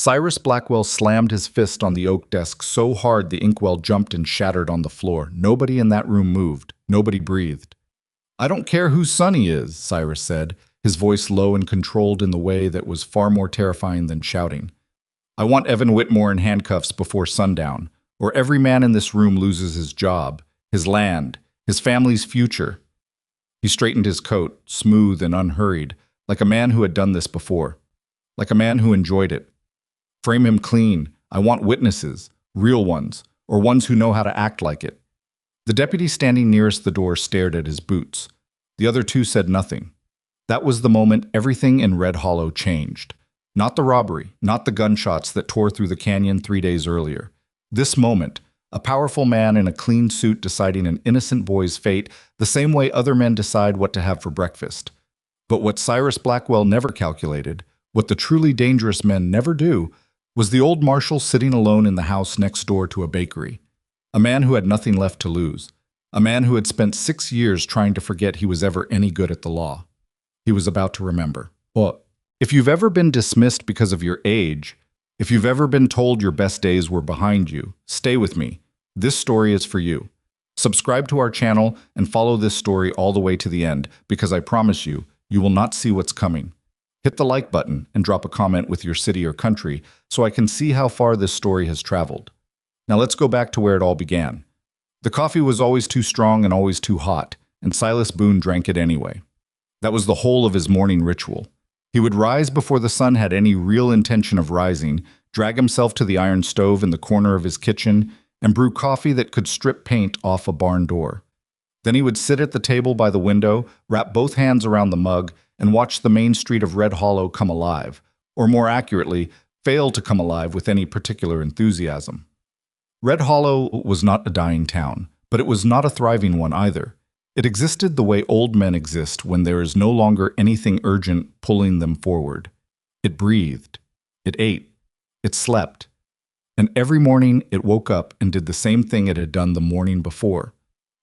Cyrus Blackwell slammed his fist on the oak desk so hard the inkwell jumped and shattered on the floor. Nobody in that room moved. Nobody breathed. "I don't care whose son he is," Cyrus said, his voice low and controlled in the way that was far more terrifying than shouting. "I want Evan Whitmore in handcuffs before sundown, or every man in this room loses his job, his land, his family's future." He straightened his coat, smooth and unhurried, like a man who had done this before, like a man who enjoyed it. "Frame him clean. I want witnesses, real ones, or ones who know how to act like it." The deputy standing nearest the door stared at his boots. The other two said nothing. That was the moment everything in Red Hollow changed. Not the robbery, not the gunshots that tore through the canyon 3 days earlier. This moment, a powerful man in a clean suit deciding an innocent boy's fate the same way other men decide what to have for breakfast. But what Cyrus Blackwell never calculated, what the truly dangerous men never do, was the old Marshal sitting alone in the house next door to a bakery. A man who had nothing left to lose. A man who had spent 6 years trying to forget he was ever any good at the law. He was about to remember. Well, if you've ever been dismissed because of your age, if you've ever been told your best days were behind you, stay with me. This story is for you. Subscribe to our channel and follow this story all the way to the end, because I promise you, you will not see what's coming. Hit the like button and drop a comment with your city or country so I can see how far this story has traveled. Now let's go back to where it all began. The coffee was always too strong and always too hot, and Silas Boone drank it anyway. That was the whole of his morning ritual. He would rise before the sun had any real intention of rising, drag himself to the iron stove in the corner of his kitchen, and brew coffee that could strip paint off a barn door. Then he would sit at the table by the window, wrap both hands around the mug, and watch the main street of Red Hollow come alive, or more accurately, fail to come alive with any particular enthusiasm. Red Hollow was not a dying town, but it was not a thriving one either. It existed the way old men exist when there is no longer anything urgent pulling them forward. It breathed, it ate, it slept, and every morning it woke up and did the same thing it had done the morning before.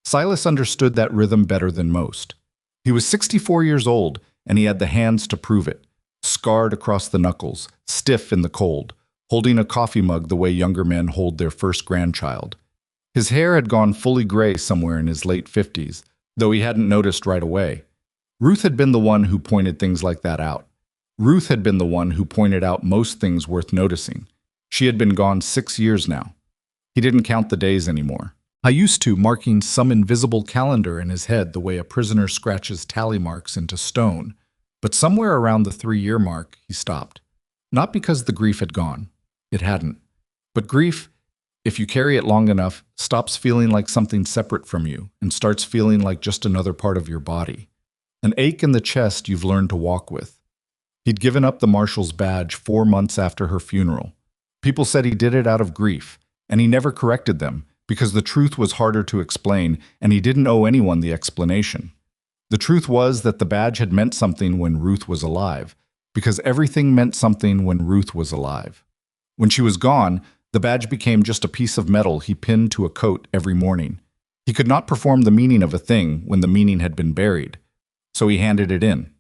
Silas understood that rhythm better than most. He was 64 years old, and he had the hands to prove it, scarred across the knuckles, stiff in the cold, holding a coffee mug the way younger men hold their first grandchild. His hair had gone fully gray somewhere in his late 50s, though he hadn't noticed right away. Ruth had been the one who pointed things like that out. Ruth had been the one who pointed out most things worth noticing. She had been gone 6 years now. He didn't count the days anymore. I used to, marking some invisible calendar in his head the way a prisoner scratches tally marks into stone. But somewhere around the 3-year mark, he stopped. Not because the grief had gone. It hadn't. But grief, if you carry it long enough, stops feeling like something separate from you and starts feeling like just another part of your body. An ache in the chest you've learned to walk with. He'd given up the Marshal's badge 4 months after her funeral. People said he did it out of grief, and he never corrected them because the truth was harder to explain and he didn't owe anyone the explanation. The truth was that the badge had meant something when Ruth was alive, because everything meant something when Ruth was alive. When she was gone, the badge became just a piece of metal he pinned to a coat every morning. He could not perform the meaning of a thing when the meaning had been buried, so he handed it in.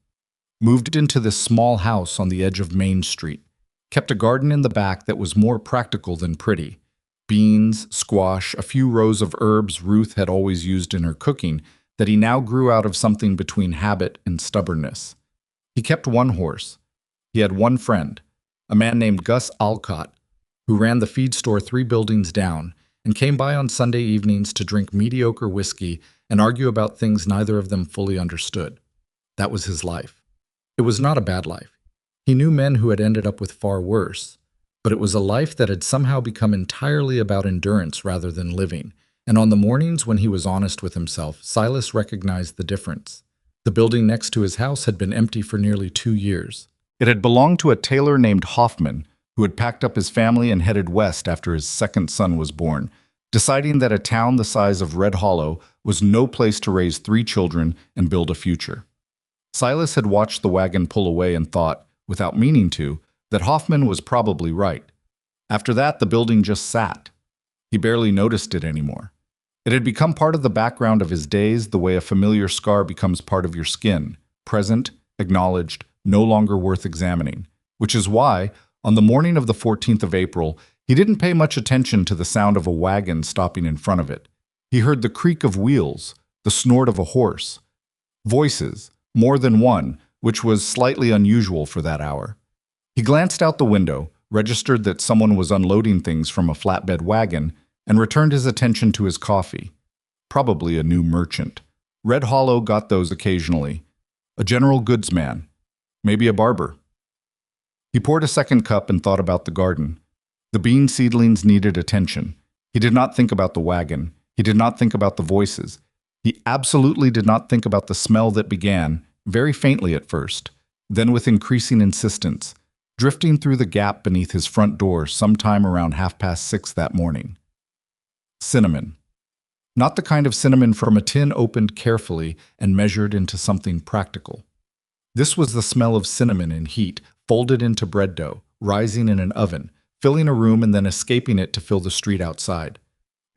Moved into this small house on the edge of Main Street. Kept a garden in the back that was more practical than pretty. Beans, squash, a few rows of herbs Ruth had always used in her cooking that he now grew out of something between habit and stubbornness. He kept one horse. He had one friend, a man named Gus Alcott, who ran the feed store 3 buildings down and came by on Sunday evenings to drink mediocre whiskey and argue about things neither of them fully understood. That was his life. It was not a bad life. He knew men who had ended up with far worse, but it was a life that had somehow become entirely about endurance rather than living, and on the mornings when he was honest with himself, Silas recognized the difference. The building next to his house had been empty for nearly 2 years. It had belonged to a tailor named Hoffman, who had packed up his family and headed west after his second son was born, deciding that a town the size of Red Hollow was no place to raise 3 children and build a future. Silas had watched the wagon pull away and thought, without meaning to, that Hoffman was probably right. After that, the building just sat. He barely noticed it anymore. It had become part of the background of his days the way a familiar scar becomes part of your skin, present, acknowledged, no longer worth examining, which is why, On the morning of the 14th of April, he didn't pay much attention to the sound of a wagon stopping in front of it. He heard the creak of wheels, the snort of a horse. Voices, more than one, which was slightly unusual for that hour. He glanced out the window, registered that someone was unloading things from a flatbed wagon, and returned his attention to his coffee. Probably a new merchant. Red Hollow got those occasionally. A general goods man. Maybe a barber. He poured a second cup and thought about the garden. The bean seedlings needed attention. He did not think about the wagon. He did not think about the voices. He absolutely did not think about the smell that began, very faintly at first, then with increasing insistence, drifting through the gap beneath his front door sometime around 6:30 that morning. Cinnamon. Not the kind of cinnamon from a tin opened carefully and measured into something practical. This was the smell of cinnamon in heat, folded into bread dough, rising in an oven, filling a room and then escaping it to fill the street outside.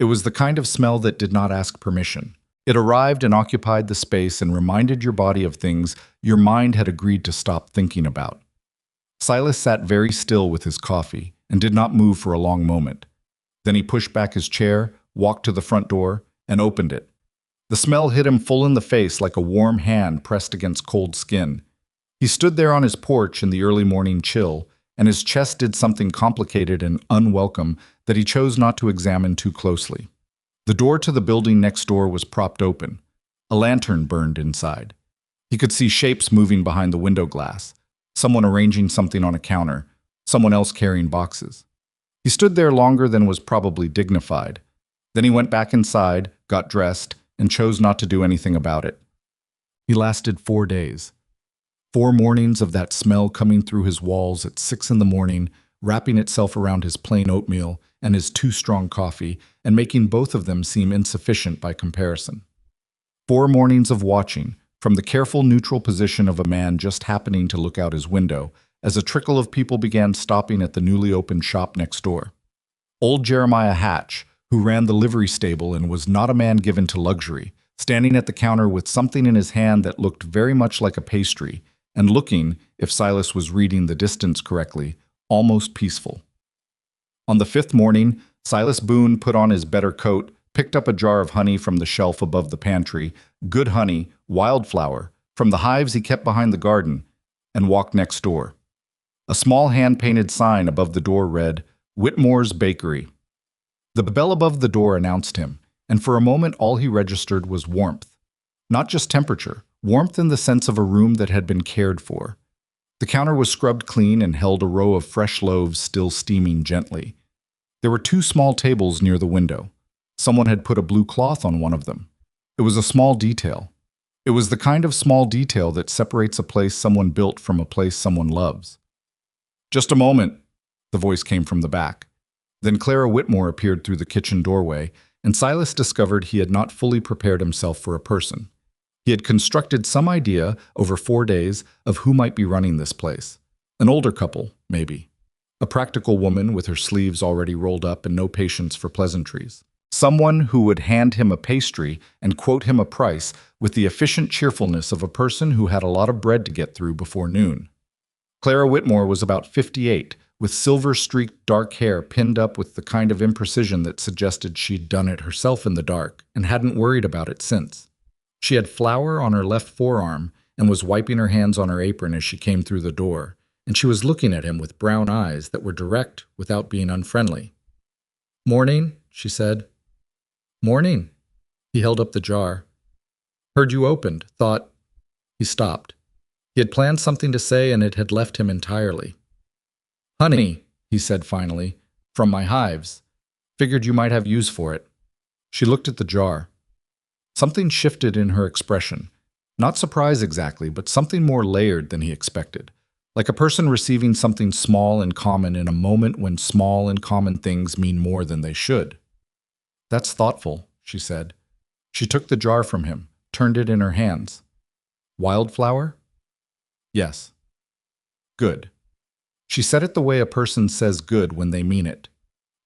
It was the kind of smell that did not ask permission. It arrived and occupied the space and reminded your body of things your mind had agreed to stop thinking about. Silas sat very still with his coffee and did not move for a long moment. Then he pushed back his chair, walked to the front door, and opened it. The smell hit him full in the face like a warm hand pressed against cold skin. He stood there on his porch in the early morning chill, and his chest did something complicated and unwelcome that he chose not to examine too closely. The door to the building next door was propped open. A lantern burned inside. He could see shapes moving behind the window glass, someone arranging something on a counter, someone else carrying boxes. He stood there longer than was probably dignified. Then he went back inside, got dressed, and chose not to do anything about it. He lasted 4 days. 4 mornings of that smell coming through his walls at 6 in the morning, wrapping itself around his plain oatmeal and his too strong coffee, and making both of them seem insufficient by comparison. 4 mornings of watching, from the careful neutral position of a man just happening to look out his window, as a trickle of people began stopping at the newly opened shop next door. Old Jeremiah Hatch, who ran the livery stable and was not a man given to luxury, standing at the counter with something in his hand that looked very much like a pastry, and looking, if Silas was reading the distance correctly, almost peaceful. On the 5th morning, Silas Boone put on his better coat, picked up a jar of honey from the shelf above the pantry, good honey, wildflower, from the hives he kept behind the garden, and walked next door. A small hand-painted sign above the door read, Whitmore's Bakery. The bell above the door announced him, and for a moment all he registered was warmth. Not just temperature, warmth in the sense of a room that had been cared for. The counter was scrubbed clean and held a row of fresh loaves still steaming gently. There were 2 small tables near the window. Someone had put a blue cloth on one of them. It was a small detail. It was the kind of small detail that separates a place someone built from a place someone loves. "Just a moment," the voice came from the back. Then Clara Whitmore appeared through the kitchen doorway, and Silas discovered he had not fully prepared himself for a person. He had constructed some idea over 4 days of who might be running this place. An older couple, maybe. A practical woman with her sleeves already rolled up and no patience for pleasantries. Someone who would hand him a pastry and quote him a price with the efficient cheerfulness of a person who had a lot of bread to get through before noon. Clara Whitmore was about 58, with silver-streaked dark hair pinned up with the kind of imprecision that suggested she'd done it herself in the dark and hadn't worried about it since. She had flour on her left forearm and was wiping her hands on her apron as she came through the door, and she was looking at him with brown eyes that were direct without being unfriendly. "Morning," she said. "Morning." He held up the jar. "Heard you opened, thought—" He stopped. He had planned something to say and it had left him entirely. "Honey," he said finally, "from my hives. Figured you might have use for it." She looked at the jar. Something shifted in her expression. Not surprise exactly, but something more layered than he expected. Like a person receiving something small and common in a moment when small and common things mean more than they should. "That's thoughtful," she said. She took the jar from him, turned it in her hands. "Wildflower?" "Yes." "Good." She said it the way a person says good when they mean it.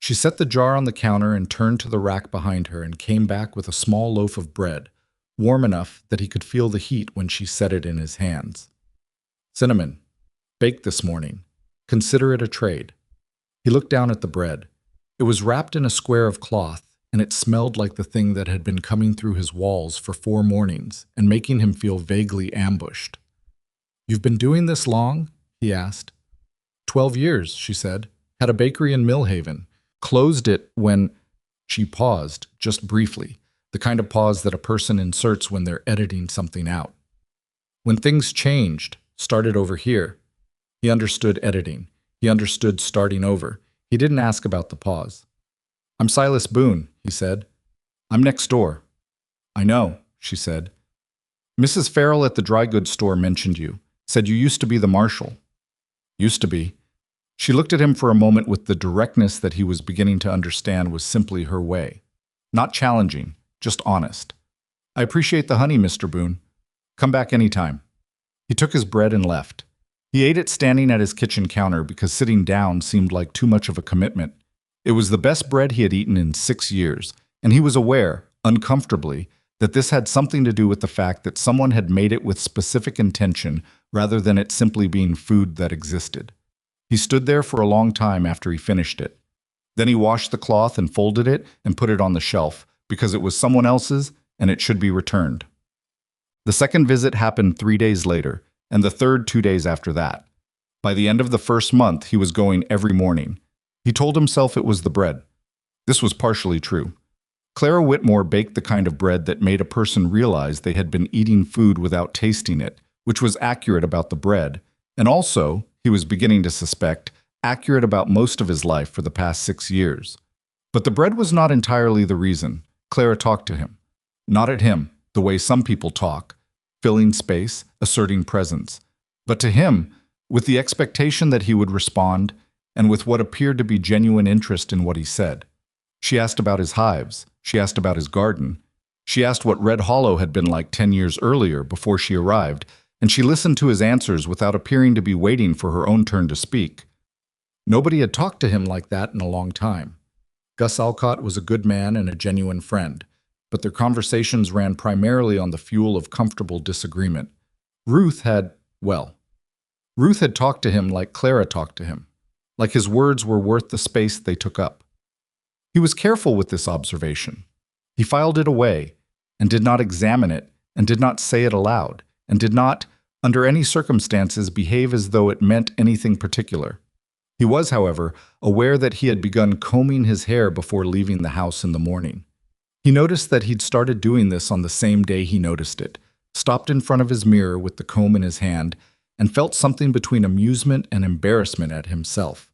She set the jar on the counter and turned to the rack behind her and came back with a small loaf of bread, warm enough that he could feel the heat when she set it in his hands. "Cinnamon. Baked this morning. Consider it a trade. He looked down at the bread. It was wrapped in a square of cloth, and it smelled like the thing that had been coming through his walls for 4 mornings and making him feel vaguely ambushed. "You've been doing this long?" he asked. 12 years, she said. Had a bakery in Millhaven. Closed it when... She paused, just briefly, the kind of pause that a person inserts when they're editing something out. When things changed, started over here. He understood editing. He understood starting over. He didn't ask about the pause. "I'm Silas Boone," he said. "I'm next door." "I know," she said. "Mrs. Farrell at the dry goods store mentioned you. Said you used to be the Marshal." "Used to be." She looked at him for a moment with the directness that he was beginning to understand was simply her way. Not challenging, just honest. "I appreciate the honey, Mr. Boone. Come back anytime." He took his bread and left. He ate it standing at his kitchen counter because sitting down seemed like too much of a commitment. It was the best bread he had eaten in 6 years, and he was aware, uncomfortably, that this had something to do with the fact that someone had made it with specific intention rather than it simply being food that existed. He stood there for a long time after he finished it. Then he washed the cloth and folded it and put it on the shelf because it was someone else's and it should be returned. The second visit happened 3 days later, and the third 2 days after that. By the end of the first month, he was going every morning. He told himself it was the bread. This was partially true. Clara Whitmore baked the kind of bread that made a person realize they had been eating food without tasting it, which was accurate about the bread, and also, he was beginning to suspect, accurate about most of his life for the past 6 years. But the bread was not entirely the reason. Clara talked to him. Not at him, the way some people talk, filling space, asserting presence, but to him, with the expectation that he would respond, and with what appeared to be genuine interest in what he said. She asked about his hives. She asked about his garden. She asked what Red Hollow had been like 10 years earlier before she arrived, and she listened to his answers without appearing to be waiting for her own turn to speak. Nobody had talked to him like that in a long time. Gus Alcott was a good man and a genuine friend, but their conversations ran primarily on the fuel of comfortable disagreement. Ruth had talked to him like Clara talked to him, like his words were worth the space they took up. He was careful with this observation. He filed it away, and did not examine it, and did not say it aloud, and did not, under any circumstances, behave as though it meant anything particular. He was, however, aware that he had begun combing his hair before leaving the house in the morning. He noticed that he'd started doing this on the same day he noticed it, stopped in front of his mirror with the comb in his hand, and felt something between amusement and embarrassment at himself.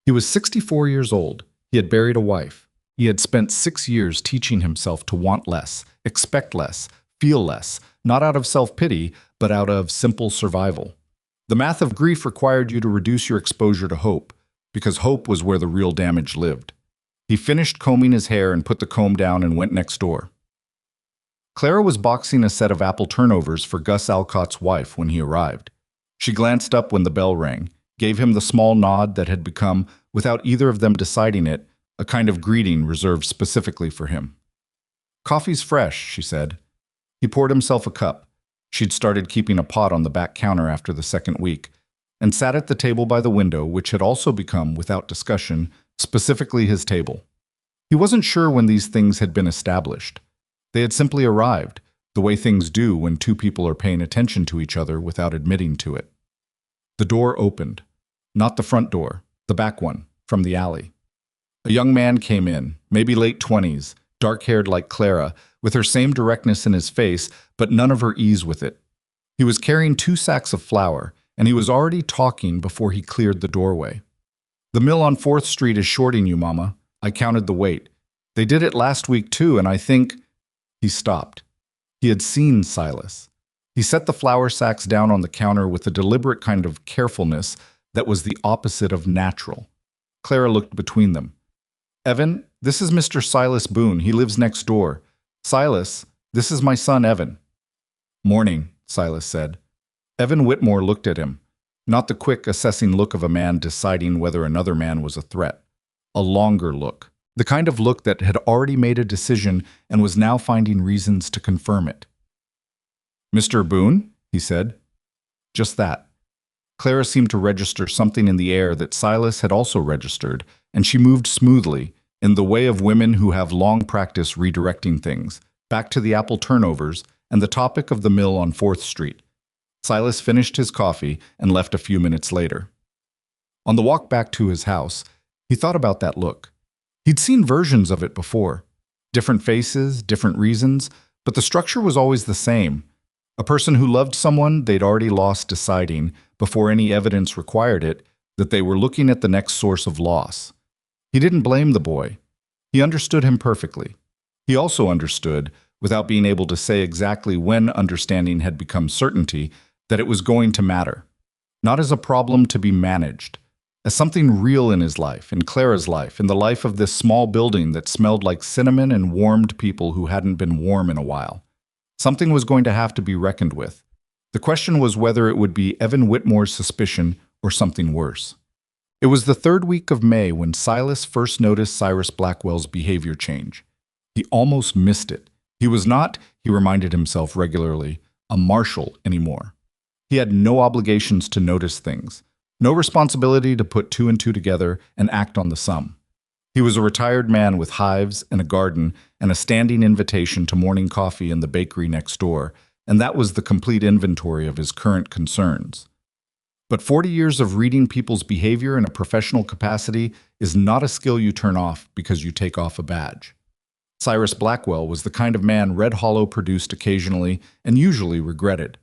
He was 64 years old. He had buried a wife. He had spent 6 years teaching himself to want less, expect less, feel less, not out of self-pity, but out of simple survival. The math of grief required you to reduce your exposure to hope, because hope was where the real damage lived. He finished combing his hair and put the comb down and went next door. Clara was boxing a set of apple turnovers for Gus Alcott's wife when he arrived. She glanced up when the bell rang, gave him the small nod that had become, without either of them deciding it, a kind of greeting reserved specifically for him. "Coffee's fresh," she said. He poured himself a cup. She'd started keeping a pot on the back counter after the second week, and sat at the table by the window, which had also become, without discussion, specifically his table. He wasn't sure when these things had been established. They had simply arrived, the way things do when two people are paying attention to each other without admitting to it. The door opened. Not the front door, the back one, from the alley. A young man came in, maybe late 20s, dark-haired like Clara, with her same directness in his face, but none of her ease with it. He was carrying 2 sacks of flour, and he was already talking before he cleared the doorway. "The mill on 4th Street is shorting you, Mama. I counted the weight. They did it last week too, and I think—" He stopped. He had seen Silas. He set the flour sacks down on the counter with a deliberate kind of carefulness that was the opposite of natural. Clara looked between them. "Evan, this is Mr. Silas Boone. He lives next door. Silas, this is my son Evan." "Morning," Silas said. Evan Whitmore looked at him, not the quick, assessing look of a man deciding whether another man was a threat. A longer look, the kind of look that had already made a decision and was now finding reasons to confirm it. "Mr. Boone?" he said. Just that. Clara seemed to register something in the air that Silas had also registered, and she moved smoothly, in the way of women who have long practice redirecting things, back to the apple turnovers and the topic of the mill on 4th Street. Silas finished his coffee and left a few minutes later. On the walk back to his house, he thought about that look. He'd seen versions of it before. Different faces, different reasons, but the structure was always the same. A person who loved someone they'd already lost deciding, before any evidence required it, that they were looking at the next source of loss. He didn't blame the boy. He understood him perfectly. He also understood, without being able to say exactly when understanding had become certainty, that it was going to matter. Not as a problem to be managed, as something real in his life, in Clara's life, in the life of this small building that smelled like cinnamon and warmed people who hadn't been warm in a while. Something was going to have to be reckoned with. The question was whether it would be Evan Whitmore's suspicion or something worse. It was the 3rd week of May when Silas first noticed Cyrus Blackwell's behavior change. He almost missed it. He was not, he reminded himself regularly, a Marshal anymore. He had no obligations to notice things, no responsibility to put 2 and 2 together and act on the sum. He was a retired man with hives and a garden and a standing invitation to morning coffee in the bakery next door, and that was the complete inventory of his current concerns. But 40 years of reading people's behavior in a professional capacity is not a skill you turn off because you take off a badge. Cyrus Blackwell was the kind of man Red Hollow produced occasionally and usually regretted.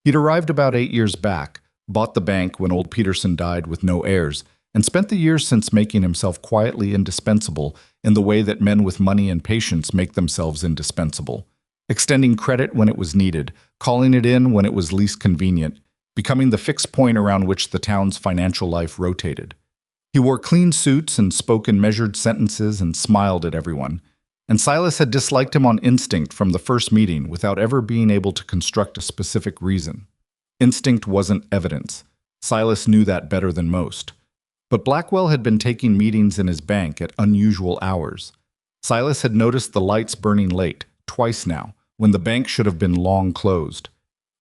He'd arrived about 8 years back, bought the bank when old Peterson died with no heirs, and spent the years since making himself quietly indispensable in the way that men with money and patience make themselves indispensable, extending credit when it was needed, calling it in when it was least convenient, becoming the fixed point around which the town's financial life rotated. He wore clean suits and spoke in measured sentences and smiled at everyone, and Silas had disliked him on instinct from the first meeting without ever being able to construct a specific reason. Instinct wasn't evidence. Silas knew that better than most. But Blackwell had been taking meetings in his bank at unusual hours. Silas had noticed the lights burning late, twice now, when the bank should have been long closed.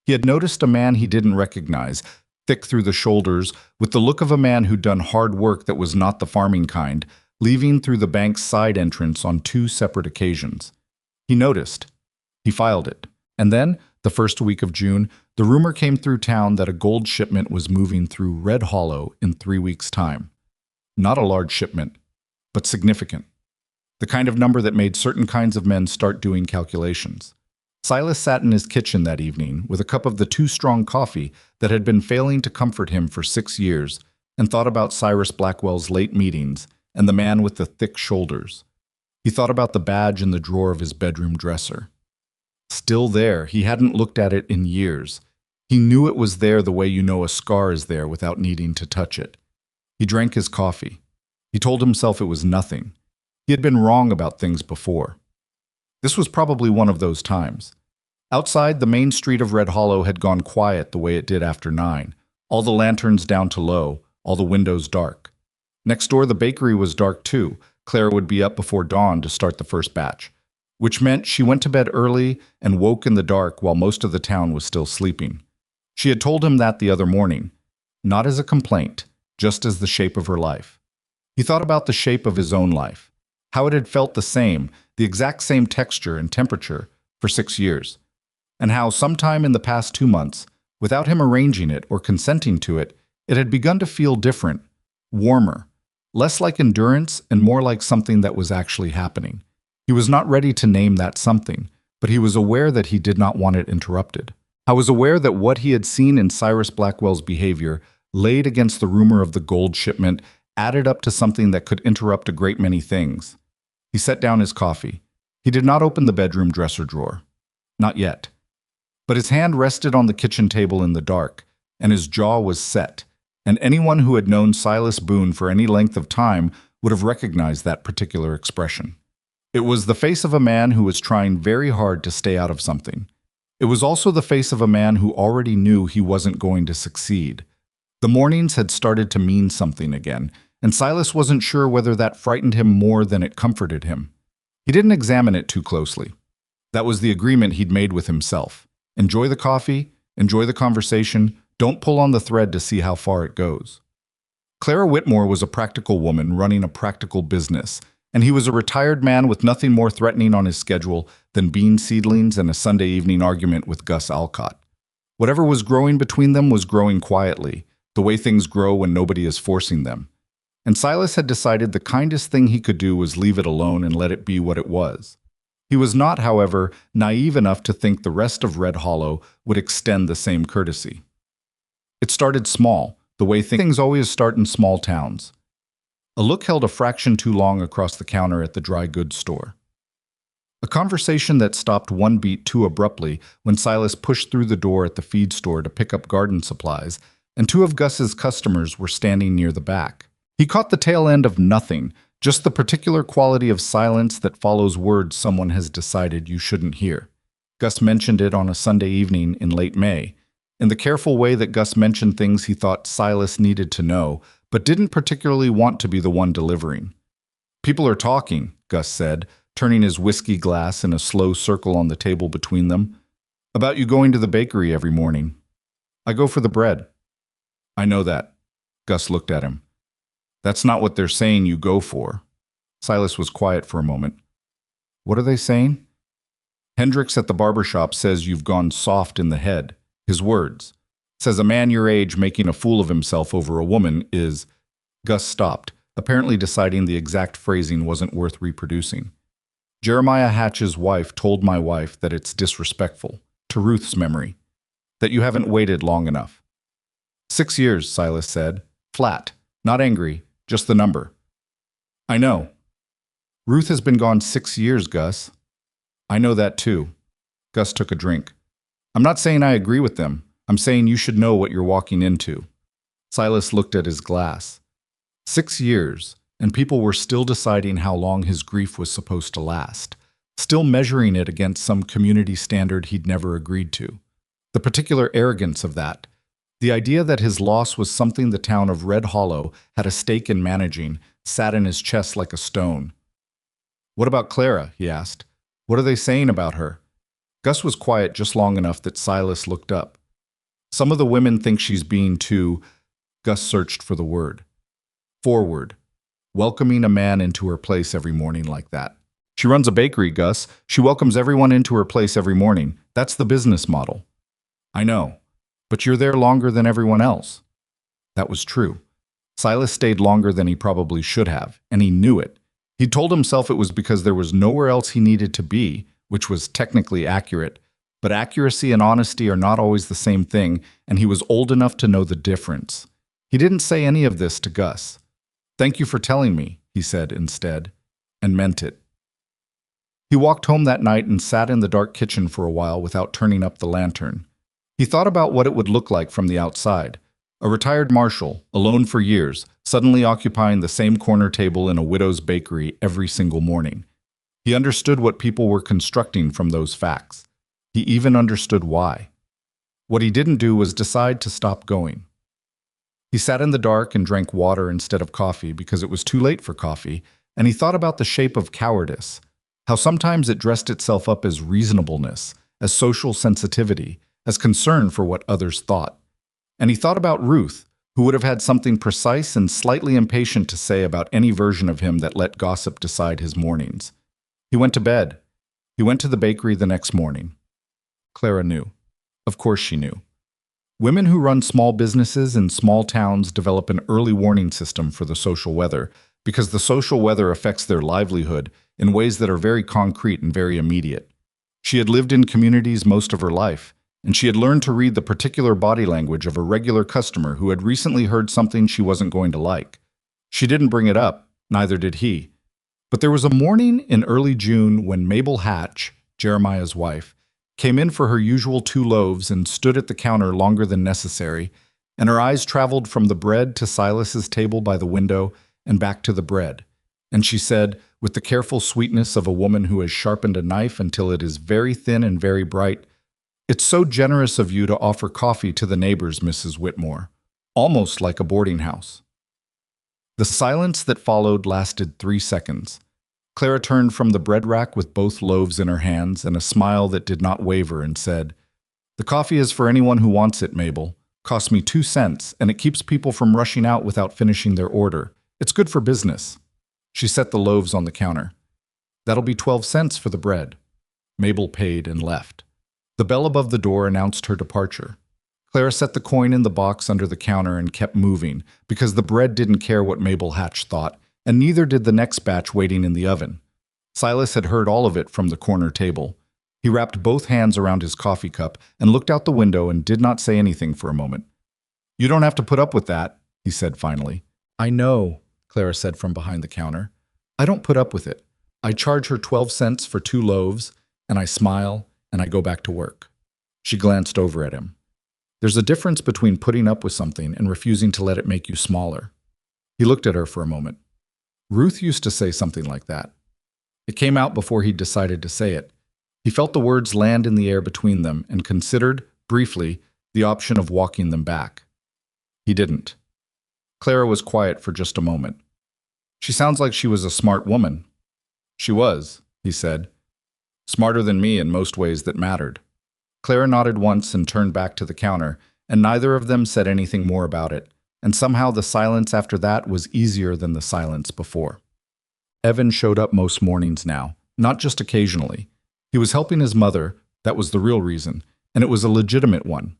He had noticed a man he didn't recognize, thick through the shoulders, with the look of a man who'd done hard work that was not the farming kind, leaving through the bank's side entrance on 2 separate occasions. He noticed. He filed it. And then, the first week of June, the rumor came through town that a gold shipment was moving through Red Hollow in 3 weeks' time. Not a large shipment, but significant. The kind of number that made certain kinds of men start doing calculations. Silas sat in his kitchen that evening with a cup of the too-strong coffee that had been failing to comfort him for 6 years and thought about Cyrus Blackwell's late meetings and the man with the thick shoulders. He thought about the badge in the drawer of his bedroom dresser. Still there, he hadn't looked at it in years. He knew it was there the way you know a scar is there without needing to touch it. He drank his coffee. He told himself it was nothing. He had been wrong about things before. This was probably one of those times. Outside, the main street of Red Hollow had gone quiet the way it did after 9, all the lanterns down to low, all the windows dark. Next door, the bakery was dark too. Clara would be up before dawn to start the first batch, which meant she went to bed early and woke in the dark while most of the town was still sleeping. She had told him that the other morning, not as a complaint, just as the shape of her life. He thought about the shape of his own life, how it had felt the same, the exact same texture and temperature, for 6 years, and how sometime in the past 2 months, without him arranging it or consenting to it, it had begun to feel different, warmer, less like endurance and more like something that was actually happening. He was not ready to name that something, but he was aware that he did not want it interrupted. I was aware that what he had seen in Cyrus Blackwell's behavior, laid against the rumor of the gold shipment, added up to something that could interrupt a great many things. He set down his coffee. He did not open the bedroom dresser drawer. Not yet. But his hand rested on the kitchen table in the dark, and his jaw was set, and anyone who had known Silas Boone for any length of time would have recognized that particular expression. It was the face of a man who was trying very hard to stay out of something. It was also the face of a man who already knew he wasn't going to succeed. The mornings had started to mean something again, and Silas wasn't sure whether that frightened him more than it comforted him. He didn't examine it too closely. That was the agreement he'd made with himself. Enjoy the coffee, enjoy the conversation, Don't pull on the thread to see how far it goes. Clara Whitmore was a practical woman running a practical business, and he was a retired man with nothing more threatening on his schedule than bean seedlings and a Sunday evening argument with Gus Alcott. Whatever was growing between them was growing quietly, the way things grow when nobody is forcing them. And Silas had decided the kindest thing he could do was leave it alone and let it be what it was. He was not, however, naive enough to think the rest of Red Hollow would extend the same courtesy. It started small, the way things always start in small towns. A look held a fraction too long across the counter at the dry goods store. A conversation that stopped one beat too abruptly when Silas pushed through the door at the feed store to pick up garden supplies, and two of Gus's customers were standing near the back. He caught the tail end of nothing, just the particular quality of silence that follows words someone has decided you shouldn't hear. Gus mentioned it on a Sunday evening in late May, in the careful way that Gus mentioned things he thought Silas needed to know, but didn't particularly want to be the one delivering. "People are talking," Gus said, turning his whiskey glass in a slow circle on the table between them, "about you going to the bakery every morning." "I go for the bread." "I know that." Gus looked at him. "That's not what they're saying you go for." Silas was quiet for a moment. "What are they saying?" "Hendricks at the barber shop says you've gone soft in the head." His words. "Says a man your age making a fool of himself over a woman is—" Gus stopped, apparently deciding the exact phrasing wasn't worth reproducing. "Jeremiah Hatch's wife told my wife that it's disrespectful, to Ruth's memory, that you haven't waited long enough." 6 years, Silas said. Flat, not angry, just the number. "I know." "Ruth has been gone 6 years, Gus." "I know that too." Gus took a drink. "I'm not saying I agree with them. I'm saying you should know what you're walking into." Silas looked at his glass. 6 years, and people were still deciding how long his grief was supposed to last, still measuring it against some community standard he'd never agreed to. The particular arrogance of that, the idea that his loss was something the town of Red Hollow had a stake in managing, sat in his chest like a stone. "What about Clara?" he asked. "What are they saying about her?" Gus was quiet just long enough that Silas looked up. "Some of the women think she's being too—" Gus searched for the word. "Forward. Welcoming a man into her place every morning like that. She runs a bakery, Gus. She welcomes everyone into her place every morning. That's the business model." "I know. But you're there longer than everyone else." That was true. Silas stayed longer than he probably should have, and he knew it. He told himself it was because there was nowhere else he needed to be, which was technically accurate, but accuracy and honesty are not always the same thing, and he was old enough to know the difference. He didn't say any of this to Gus. "Thank you for telling me," he said instead, and meant it. He walked home that night and sat in the dark kitchen for a while without turning up the lantern. He thought about what it would look like from the outside. A retired marshal, alone for years, suddenly occupying the same corner table in a widow's bakery every single morning. He understood what people were constructing from those facts. He even understood why. What he didn't do was decide to stop going. He sat in the dark and drank water instead of coffee because it was too late for coffee, and he thought about the shape of cowardice, how sometimes it dressed itself up as reasonableness, as social sensitivity, as concern for what others thought. And he thought about Ruth, who would have had something precise and slightly impatient to say about any version of him that let gossip decide his mornings. He went to bed. He went to the bakery the next morning. Clara knew. Of course she knew. Women who run small businesses in small towns develop an early warning system for the social weather, because the social weather affects their livelihood in ways that are very concrete and very immediate. She had lived in communities most of her life, and she had learned to read the particular body language of a regular customer who had recently heard something she wasn't going to like. She didn't bring it up, neither did he. But there was a morning in early June when Mabel Hatch, Jeremiah's wife, came in for her usual 2 loaves and stood at the counter longer than necessary, and her eyes traveled from the bread to Silas's table by the window and back to the bread. And she said, with the careful sweetness of a woman who has sharpened a knife until it is very thin and very bright, "It's so generous of you to offer coffee to the neighbors, Mrs. Whitmore. Almost like a boarding house." The silence that followed lasted 3 seconds. Clara turned from the bread rack with both loaves in her hands and a smile that did not waver and said, "The coffee is for anyone who wants it, Mabel. Costs me 2 cents, and it keeps people from rushing out without finishing their order. It's good for business. She set the loaves on the counter. That'll be 12 cents for the bread. Mabel paid and left. The bell above the door announced her departure. Clara set the coin in the box under the counter and kept moving, because the bread didn't care what Mabel Hatch thought, and neither did the next batch waiting in the oven. Silas had heard all of it from the corner table. He wrapped both hands around his coffee cup and looked out the window and did not say anything for a moment. "You don't have to put up with that," he said finally. "I know," Clara said from behind the counter. "I don't put up with it. I charge her 12 cents for 2 loaves, and I smile, and I go back to work." She glanced over at him. There's a difference between putting up with something and refusing to let it make you smaller. He looked at her for a moment. Ruth used to say something like that. It came out before he'd decided to say it. He felt the words land in the air between them and considered, briefly, the option of walking them back. He didn't. Clara was quiet for just a moment. "She sounds like she was a smart woman." "She was," he said. "Smarter than me in most ways that mattered." Clara nodded once and turned back to the counter, and neither of them said anything more about it, and somehow the silence after that was easier than the silence before. Evan showed up most mornings now, not just occasionally. He was helping his mother, that was the real reason, and it was a legitimate one.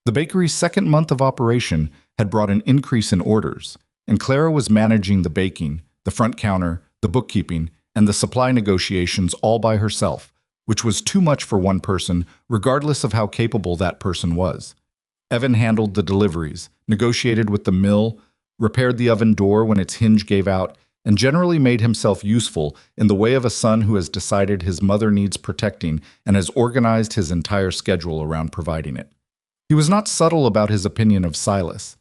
The bakery's second month of operation had brought an increase in orders, and Clara was managing the baking, the front counter, the bookkeeping, and the supply negotiations all by herself, which was too much for one person, regardless of how capable that person was. Evan handled the deliveries, negotiated with the mill, repaired the oven door when its hinge gave out, and generally made himself useful in the way of a son who has decided his mother needs protecting and has organized his entire schedule around providing it. He was not subtle about his opinion of Silas.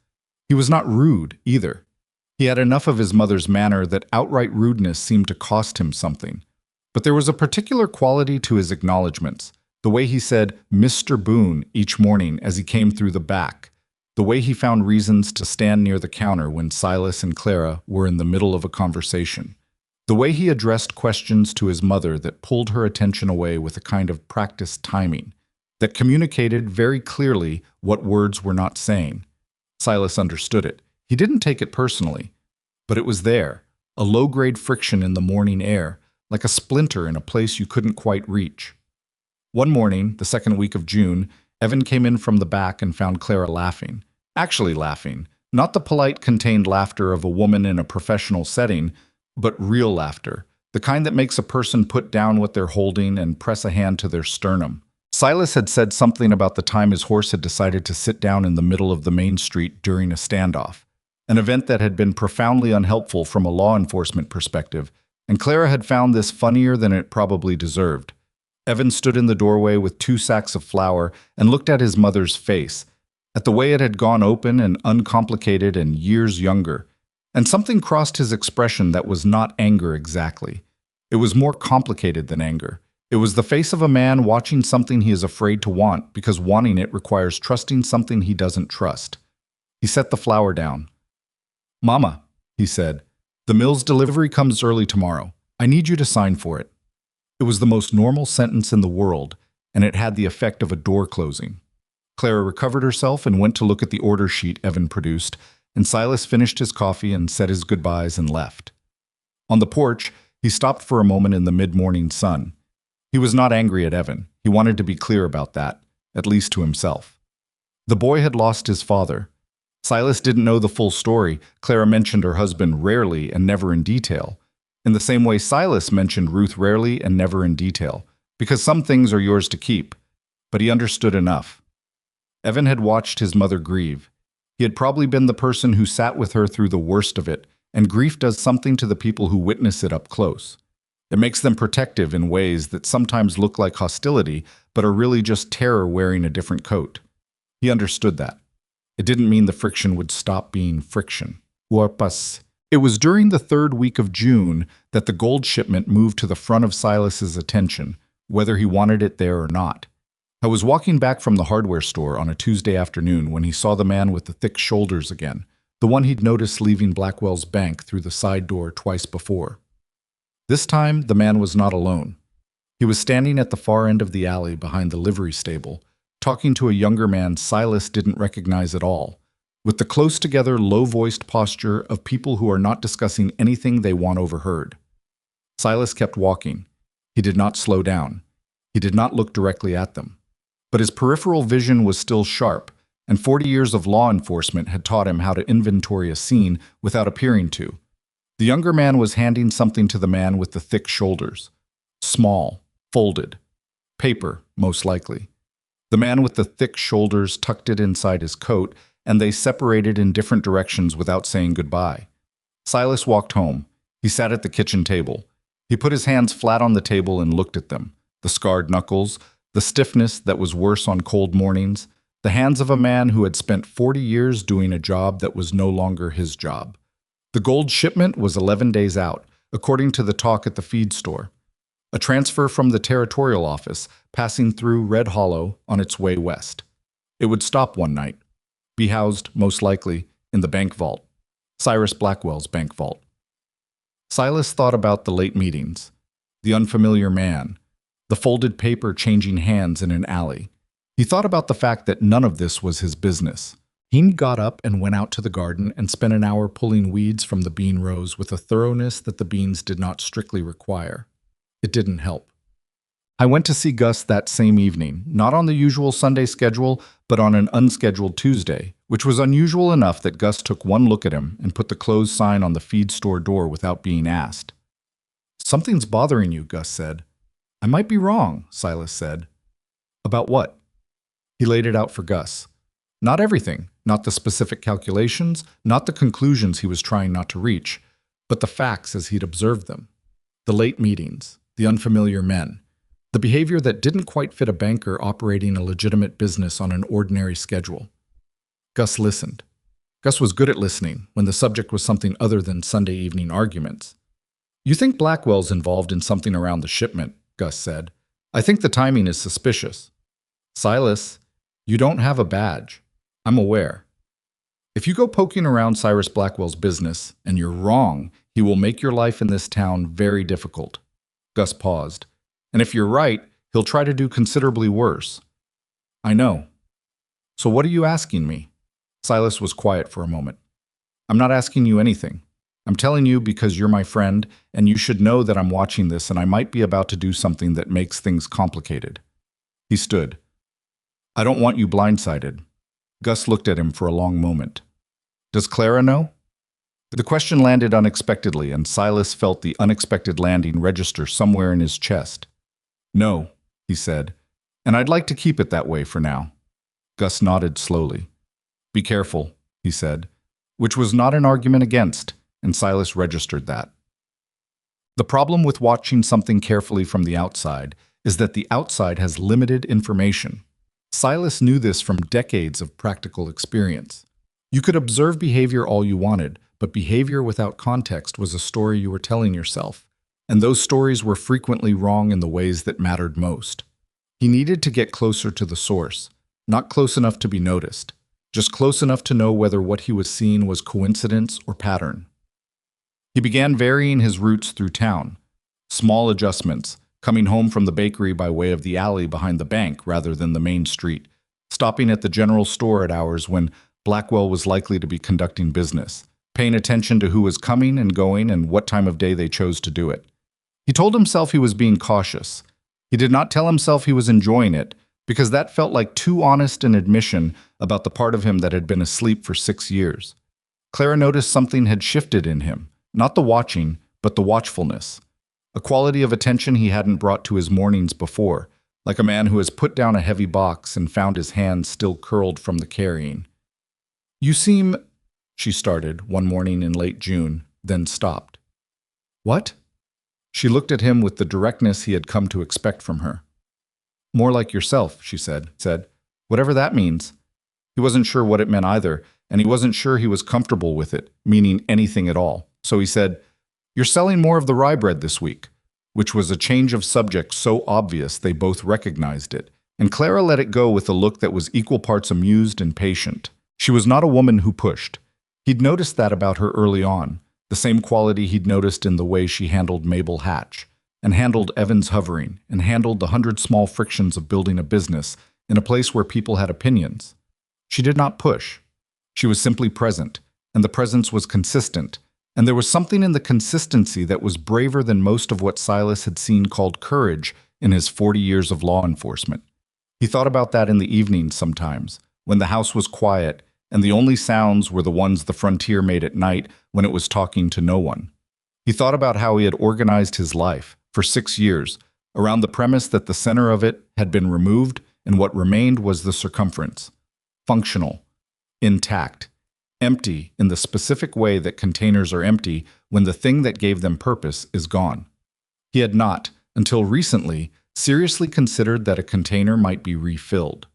He was not rude, either. He had enough of his mother's manner that outright rudeness seemed to cost him something. But there was a particular quality to his acknowledgments, the way he said "Mr. Boone" each morning as he came through the back, the way he found reasons to stand near the counter when Silas and Clara were in the middle of a conversation, the way he addressed questions to his mother that pulled her attention away with a kind of practiced timing, that communicated very clearly what words were not saying. Silas understood it. He didn't take it personally, but it was there, a low-grade friction in the morning air, like a splinter in a place you couldn't quite reach. One morning, the second week of June, Evan came in from the back and found Clara laughing. Actually laughing, not the polite, contained laughter of a woman in a professional setting, but real laughter, the kind that makes a person put down what they're holding and press a hand to their sternum. Silas had said something about the time his horse had decided to sit down in the middle of the main street during a standoff, an event that had been profoundly unhelpful from a law enforcement perspective, and Clara had found this funnier than it probably deserved. Evan stood in the doorway with 2 sacks of flour and looked at his mother's face, at the way it had gone open and uncomplicated and years younger, and something crossed his expression that was not anger exactly. It was more complicated than anger. It was the face of a man watching something he is afraid to want because wanting it requires trusting something he doesn't trust. He set the flour down. "Mama," he said, "the mill's delivery comes early tomorrow. I need you to sign for it." It was the most normal sentence in the world, and it had the effect of a door closing. Clara recovered herself and went to look at the order sheet Evan produced, and Silas finished his coffee and said his goodbyes and left. On the porch, he stopped for a moment in the mid-morning sun. He was not angry at Evan. He wanted to be clear about that, at least to himself. The boy had lost his father. Silas didn't know the full story. Clara mentioned her husband rarely and never in detail. In the same way Silas mentioned Ruth rarely and never in detail, because some things are yours to keep. But he understood enough. Evan had watched his mother grieve. He had probably been the person who sat with her through the worst of it, and grief does something to the people who witness it up close. It makes them protective in ways that sometimes look like hostility, but are really just terror wearing a different coat. He understood that. It didn't mean the friction would stop being friction. It was during the third week of June that the gold shipment moved to the front of Silas's attention, whether he wanted it there or not. I was walking back from the hardware store on a Tuesday afternoon when he saw the man with the thick shoulders again, the one he'd noticed leaving Blackwell's bank through the side door twice before. This time, the man was not alone. He was standing at the far end of the alley behind the livery stable, talking to a younger man Silas didn't recognize at all, with the close-together, low-voiced posture of people who are not discussing anything they want overheard. Silas kept walking. He did not slow down. He did not look directly at them. But his peripheral vision was still sharp, and 40 years of law enforcement had taught him how to inventory a scene without appearing to. The younger man was handing something to the man with the thick shoulders. Small, folded. Paper, most likely. The man with the thick shoulders tucked it inside his coat, and they separated in different directions without saying goodbye. Silas walked home. He sat at the kitchen table. He put his hands flat on the table and looked at them. The scarred knuckles, the stiffness that was worse on cold mornings, the hands of a man who had spent 40 years doing a job that was no longer his job. The gold shipment was 11 days out, according to the talk at the feed store. A transfer from the territorial office, passing through Red Hollow on its way west. It would stop one night, be housed, most likely, in the bank vault, Cyrus Blackwell's bank vault. Silas thought about the late meetings, the unfamiliar man, the folded paper changing hands in an alley. He thought about the fact that none of this was his business. He got up and went out to the garden and spent an hour pulling weeds from the bean rows with a thoroughness that the beans did not strictly require. It didn't help. I went to see Gus that same evening, not on the usual Sunday schedule, but on an unscheduled Tuesday, which was unusual enough that Gus took one look at him and put the closed sign on the feed store door without being asked. "Something's bothering you," Gus said. "I might be wrong," Silas said. "About what?" He laid it out for Gus. Not everything, not the specific calculations, not the conclusions he was trying not to reach, but the facts as he'd observed them. The late meetings, the unfamiliar men, the behavior that didn't quite fit a banker operating a legitimate business on an ordinary schedule. Gus listened. Gus was good at listening when the subject was something other than Sunday evening arguments. "You think Blackwell's involved in something around the shipment," Gus said. "I think the timing is suspicious." "Silas, you don't have a badge. I'm aware. If you go poking around Cyrus Blackwell's business, and you're wrong, he will make your life in this town very difficult." Gus paused. "And if you're right, he'll try to do considerably worse." "I know. So what are you asking me?" Silas was quiet for a moment. "I'm not asking you anything. I'm telling you because you're my friend, and you should know that I'm watching this and I might be about to do something that makes things complicated." He stood. "I don't want you blindsided." Gus looked at him for a long moment. "Does Clara know?" The question landed unexpectedly, and Silas felt the unexpected landing register somewhere in his chest. "No," he said, "and I'd like to keep it that way for now." Gus nodded slowly. "Be careful," he said, which was not an argument against, and Silas registered that. The problem with watching something carefully from the outside is that the outside has limited information. Silas knew this from decades of practical experience. You could observe behavior all you wanted, but behavior without context was a story you were telling yourself, and those stories were frequently wrong in the ways that mattered most. He needed to get closer to the source, not close enough to be noticed, just close enough to know whether what he was seeing was coincidence or pattern. He began varying his routes through town, small adjustments, coming home from the bakery by way of the alley behind the bank rather than the main street, stopping at the general store at hours when Blackwell was likely to be conducting business, paying attention to who was coming and going and what time of day they chose to do it. He told himself he was being cautious. He did not tell himself he was enjoying it, because that felt like too honest an admission about the part of him that had been asleep for 6 years. Clara noticed something had shifted in him, not the watching, but the watchfulness. A quality of attention he hadn't brought to his mornings before, like a man who has put down a heavy box and found his hands still curled from the carrying. "You seem," she started one morning in late June, then stopped. "What?" She looked at him with the directness he had come to expect from her. "More like yourself," she said, "whatever that means." He wasn't sure what it meant either, and he wasn't sure he was comfortable with it, meaning anything at all. So he said, "You're selling more of the rye bread this week," which was a change of subject so obvious they both recognized it, and Clara let it go with a look that was equal parts amused and patient. She was not a woman who pushed. He'd noticed that about her early on, the same quality he'd noticed in the way she handled Mabel Hatch, and handled Evans Hovering, and handled the 100 small frictions of building a business, in a place where people had opinions. She did not push. She was simply present, and the presence was consistent, and there was something in the consistency that was braver than most of what Silas had seen called courage in his 40 years of law enforcement. He thought about that in the evenings sometimes, when the house was quiet and the only sounds were the ones the frontier made at night when it was talking to no one. He thought about how he had organized his life, for 6 years, around the premise that the center of it had been removed and what remained was the circumference. Functional, intact, empty in the specific way that containers are empty when the thing that gave them purpose is gone. He had not, until recently, seriously considered that a container might be refilled.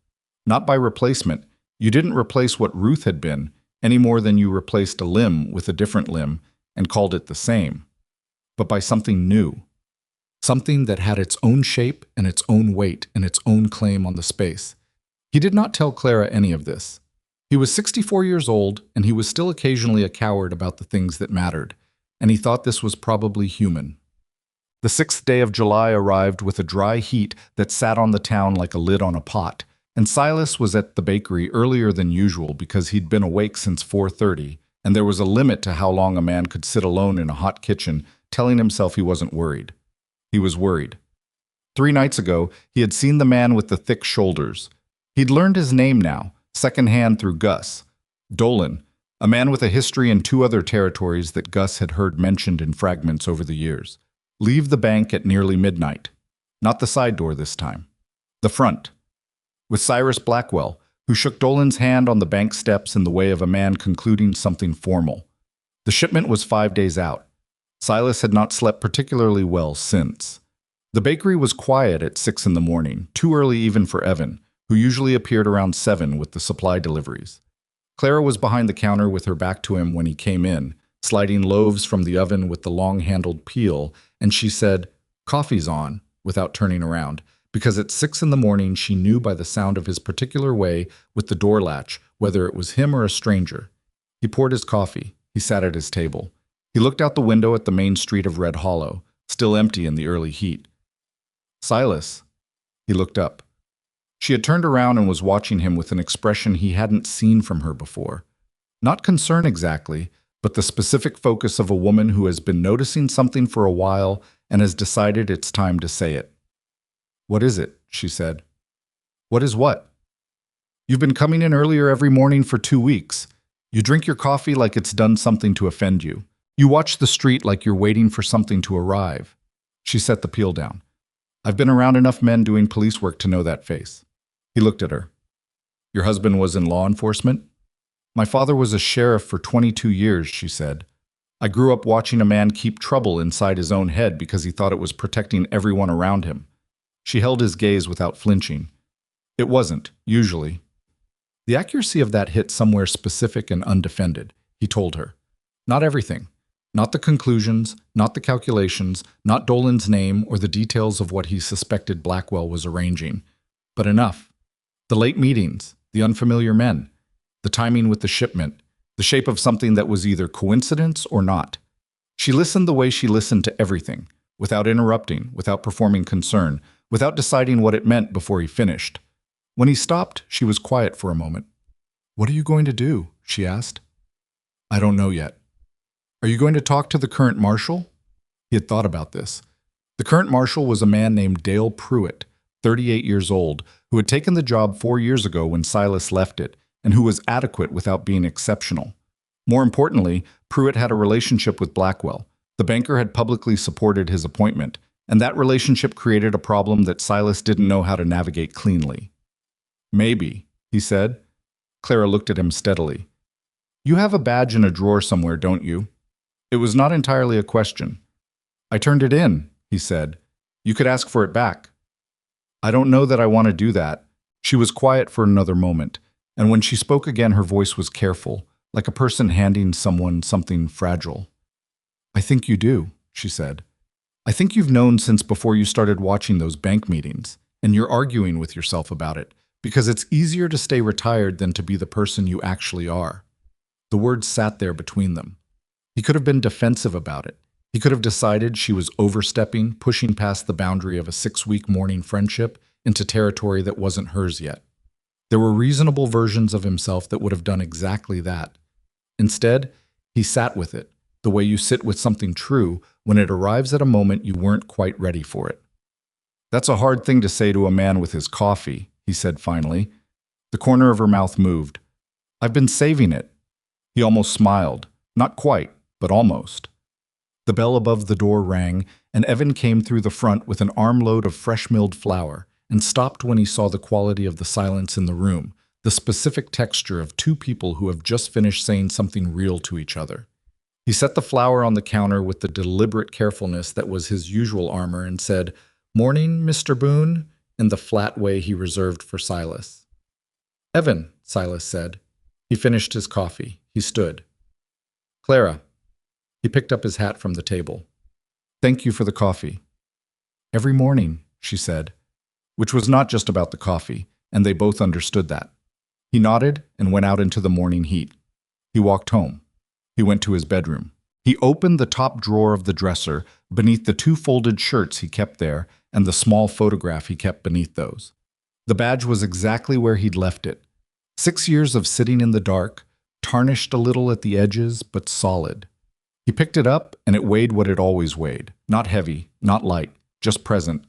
Not by replacement. You didn't replace what Ruth had been, any more than you replaced a limb with a different limb and called it the same, but by something new. Something that had its own shape and its own weight and its own claim on the space. He did not tell Clara any of this. He was 64 years old, and he was still occasionally a coward about the things that mattered, and he thought this was probably human. The 6th day of July arrived with a dry heat that sat on the town like a lid on a pot, and Silas was at the bakery earlier than usual because he'd been awake since 4:30, and there was a limit to how long a man could sit alone in a hot kitchen telling himself he wasn't worried. He was worried. 3 nights ago, he had seen the man with the thick shoulders. He'd learned his name now, secondhand through Gus. Dolan, a man with a history in 2 other territories that Gus had heard mentioned in fragments over the years. Leave the bank at nearly midnight. Not the side door this time. The front. With Cyrus Blackwell, who shook Dolan's hand on the bank steps in the way of a man concluding something formal. The shipment was 5 days out. Silas had not slept particularly well since. The bakery was quiet at 6 in the morning, too early even for Evan, who usually appeared around 7 with the supply deliveries. Clara was behind the counter with her back to him when he came in, sliding loaves from the oven with the long-handled peel, and she said, "Coffee's on," without turning around, because at 6 in the morning she knew by the sound of his particular way with the door latch whether it was him or a stranger. He poured his coffee. He sat at his table. He looked out the window at the main street of Red Hollow, still empty in the early heat. "Silas." He looked up. She had turned around and was watching him with an expression he hadn't seen from her before. Not concern exactly, but the specific focus of a woman who has been noticing something for a while and has decided it's time to say it. "What is it?" she said. "What is what?" "You've been coming in earlier every morning for 2 weeks. You drink your coffee like it's done something to offend you. You watch the street like you're waiting for something to arrive." She set the peel down. "I've been around enough men doing police work to know that face." He looked at her. "Your husband was in law enforcement?" "My father was a sheriff for 22 years, she said. "I grew up watching a man keep trouble inside his own head because he thought it was protecting everyone around him." She held his gaze without flinching. "It wasn't, usually." The accuracy of that hit somewhere specific and undefended, he told her. Not everything. Not the conclusions, not the calculations, not Dolan's name or the details of what he suspected Blackwell was arranging. But enough. The late meetings, the unfamiliar men, the timing with the shipment, the shape of something that was either coincidence or not. She listened the way she listened to everything, without interrupting, without performing concern, without deciding what it meant before he finished. When he stopped, she was quiet for a moment. "What are you going to do?" she asked. "I don't know yet." "Are you going to talk to the current marshal?" He had thought about this. The current marshal was a man named Dale Pruitt, 38 years old, who had taken the job 4 years ago when Silas left it, and who was adequate without being exceptional. More importantly, Pruitt had a relationship with Blackwell. The banker had publicly supported his appointment, and that relationship created a problem that Silas didn't know how to navigate cleanly. "Maybe," he said. Clara looked at him steadily. "You have a badge in a drawer somewhere, don't you?" It was not entirely a question. "I turned it in," he said. "You could ask for it back." "I don't know that I want to do that." She was quiet for another moment, and when she spoke again her voice was careful, like a person handing someone something fragile. "I think you do," she said. "I think you've known since before you started watching those bank meetings, and you're arguing with yourself about it, because it's easier to stay retired than to be the person you actually are." The words sat there between them. He could have been defensive about it. He could have decided she was overstepping, pushing past the boundary of a 6-week morning friendship, into territory that wasn't hers yet. There were reasonable versions of himself that would have done exactly that. Instead, he sat with it, the way you sit with something true when it arrives at a moment you weren't quite ready for it. "That's a hard thing to say to a man with his coffee," he said finally. The corner of her mouth moved. "I've been saving it." He almost smiled. Not quite, but almost. The bell above the door rang, and Evan came through the front with an armload of fresh milled flour and stopped when he saw the quality of the silence in the room, the specific texture of two people who have just finished saying something real to each other. He set the flour on the counter with the deliberate carefulness that was his usual armor and said, "Morning, Mr. Boone," in the flat way he reserved for Silas. "Evan," Silas said. He finished his coffee. He stood. "Clara." He picked up his hat from the table. "Thank you for the coffee." "Every morning," she said, which was not just about the coffee, and they both understood that. He nodded and went out into the morning heat. He walked home. He went to his bedroom. He opened the top drawer of the dresser beneath the two folded shirts he kept there and the small photograph he kept beneath those. The badge was exactly where he'd left it. 6 years of sitting in the dark, tarnished a little at the edges, but solid. He picked it up, and it weighed what it always weighed. Not heavy, not light, just present.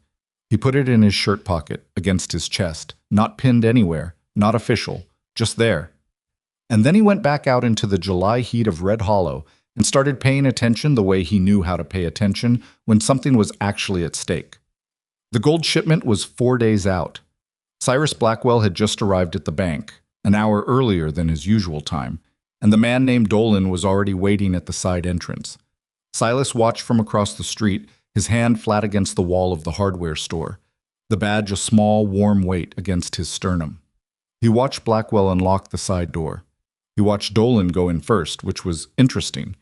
He put it in his shirt pocket, against his chest, not pinned anywhere, not official, just there. And then he went back out into the July heat of Red Hollow and started paying attention the way he knew how to pay attention when something was actually at stake. The gold shipment was 4 days out. Cyrus Blackwell had just arrived at the bank, an hour earlier than his usual time, and the man named Dolan was already waiting at the side entrance. Silas watched from across the street, his hand flat against the wall of the hardware store, the badge a small, warm weight against his sternum. He watched Blackwell unlock the side door. He watched Dolan go in first, which was interesting.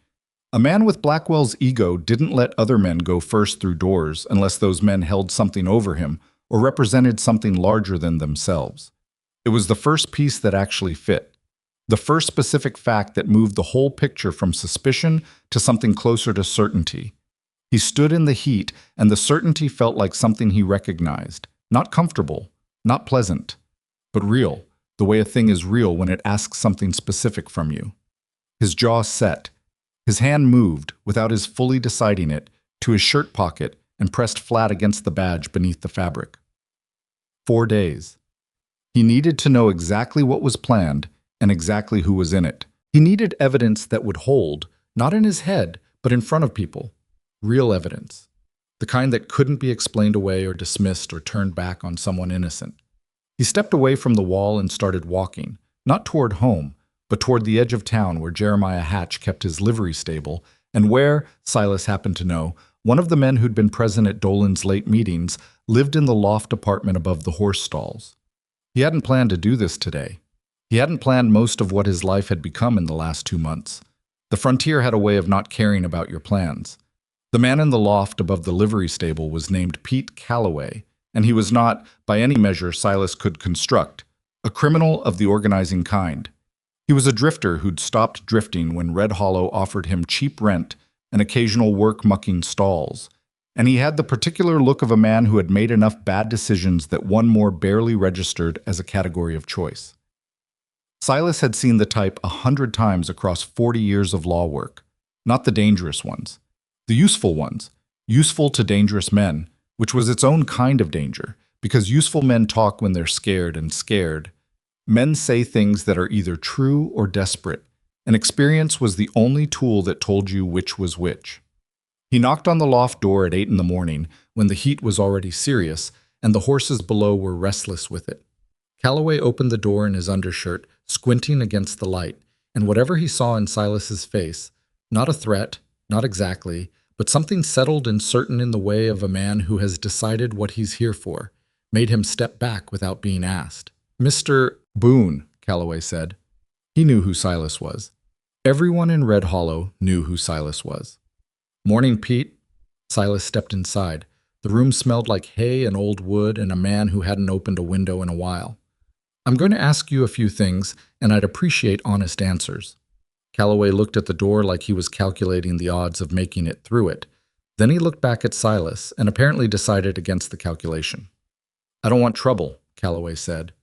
A man with Blackwell's ego didn't let other men go first through doors unless those men held something over him or represented something larger than themselves. It was the first piece that actually fit. The first specific fact that moved the whole picture from suspicion to something closer to certainty. He stood in the heat, and the certainty felt like something he recognized. Not comfortable, not pleasant, but real, the way a thing is real when it asks something specific from you. His jaw set. His hand moved, without his fully deciding it, to his shirt pocket and pressed flat against the badge beneath the fabric. 4 days. He needed to know exactly what was planned and exactly who was in it. He needed evidence that would hold, not in his head, but in front of people. Real evidence. The kind that couldn't be explained away or dismissed or turned back on someone innocent. He stepped away from the wall and started walking, not toward home, but toward the edge of town where Jeremiah Hatch kept his livery stable, and where, Silas happened to know, one of the men who'd been present at Dolan's late meetings lived in the loft apartment above the horse stalls. He hadn't planned to do this today. He hadn't planned most of what his life had become in the last 2 months. The frontier had a way of not caring about your plans. The man in the loft above the livery stable was named Pete Calloway, and he was not, by any measure Silas could construct, a criminal of the organizing kind. He was a drifter who'd stopped drifting when Red Hollow offered him cheap rent and occasional work mucking stalls, and he had the particular look of a man who had made enough bad decisions that one more barely registered as a category of choice. Silas had seen the type 100 times across 40 years of law work, not the dangerous ones, the useful ones, useful to dangerous men, which was its own kind of danger, because useful men talk when they're scared and scared. Men say things that are either true or desperate, and experience was the only tool that told you which was which. He knocked on the loft door at 8 in the morning, when the heat was already serious, and the horses below were restless with it. Calloway opened the door in his undershirt, squinting against the light, and whatever he saw in Silas's face, not a threat, not exactly, but something settled and certain in the way of a man who has decided what he's here for, made him step back without being asked. "Mr. Boone," Calloway said. He knew who Silas was. Everyone in Red Hollow knew who Silas was. "Morning, Pete." Silas stepped inside. The room smelled like hay and old wood and a man who hadn't opened a window in a while. "I'm going to ask you a few things, and I'd appreciate honest answers." Calloway looked at the door like he was calculating the odds of making it through it. Then he looked back at Silas and apparently decided against the calculation. I don't want trouble, Calloway said.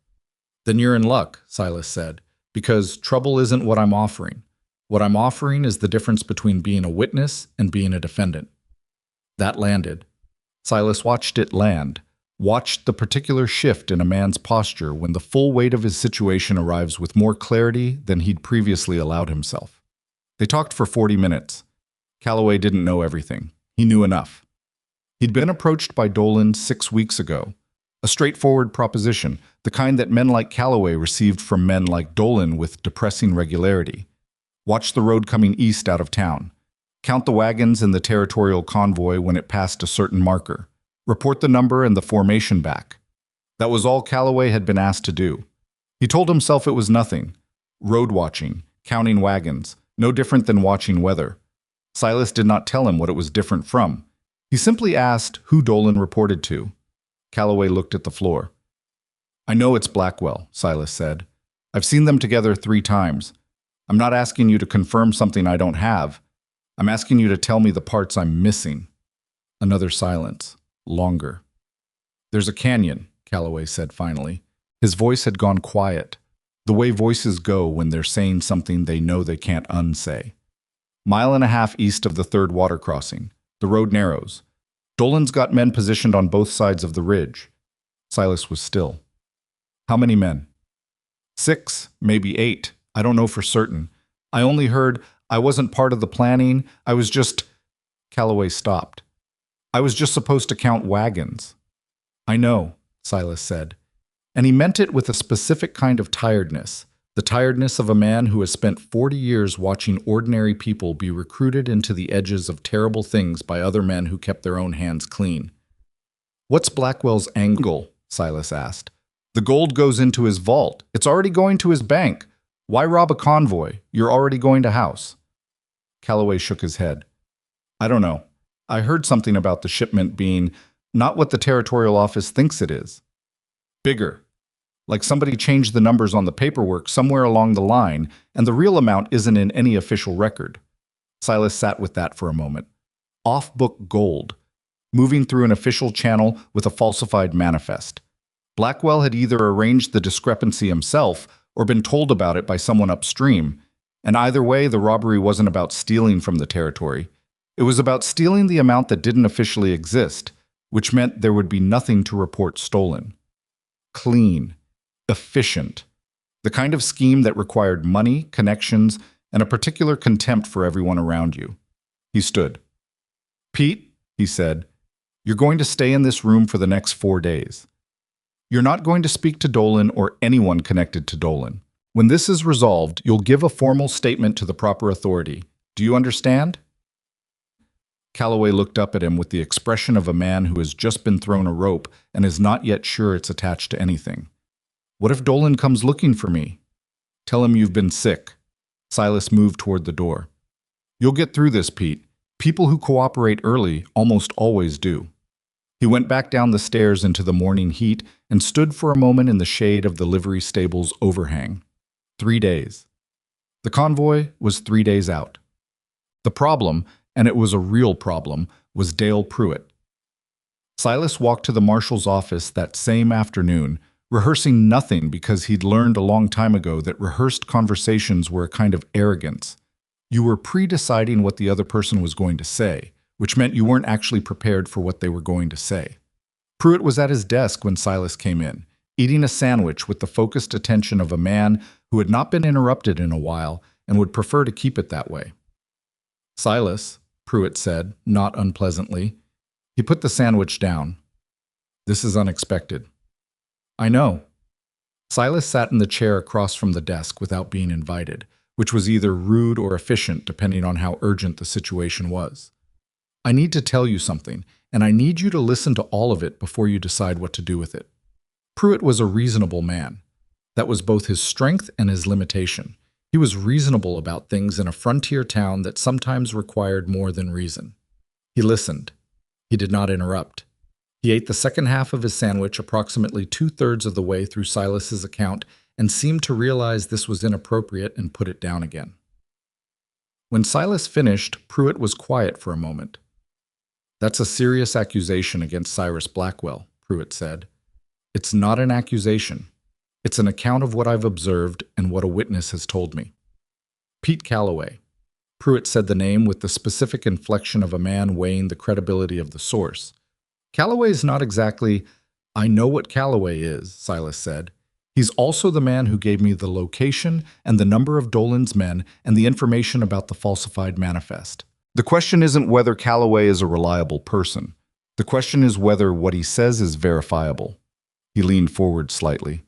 Then you're in luck, Silas said, because trouble isn't what I'm offering. What I'm offering is the difference between being a witness and being a defendant. That landed. Silas watched it land, watched the particular shift in a man's posture when the full weight of his situation arrives with more clarity than he'd previously allowed himself. They talked for 40 minutes. Calloway didn't know everything. He knew enough. He'd been approached by Dolan 6 weeks ago. A straightforward proposition, the kind that men like Calloway received from men like Dolan with depressing regularity. Watch the road coming east out of town. Count the wagons in the territorial convoy when it passed a certain marker. Report the number and the formation back. That was all Calloway had been asked to do. He told himself it was nothing. Road watching, counting wagons, no different than watching weather. Silas did not tell him what it was different from. He simply asked who Dolan reported to. Calloway looked at the floor. I know it's Blackwell, Silas said. I've seen them together 3 times. I'm not asking you to confirm something I don't have. I'm asking you to tell me the parts I'm missing. Another silence. Longer. There's a canyon, Calloway said finally. His voice had gone quiet, the way voices go when they're saying something they know they can't unsay. 1.5 miles east of the 3rd water crossing. The road narrows. Dolan's got men positioned on both sides of the ridge. Silas was still. How many men? 6, maybe 8. I don't know for certain. I only heard I wasn't part of the planning. I was just... Calloway stopped. I was just supposed to count wagons. I know, Silas said. And he meant it with a specific kind of tiredness, the tiredness of a man who has spent 40 years watching ordinary people be recruited into the edges of terrible things by other men who kept their own hands clean. What's Blackwell's angle? Silas asked. The gold goes into his vault. It's already going to his bank. Why rob a convoy? You're already going to house. Calloway shook his head. I don't know. I heard something about the shipment being not what the territorial office thinks it is. Bigger. Like somebody changed the numbers on the paperwork somewhere along the line, and the real amount isn't in any official record. Silas sat with that for a moment. Off-book gold. Moving through an official channel with a falsified manifest. Blackwell had either arranged the discrepancy himself or been told about it by someone upstream, and either way, the robbery wasn't about stealing from the territory. It was about stealing the amount that didn't officially exist, which meant there would be nothing to report stolen. Clean. Efficient. The kind of scheme that required money, connections, and a particular contempt for everyone around you. He stood. Pete, he said, you're going to stay in this room for the next 4 days. You're not going to speak to Dolan or anyone connected to Dolan. When this is resolved, you'll give a formal statement to the proper authority. Do you understand? Calloway looked up at him with the expression of a man who has just been thrown a rope and is not yet sure it's attached to anything. What if Dolan comes looking for me? Tell him you've been sick. Silas moved toward the door. You'll get through this, Pete. People who cooperate early almost always do. He went back down the stairs into the morning heat and stood for a moment in the shade of the livery stable's overhang. 3 days. The convoy was 3 days out. The problem, and it was a real problem, was Dale Pruitt. Silas walked to the Marshal's office that same afternoon, rehearsing nothing because he'd learned a long time ago that rehearsed conversations were a kind of arrogance. You were pre-deciding what the other person was going to say, which meant you weren't actually prepared for what they were going to say. Pruitt was at his desk when Silas came in, eating a sandwich with the focused attention of a man who had not been interrupted in a while and would prefer to keep it that way. Silas, Pruitt said, not unpleasantly. He put the sandwich down. This is unexpected. I know. Silas sat in the chair across from the desk without being invited, which was either rude or efficient depending on how urgent the situation was. I need to tell you something, and I need you to listen to all of it before you decide what to do with it. Pruitt was a reasonable man. That was both his strength and his limitation. He was reasonable about things in a frontier town that sometimes required more than reason. He listened. He did not interrupt. He ate the second half of his sandwich approximately 2/3 of the way through Silas's account and seemed to realize this was inappropriate and put it down again. When Silas finished, Pruitt was quiet for a moment. That's a serious accusation against Cyrus Blackwell, Pruitt said. It's not an accusation. It's an account of what I've observed and what a witness has told me. Pete Calloway. Pruitt said the name with the specific inflection of a man weighing the credibility of the source. Calloway is not exactly, I know what Calloway is, Silas said. He's also the man who gave me the location and the number of Dolan's men and the information about the falsified manifest. The question isn't whether Calloway is a reliable person. The question is whether what he says is verifiable. He leaned forward slightly.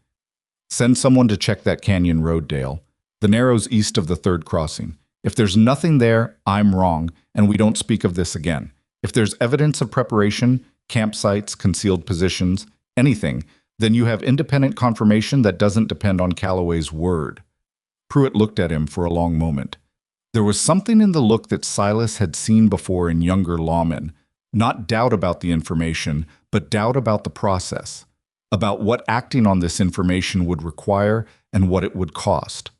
Send someone to check that canyon road, Dale. The narrows east of the third crossing. If there's nothing there, I'm wrong, and we don't speak of this again. If there's evidence of preparation, campsites, concealed positions, anything, then you have independent confirmation that doesn't depend on Calloway's word. Pruitt looked at him for a long moment. There was something in the look that Silas had seen before in younger lawmen. Not doubt about the information, but doubt about the process. About what acting on this information would require and what it would cost.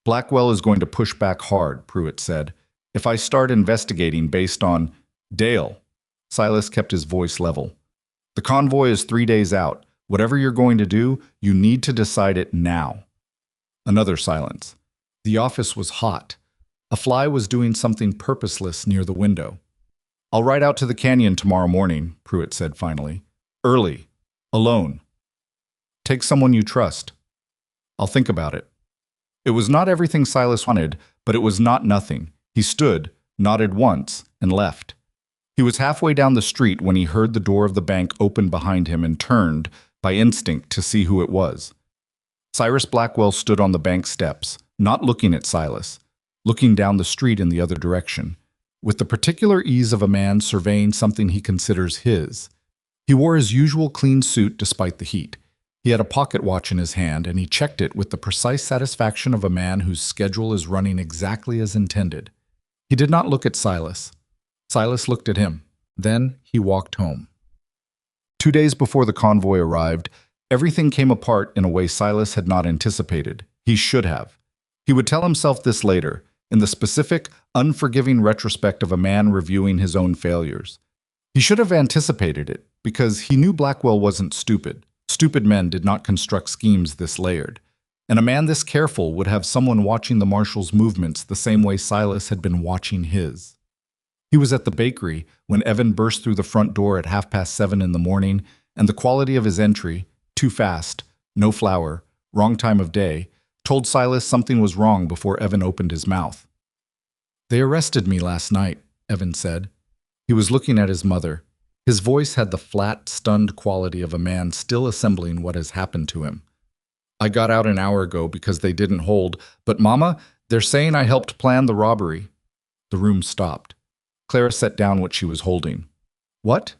Blackwell is going to push back hard, Pruitt said. If I start investigating based on Dale, Silas kept his voice level. The convoy is 3 days out. Whatever you're going to do, you need to decide it now. Another silence. The office was hot. A fly was doing something purposeless near the window. I'll ride out to the canyon tomorrow morning, Pruitt said finally. Early. Alone. Take someone you trust. I'll think about it. It was not everything Silas wanted, but it was not nothing. He stood, nodded once, and left. He was halfway down the street when he heard the door of the bank open behind him and turned, by instinct, to see who it was. Cyrus Blackwell stood on the bank steps, not looking at Silas, looking down the street in the other direction, with the particular ease of a man surveying something he considers his. He wore his usual clean suit despite the heat. He had a pocket watch in his hand, and he checked it with the precise satisfaction of a man whose schedule is running exactly as intended. He did not look at Silas. Silas looked at him. Then he walked home. 2 days before the convoy arrived, everything came apart in a way Silas had not anticipated. He should have. He would tell himself this later, in the specific, unforgiving retrospect of a man reviewing his own failures. He should have anticipated it, because he knew Blackwell wasn't stupid. Stupid men did not construct schemes this layered. And a man this careful would have someone watching the Marshal's movements the same way Silas had been watching his. He was at the bakery when Evan burst through the front door at 7:30 in the morning, and the quality of his entry, too fast, no flour, wrong time of day, told Silas something was wrong before Evan opened his mouth. They arrested me last night, Evan said. He was looking at his mother. His voice had the flat, stunned quality of a man still assembling what has happened to him. I got out an hour ago because they didn't hold, but Mama, they're saying I helped plan the robbery. The room stopped. Clara set down what she was holding. What?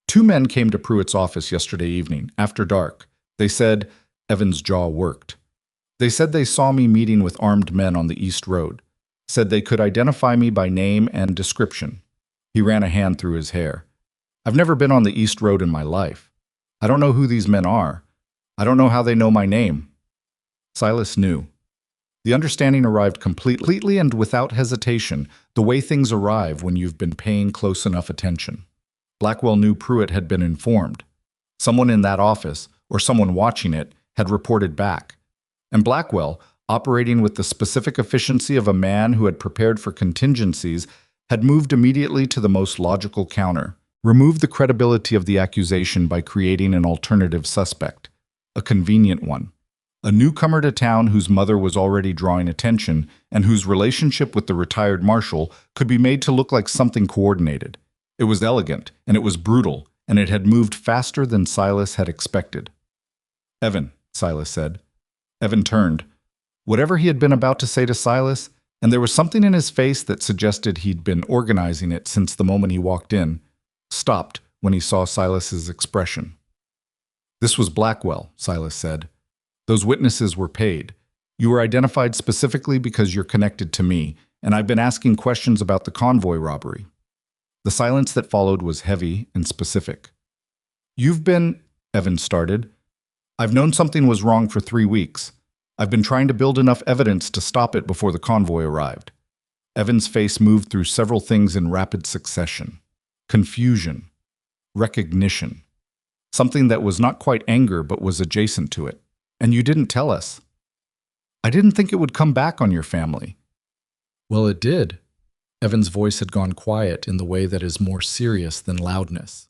2 men came to Pruitt's office yesterday evening, after dark. They said, Evan's jaw worked. They said they saw me meeting with armed men on the East Road. Said they could identify me by name and description. He ran a hand through his hair. I've never been on the East Road in my life. I don't know who these men are. I don't know how they know my name. Silas knew. The understanding arrived completely and without hesitation, the way things arrive when you've been paying close enough attention. Blackwell knew Pruitt had been informed. Someone in that office, or someone watching it, had reported back. And Blackwell, operating with the specific efficiency of a man who had prepared for contingencies, had moved immediately to the most logical counter. Remove the credibility of the accusation by creating an alternative suspect, a convenient one, a newcomer to town whose mother was already drawing attention and whose relationship with the retired marshal could be made to look like something coordinated. It was elegant, and it was brutal, and it had moved faster than Silas had expected. Evan, Silas said. Evan turned. Whatever he had been about to say to Silas, and there was something in his face that suggested he'd been organizing it since the moment he walked in, stopped when he saw Silas's expression. This was Blackwell, Silas said. Those witnesses were paid. You were identified specifically because you're connected to me, and I've been asking questions about the convoy robbery. The silence that followed was heavy and specific. You've been, Evan started. I've known something was wrong for 3 weeks. I've been trying to build enough evidence to stop it before the convoy arrived. Evan's face moved through several things in rapid succession. Confusion. Recognition. something that was not quite anger but was adjacent to it. And you didn't tell us. I didn't think it would come back on your family. Well, it did. Evan's voice had gone quiet in the way that is more serious than loudness.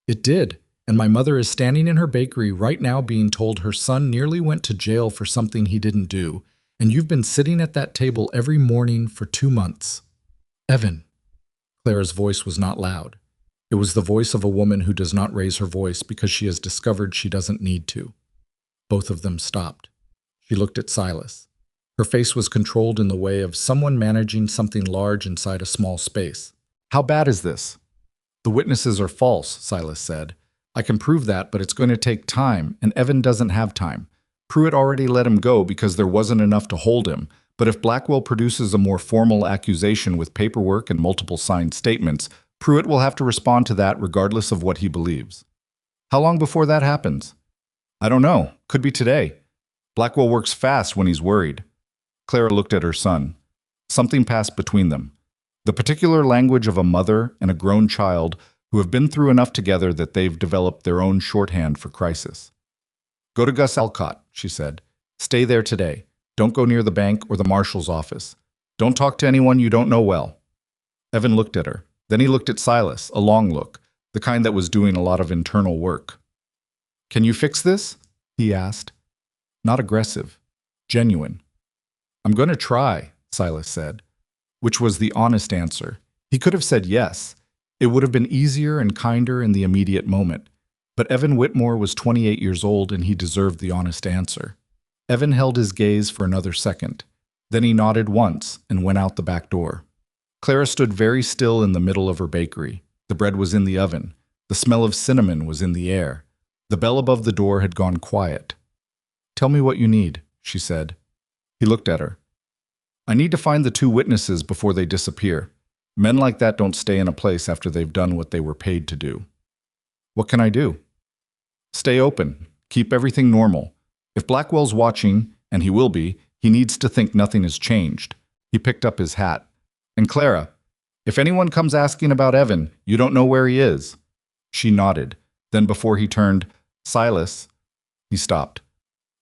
It did, and my mother is standing in her bakery right now being told her son nearly went to jail for something he didn't do, and you've been sitting at that table every morning for 2 months. Evan. Clara's voice was not loud. It was the voice of a woman who does not raise her voice because she has discovered she doesn't need to. Both of them stopped. She looked at Silas. Her face was controlled in the way of someone managing something large inside a small space. How bad is this? The witnesses are false, Silas said. I can prove that, but it's going to take time, and Evan doesn't have time. Pruitt already let him go because there wasn't enough to hold him, but if Blackwell produces a more formal accusation with paperwork and multiple signed statements, Pruitt will have to respond to that regardless of what he believes. How long before that happens? I don't know. Could be today. Blackwell works fast when he's worried. Clara looked at her son. Something passed between them. The particular language of a mother and a grown child who have been through enough together that they've developed their own shorthand for crisis. Go to Gus Alcott, she said. Stay there today. Don't go near the bank or the marshal's office. Don't talk to anyone you don't know well. Evan looked at her. Then he looked at Silas, a long look, the kind that was doing a lot of internal work. Can you fix this? He asked. Not aggressive. Genuine. I'm going to try, Silas said, which was the honest answer. He could have said yes. It would have been easier and kinder in the immediate moment. But Evan Whitmore was 28 years old and he deserved the honest answer. Evan held his gaze for another second. Then he nodded once and went out the back door. Clara stood very still in the middle of her bakery. The bread was in the oven. The smell of cinnamon was in the air. The bell above the door had gone quiet. Tell me what you need, she said. He looked at her. I need to find the 2 witnesses before they disappear. Men like that don't stay in a place after they've done what they were paid to do. What can I do? Stay open. Keep everything normal. If Blackwell's watching, and he will be, he needs to think nothing has changed. He picked up his hat. And Clara, if anyone comes asking about Evan, you don't know where he is. She nodded. Then before he turned, Silas, he stopped.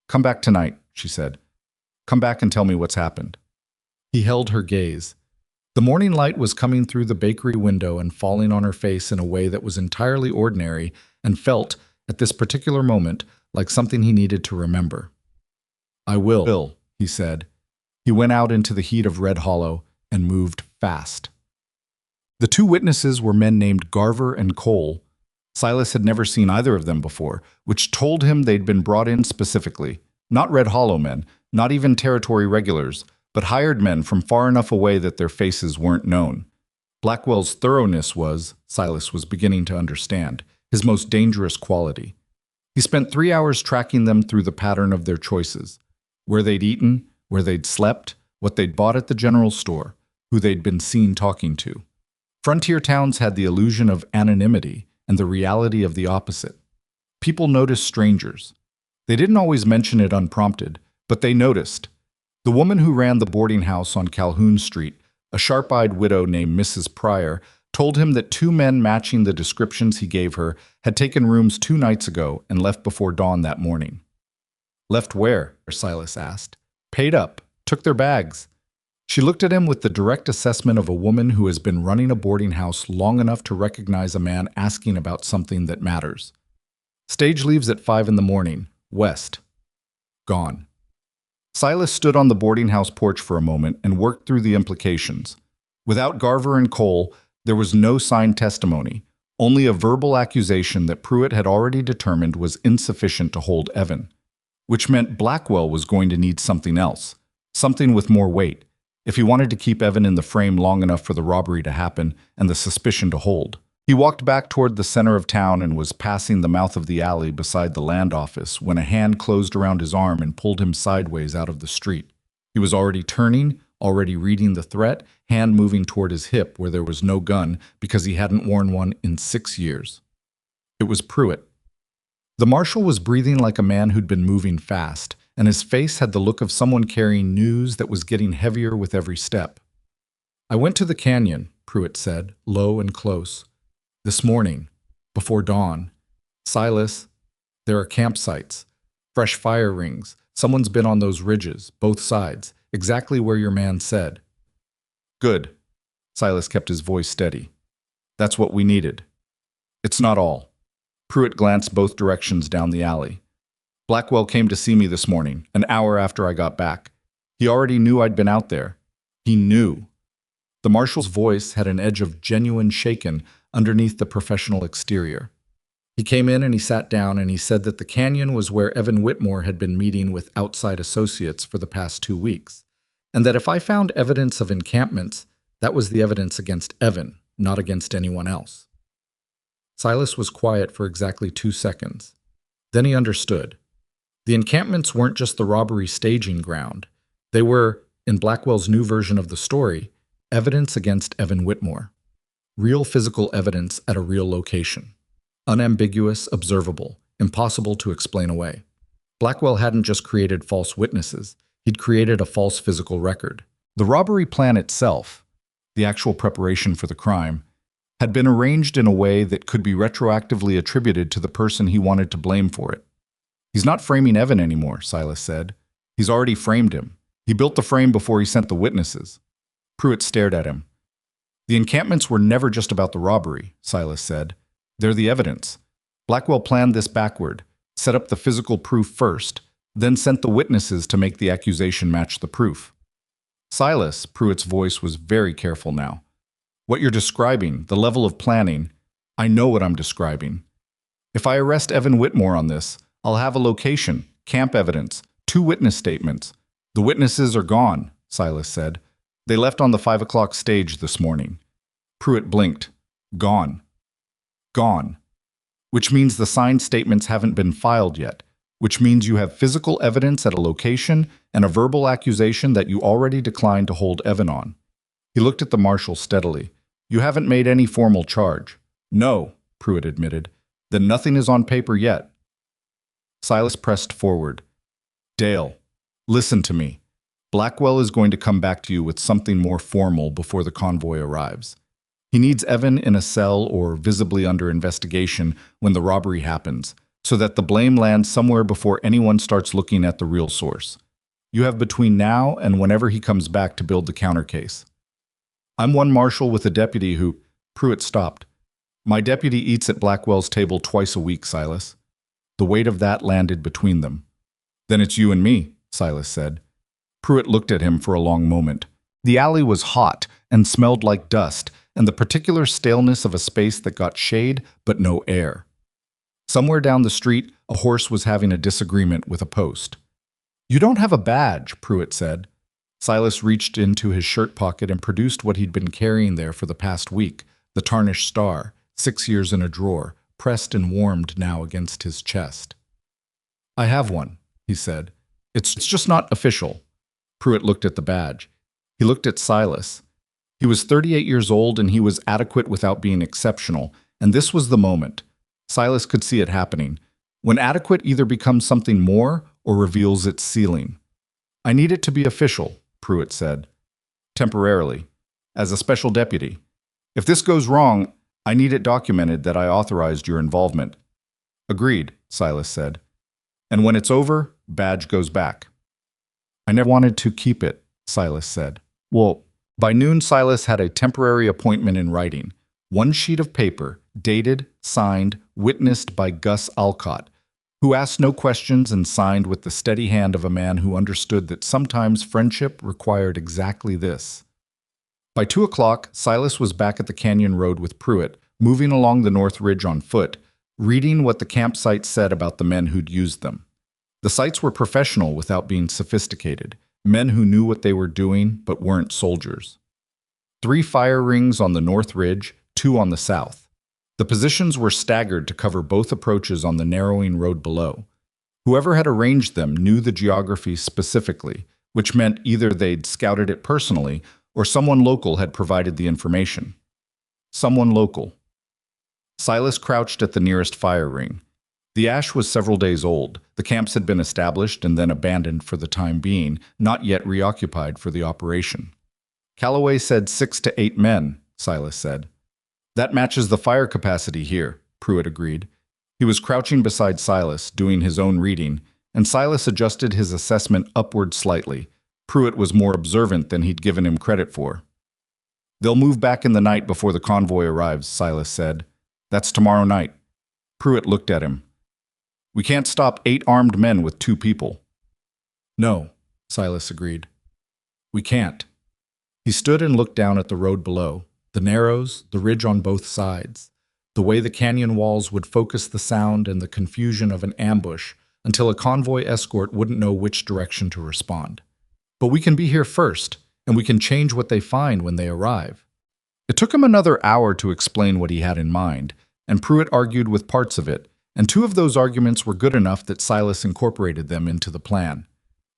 Come back tonight, she said. Come back and tell me what's happened. He held her gaze. The morning light was coming through the bakery window and falling on her face in a way that was entirely ordinary and felt, at this particular moment, like something he needed to remember. I will, he said. He went out into the heat of Red Hollow and moved fast. The 2 witnesses were men named Garver and Cole. Silas had never seen either of them before, which told him they'd been brought in specifically. Not Red Hollow men, not even territory regulars, but hired men from far enough away that their faces weren't known. Blackwell's thoroughness was, Silas was beginning to understand, his most dangerous quality. He spent 3 hours tracking them through the pattern of their choices, where they'd eaten, where they'd slept, what they'd bought at the general store, who they'd been seen talking to. Frontier towns had the illusion of anonymity and the reality of the opposite. People noticed strangers. They didn't always mention it unprompted, but they noticed. The woman who ran the boarding house on Calhoun Street, a sharp-eyed widow named Mrs. Pryor, told him that 2 men matching the descriptions he gave her had taken rooms 2 nights ago and left before dawn that morning. Left where? Silas asked. Paid up. Took their bags. She looked at him with the direct assessment of a woman who has been running a boarding house long enough to recognize a man asking about something that matters. Stage leaves at 5 in the morning. West. Gone. Silas stood on the boarding house porch for a moment and worked through the implications. Without Garver and Cole, there was no signed testimony, only a verbal accusation that Pruitt had already determined was insufficient to hold Evan, which meant Blackwell was going to need something else, something with more weight, if he wanted to keep Evan in the frame long enough for the robbery to happen and the suspicion to hold. He walked back toward the center of town and was passing the mouth of the alley beside the land office when a hand closed around his arm and pulled him sideways out of the street. He was already turning, already reading the threat, hand moving toward his hip where there was no gun because he hadn't worn one in 6 years. It was Pruitt. The marshal was breathing like a man who'd been moving fast, and his face had the look of someone carrying news that was getting heavier with every step. I went to the canyon, Pruitt said, low and close. This morning, before dawn. Silas, there are campsites, fresh fire rings. Someone's been on those ridges, both sides, exactly where your man said. Good. Silas kept his voice steady. That's what we needed. It's not all. Pruitt glanced both directions down the alley. Blackwell came to see me this morning, an hour after I got back. He already knew I'd been out there. He knew. The marshal's voice had an edge of genuine shaken underneath the professional exterior. He came in and he sat down and he said that the canyon was where Evan Whitmore had been meeting with outside associates for the past 2 weeks, and that if I found evidence of encampments, that was the evidence against Evan, not against anyone else. Silas was quiet for exactly 2 seconds. Then he understood. The encampments weren't just the robbery staging ground. They were, in Blackwell's new version of the story, evidence against Evan Whitmore. Real physical evidence at a real location. Unambiguous, observable, impossible to explain away. Blackwell hadn't just created false witnesses, he'd created a false physical record. The robbery plan itself, the actual preparation for the crime, had been arranged in a way that could be retroactively attributed to the person he wanted to blame for it. He's not framing Evan anymore, Silas said. He's already framed him. He built the frame before he sent the witnesses. Pruitt stared at him. The encampments were never just about the robbery, Silas said. They're the evidence. Blackwell planned this backward, set up the physical proof first, then sent the witnesses to make the accusation match the proof. Silas, Pruitt's voice was very careful now. What you're describing, the level of planning, I know what I'm describing. If I arrest Evan Whitmore on this, I'll have a location, camp evidence, 2 witness statements. The witnesses are gone, Silas said. They left on the 5 o'clock stage this morning. Pruitt blinked. Gone. Gone. Which means the signed statements haven't been filed yet, which means you have physical evidence at a location and a verbal accusation that you already declined to hold Evan on. He looked at the marshal steadily. You haven't made any formal charge. No, Pruitt admitted. Then nothing is on paper yet. Silas pressed forward. Dale, listen to me. Blackwell is going to come back to you with something more formal before the convoy arrives. He needs Evan in a cell or visibly under investigation when the robbery happens, so that the blame lands somewhere before anyone starts looking at the real source. You have between now and whenever he comes back to build the counter case. I'm one marshal with a deputy who... Pruitt stopped. My deputy eats at Blackwell's table twice a week, Silas. The weight of that landed between them. Then it's you and me, Silas said. Pruitt looked at him for a long moment. The alley was hot and smelled like dust, and the particular staleness of a space that got shade but no air. Somewhere down the street, a horse was having a disagreement with a post. You don't have a badge, Pruitt said. Silas reached into his shirt pocket and produced what he'd been carrying there for the past week, the tarnished star, 6 years in a drawer, pressed and warmed now against his chest. I have one, he said. It's just not official. Pruitt looked at the badge. He looked at Silas. He was 38 years old and he was adequate without being exceptional, and this was the moment. Silas could see it happening, when adequate either becomes something more or reveals its ceiling. I need it to be official, Pruitt said. Temporarily. As a special deputy. If this goes wrong, I need it documented that I authorized your involvement. Agreed, Silas said. And when it's over, badge goes back. I never wanted to keep it, Silas said. Well, by noon, Silas had a temporary appointment in writing. 1 sheet of paper, dated, signed, witnessed by Gus Alcott, who asked no questions and signed with the steady hand of a man who understood that sometimes friendship required exactly this. By 2 o'clock, Silas was back at the Canyon Road with Pruitt, moving along the North Ridge on foot, reading what the campsite said about the men who'd used them. The sites were professional without being sophisticated, men who knew what they were doing but weren't soldiers. 3 fire rings on the North Ridge, 2 on the south. The positions were staggered to cover both approaches on the narrowing road below. Whoever had arranged them knew the geography specifically, which meant either they'd scouted it personally or someone local had provided the information. Someone local. Silas crouched at the nearest fire ring. The ash was several days old. The camps had been established and then abandoned for the time being, not yet reoccupied for the operation. Calloway said 6 to 8 men, Silas said. That matches the fire capacity here, Pruitt agreed. He was crouching beside Silas, doing his own reading, and Silas adjusted his assessment upward slightly. Pruitt was more observant than he'd given him credit for. "They'll move back in the night before the convoy arrives," Silas said. "That's tomorrow night." Pruitt looked at him. "We can't stop 8 armed men with 2 people." "No," Silas agreed. "We can't." He stood and looked down at the road below, the narrows, the ridge on both sides, the way the canyon walls would focus the sound and the confusion of an ambush until a convoy escort wouldn't know which direction to respond. "But we can be here first, and we can change what they find when they arrive." It took him another hour to explain what he had in mind, and Pruitt argued with parts of it, and 2 of those arguments were good enough that Silas incorporated them into the plan.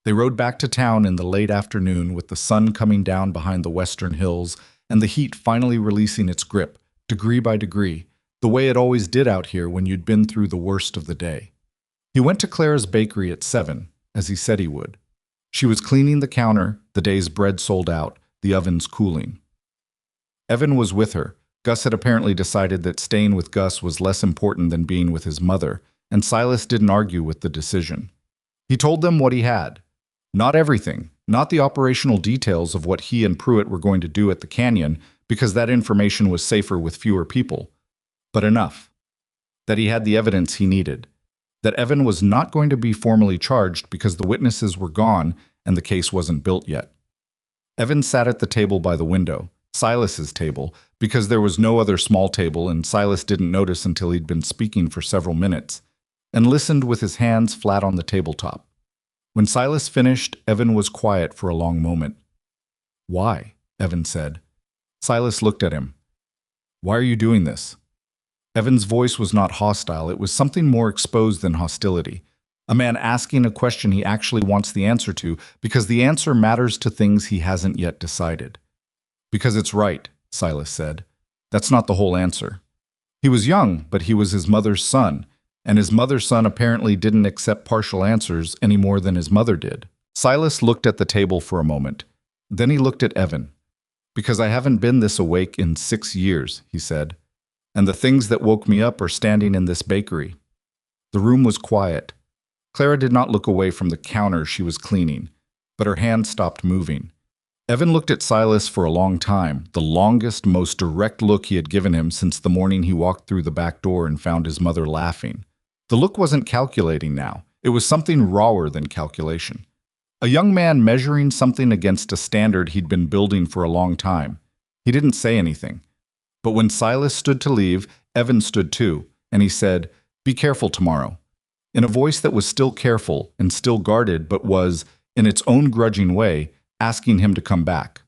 They rode back to town in the late afternoon with the sun coming down behind the western hills and the heat finally releasing its grip, degree by degree, the way it always did out here when you'd been through the worst of the day. He went to Clara's bakery at 7, as he said he would. She was cleaning the counter, the day's bread sold out, the ovens cooling. Evan was with her. Gus had apparently decided that staying with Gus was less important than being with his mother, and Silas didn't argue with the decision. He told them what he had. Not everything, not the operational details of what he and Pruitt were going to do at the canyon, because that information was safer with fewer people, but enough. That he had the evidence he needed. That Evan was not going to be formally charged because the witnesses were gone and the case wasn't built yet. Evan sat at the table by the window, Silas's table, because there was no other small table and Silas didn't notice until he'd been speaking for several minutes, and listened with his hands flat on the tabletop. When Silas finished, Evan was quiet for a long moment. "Why?" Evan said. Silas looked at him. "Why are you doing this?" Evan's voice was not hostile, it was something more exposed than hostility. A man asking a question he actually wants the answer to because the answer matters to things he hasn't yet decided. "Because it's right," Silas said. "That's not the whole answer." He was young, but he was his mother's son, and his mother's son apparently didn't accept partial answers any more than his mother did. Silas looked at the table for a moment. Then he looked at Evan. "Because I haven't been this awake in 6 years," he said. "And the things that woke me up are standing in this bakery." The room was quiet. Clara did not look away from the counter she was cleaning, but her hand stopped moving. Evan looked at Silas for a long time, the longest, most direct look he had given him since the morning he walked through the back door and found his mother laughing. The look wasn't calculating now. It was something rawer than calculation. A young man measuring something against a standard he'd been building for a long time. He didn't say anything. But when Silas stood to leave, Evan stood too, and he said, "Be careful tomorrow," in a voice that was still careful and still guarded, but was, in its own grudging way, asking him to come back.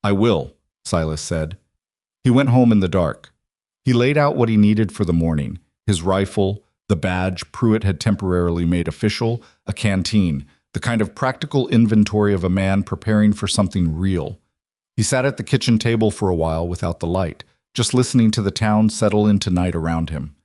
"I will," Silas said. He went home in the dark. He laid out what he needed for the morning: his rifle, the badge Pruitt had temporarily made official, a canteen, the kind of practical inventory of a man preparing for something real. He sat at the kitchen table for a while without the light, just listening to the town settle into night around him.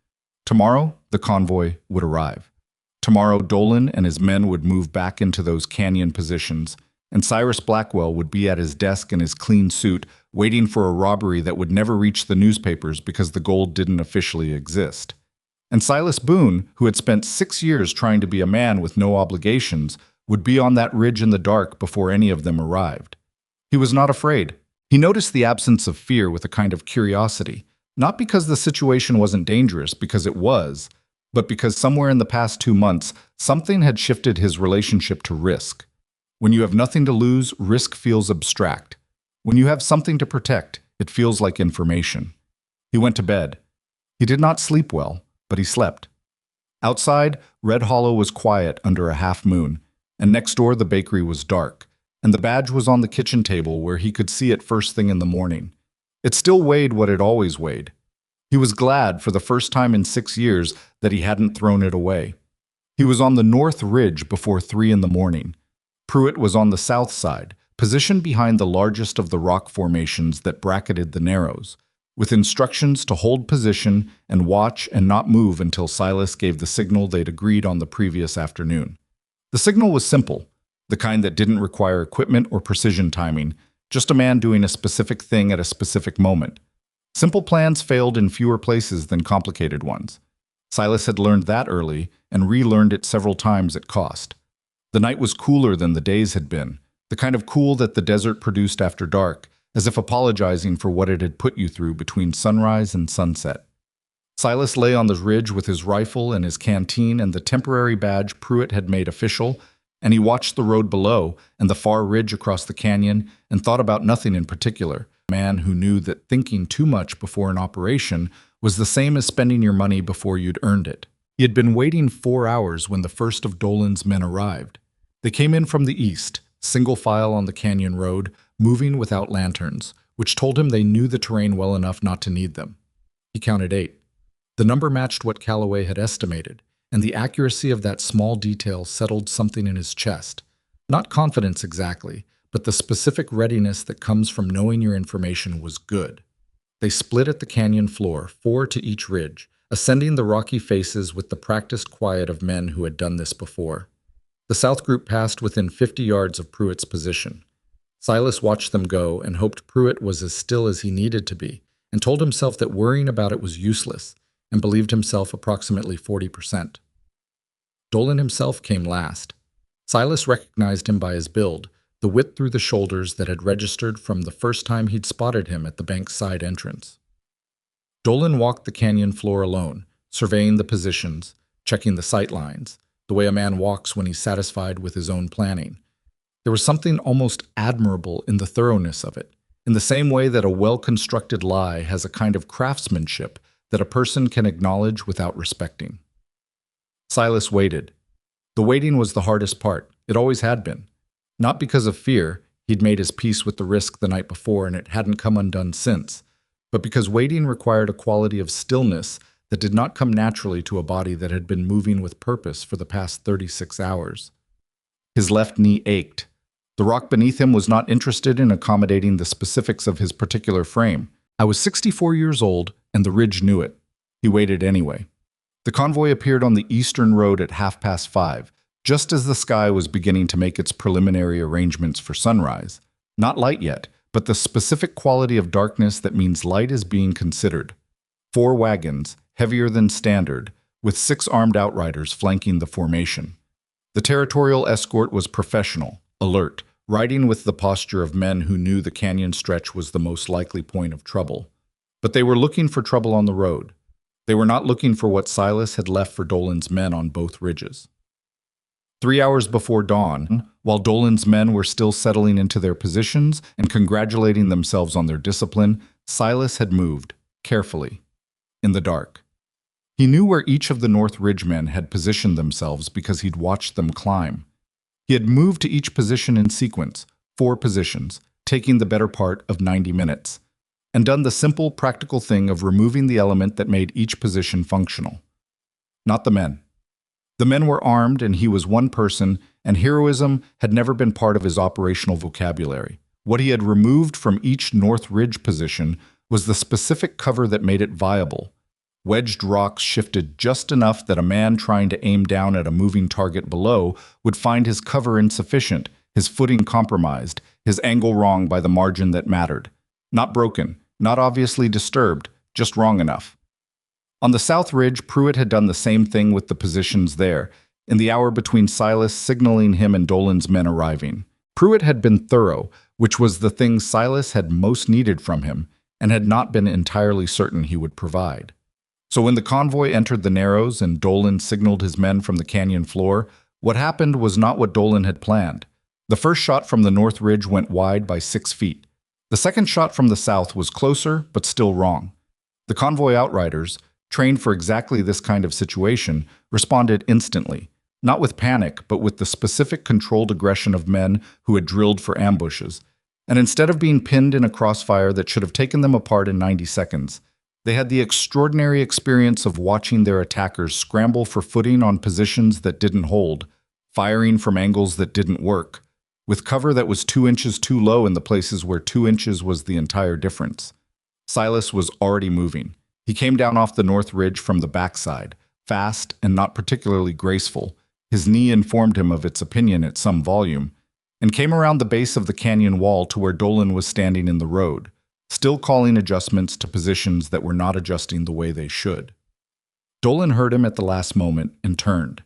Tomorrow, the convoy would arrive. Tomorrow, Dolan and his men would move back into those canyon positions, and Cyrus Blackwell would be at his desk in his clean suit, waiting for a robbery that would never reach the newspapers because the gold didn't officially exist. And Silas Boone, who had spent 6 years trying to be a man with no obligations, would be on that ridge in the dark before any of them arrived. He was not afraid. He noticed the absence of fear with a kind of curiosity, not because the situation wasn't dangerous, because it was, but because somewhere in the past 2 months, something had shifted his relationship to risk. When you have nothing to lose, risk feels abstract. When you have something to protect, it feels like information. He went to bed. He did not sleep well, but he slept. Outside, Red Hollow was quiet under a half moon, and next door the bakery was dark, and the badge was on the kitchen table where he could see it first thing in the morning. It still weighed what it always weighed. He was glad for the first time in 6 years that he hadn't thrown it away. He was on the north ridge before 3 in the morning. Pruitt was on the south side, positioned behind the largest of the rock formations that bracketed the Narrows, with instructions to hold position and watch and not move until Silas gave the signal they'd agreed on the previous afternoon. The signal was simple, the kind that didn't require equipment or precision timing, just a man doing a specific thing at a specific moment. Simple plans failed in fewer places than complicated ones. Silas had learned that early and relearned it several times at cost. The night was cooler than the days had been, the kind of cool that the desert produced after dark, as if apologizing for what it had put you through between sunrise and sunset. Silas lay on the ridge with his rifle and his canteen and the temporary badge Pruitt had made official, and he watched the road below and the far ridge across the canyon and thought about nothing in particular. A man who knew that thinking too much before an operation was the same as spending your money before you'd earned it. He had been waiting 4 hours when the first of Dolan's men arrived. They came in from the east, single file on the canyon road, moving without lanterns, which told him they knew the terrain well enough not to need them. He counted 8. The number matched what Calloway had estimated, and the accuracy of that small detail settled something in his chest. Not confidence exactly, but the specific readiness that comes from knowing your information was good. They split at the canyon floor, 4 to each ridge, ascending the rocky faces with the practiced quiet of men who had done this before. The south group passed within 50 yards of Pruitt's position. Silas watched them go and hoped Pruitt was as still as he needed to be, and told himself that worrying about it was useless, and believed himself approximately 40%. Dolan himself came last. Silas recognized him by his build, the width through the shoulders that had registered from the first time he'd spotted him at the bank's side entrance. Dolan walked the canyon floor alone, surveying the positions, checking the sight lines, the way a man walks when he's satisfied with his own planning. There was something almost admirable in the thoroughness of it, in the same way that a well-constructed lie has a kind of craftsmanship that a person can acknowledge without respecting. Silas waited. The waiting was the hardest part. It always had been. Not because of fear, he'd made his peace with the risk the night before and it hadn't come undone since, but because waiting required a quality of stillness that did not come naturally to a body that had been moving with purpose for the past 36 hours. His left knee ached. The rock beneath him was not interested in accommodating the specifics of his particular frame. I was 64 years old, and the ridge knew it. He waited anyway. The convoy appeared on the eastern road at 5:30, just as the sky was beginning to make its preliminary arrangements for sunrise. Not light yet, but the specific quality of darkness that means light is being considered. 4 wagons, heavier than standard, with 6 armed outriders flanking the formation. The territorial escort was professional, alert, riding with the posture of men who knew the canyon stretch was the most likely point of trouble. But they were looking for trouble on the road. They were not looking for what Silas had left for Dolan's men on both ridges. 3 hours before dawn, while Dolan's men were still settling into their positions and congratulating themselves on their discipline, Silas had moved, carefully, in the dark. He knew where each of the North Ridge men had positioned themselves because he'd watched them climb. He had moved to each position in sequence, 4 positions, taking the better part of 90 minutes, and done the simple, practical thing of removing the element that made each position functional. Not the men. The men were armed and he was one person, and heroism had never been part of his operational vocabulary. What he had removed from each North Ridge position was the specific cover that made it viable. Wedged rocks shifted just enough that a man trying to aim down at a moving target below would find his cover insufficient, his footing compromised, his angle wrong by the margin that mattered. Not broken, not obviously disturbed, just wrong enough. On the South Ridge, Pruitt had done the same thing with the positions there, in the hour between Silas signaling him and Dolan's men arriving. Pruitt had been thorough, which was the thing Silas had most needed from him, and had not been entirely certain he would provide. So when the convoy entered the Narrows and Dolan signaled his men from the canyon floor, what happened was not what Dolan had planned. The first shot from the North Ridge went wide by 6 feet. The second shot from the south was closer, but still wrong. The convoy outriders, trained for exactly this kind of situation, responded instantly, not with panic, but with the specific controlled aggression of men who had drilled for ambushes. And instead of being pinned in a crossfire that should have taken them apart in 90 seconds, they had the extraordinary experience of watching their attackers scramble for footing on positions that didn't hold, firing from angles that didn't work, with cover that was 2 inches too low in the places where 2 inches was the entire difference. Silas was already moving. He came down off the North Ridge from the backside, fast and not particularly graceful. His knee informed him of its opinion at some volume, and came around the base of the canyon wall to where Dolan was standing in the road, still calling adjustments to positions that were not adjusting the way they should. Dolan heard him at the last moment and turned.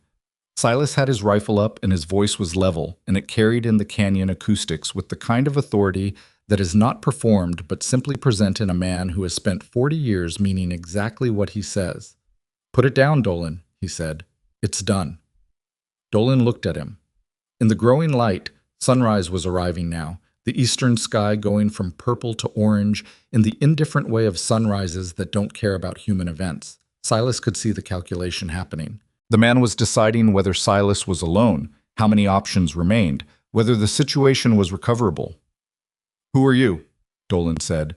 Silas had his rifle up and his voice was level, and it carried in the canyon acoustics with the kind of authority that is not performed but simply present in a man who has spent 40 years meaning exactly what he says. "Put it down, Dolan," he said. "It's done." Dolan looked at him. In the growing light, sunrise was arriving now, the eastern sky going from purple to orange in the indifferent way of sunrises that don't care about human events. Silas could see the calculation happening. The man was deciding whether Silas was alone, how many options remained, whether the situation was recoverable. "Who are you?" Dolan said,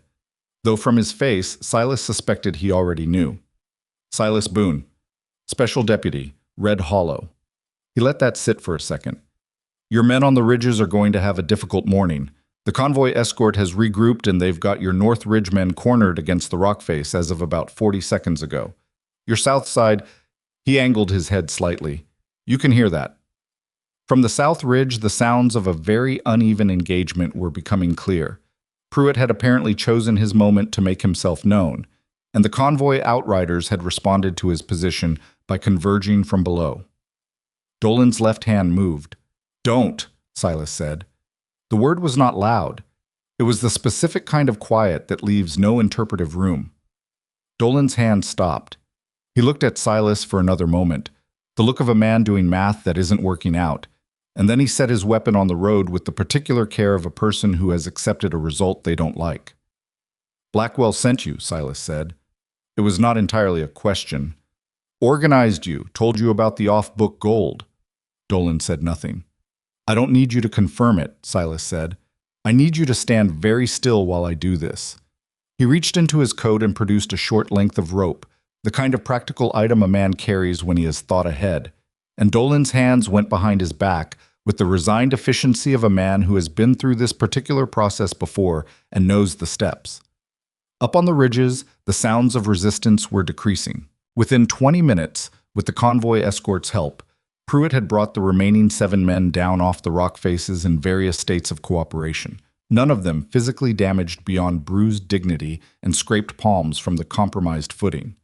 though from his face, Silas suspected he already knew. "Silas Boone, Special Deputy, Red Hollow." He let that sit for a second. "Your men on the ridges are going to have a difficult morning. The convoy escort has regrouped and they've got your North Ridge men cornered against the rock face as of about 40 seconds ago. Your south side—" He angled his head slightly. "You can hear that." From the south ridge, the sounds of a very uneven engagement were becoming clear. Pruitt had apparently chosen his moment to make himself known, and the convoy outriders had responded to his position by converging from below. Dolan's left hand moved. "Don't," Silas said. The word was not loud. It was the specific kind of quiet that leaves no interpretive room. Dolan's hand stopped. He looked at Silas for another moment, the look of a man doing math that isn't working out, and then he set his weapon on the road with the particular care of a person who has accepted a result they don't like. "Blackwell sent you," Silas said. It was not entirely a question. "Organized you, told you about the off-book gold." Dolan said nothing. "I don't need you to confirm it," Silas said. "I need you to stand very still while I do this." He reached into his coat and produced a short length of rope, the kind of practical item a man carries when he has thought ahead, and Dolan's hands went behind his back with the resigned efficiency of a man who has been through this particular process before and knows the steps. Up on the ridges, the sounds of resistance were decreasing. Within 20 minutes, with the convoy escort's help, Pruitt had brought the remaining 7 men down off the rock faces in various states of cooperation, none of them physically damaged beyond bruised dignity and scraped palms from the compromised footing.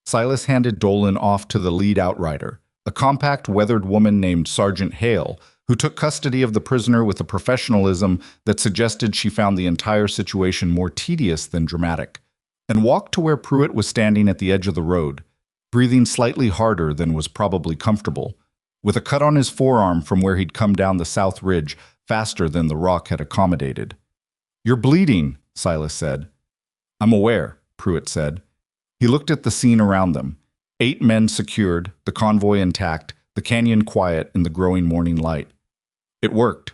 Silas handed Dolan off to the lead outrider, a compact, weathered woman named Sergeant Hale, who took custody of the prisoner with a professionalism that suggested she found the entire situation more tedious than dramatic, and walked to where Pruitt was standing at the edge of the road, breathing slightly harder than was probably comfortable, with a cut on his forearm from where he'd come down the south ridge faster than the rock had accommodated. "You're bleeding," Silas said. "I'm aware," Pruitt said. He looked at the scene around them. 8 men secured, the convoy intact, the canyon quiet in the growing morning light. "It worked."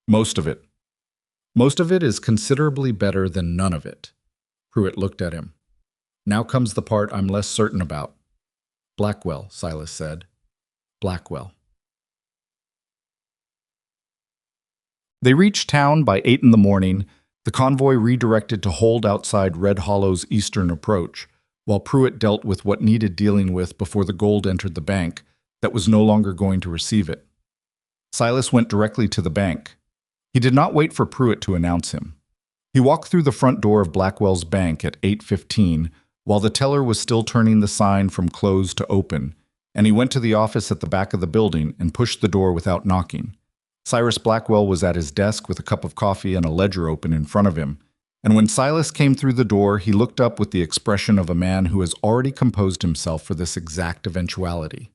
"Most of it." "Most of it is considerably better than none of it." Pruitt looked at him. "Now comes the part I'm less certain about." "Blackwell," Silas said. "Blackwell." They reached town by 8 in the morning, the convoy redirected to hold outside Red Hollow's eastern approach, while Pruitt dealt with what needed dealing with before the gold entered the bank that was no longer going to receive it. Silas went directly to the bank. He did not wait for Pruitt to announce him. He walked through the front door of Blackwell's bank at 8:15, while the teller was still turning the sign from closed to open, and he went to the office at the back of the building and pushed the door without knocking. Cyrus Blackwell was at his desk with a cup of coffee and a ledger open in front of him, and when Silas came through the door, he looked up with the expression of a man who has already composed himself for this exact eventuality.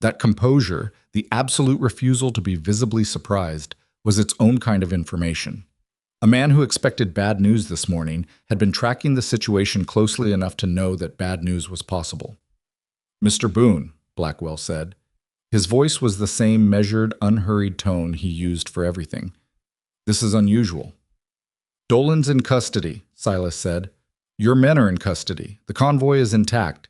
That composure, the absolute refusal to be visibly surprised, was its own kind of information. A man who expected bad news this morning had been tracking the situation closely enough to know that bad news was possible. "Mr. Boone," Blackwell said. His voice was the same measured, unhurried tone he used for everything. "This is unusual." "Dolan's in custody," Silas said. "Your men are in custody. The convoy is intact."